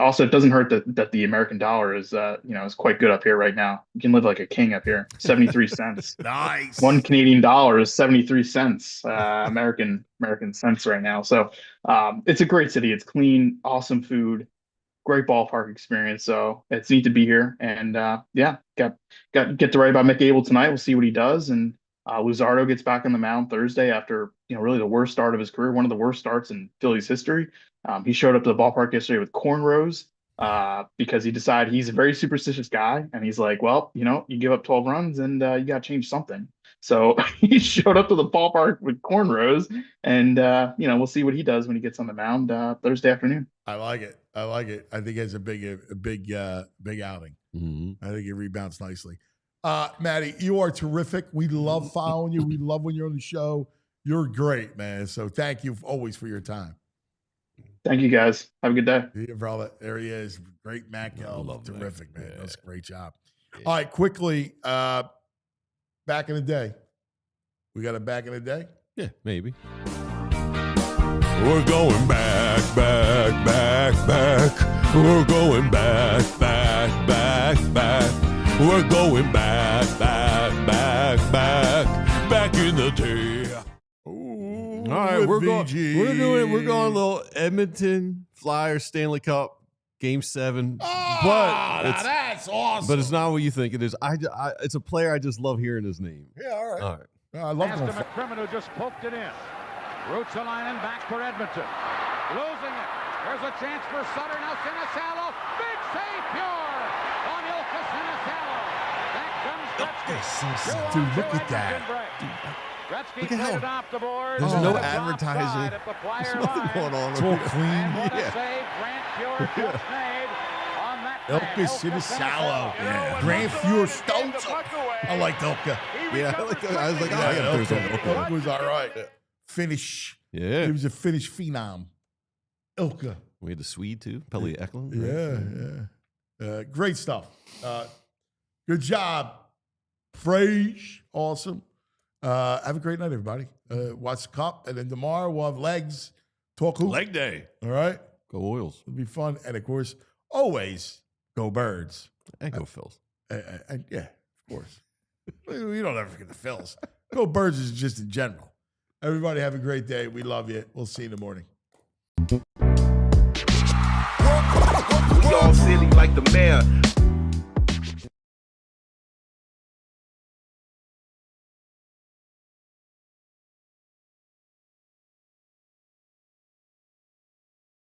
H: Also, it doesn't hurt that the American dollar is is quite good up here right now. You can live like a king up here. 73 cents.
B: Nice.
H: 1 Canadian dollar is 73 cents American cents right now. So it's a great city. It's clean, awesome food, great ballpark experience. So it's neat to be here. And get to write about Mick Abel tonight. We'll see what he does. And Luzardo gets back on the mound Thursday after, you know, really the worst start of his career, one of the worst starts in Phillies history. He showed up to the ballpark yesterday with cornrows because he decided he's a very superstitious guy. And he's like, well, you know, you give up 12 runs and you got to change something. So he showed up to the ballpark with cornrows, and, we'll see what he does when he gets on the mound Thursday afternoon.
B: I like it. I think it's a big outing. Mm-hmm. I think it rebounds nicely. Matty, you are terrific. We love following you. We love when you're on the show. You're great, man. So thank you always for your time.
H: Thank you, guys. Have a good day.
B: Yeah, brother. There he is. Great Matt Gelb. Terrific, man.
C: Yeah.
B: That's a great job. Yeah. All right, quickly, back in the day. We got a back in the day?
C: Yeah, maybe.
A: We're going back. We're going back. We're going back in the day.
B: Ooh,
C: all right, we're going a little Edmonton Flyers Stanley Cup Game 7.
B: That's awesome.
C: But it's not what you think it is. It's a player I just love hearing his name.
B: Yeah, all right.
C: All right.
B: I love him.
I: McCrimmon, who just poked it in. Ruotsalainen back for Edmonton. Losing it. There's a chance for Sutter. Now Sinisalo. Big save, Pure.
B: Dude, look at that.
C: Look at how there's no advertising. There's nothing going on.
B: It's all clean.
C: Yeah.
B: Ilka Sinisalo. Grant Fuhr Stones. I like Ilka.
C: Yeah, I was like, I gotta throw some Ilka.
B: Ilka was all right. Finnish.
C: Yeah.
B: He was a Finnish phenom. Ilka.
C: We had the Swede too, Pelle Eklund.
B: Yeah. Great stuff. Good job, Frage. Awesome. Have a great night, everybody. Watch the cup, and then tomorrow we'll have legs. Talk hoop.
C: Leg day.
B: All right.
C: Go Oils.
B: It'll be fun, and of course, always go Birds.
C: And go Phils.
B: And yeah, of course. We don't ever forget the Phils. Go Birds is just in general. Everybody have a great day. We love you. We'll see you in the morning.
J: We all silly like the mayor.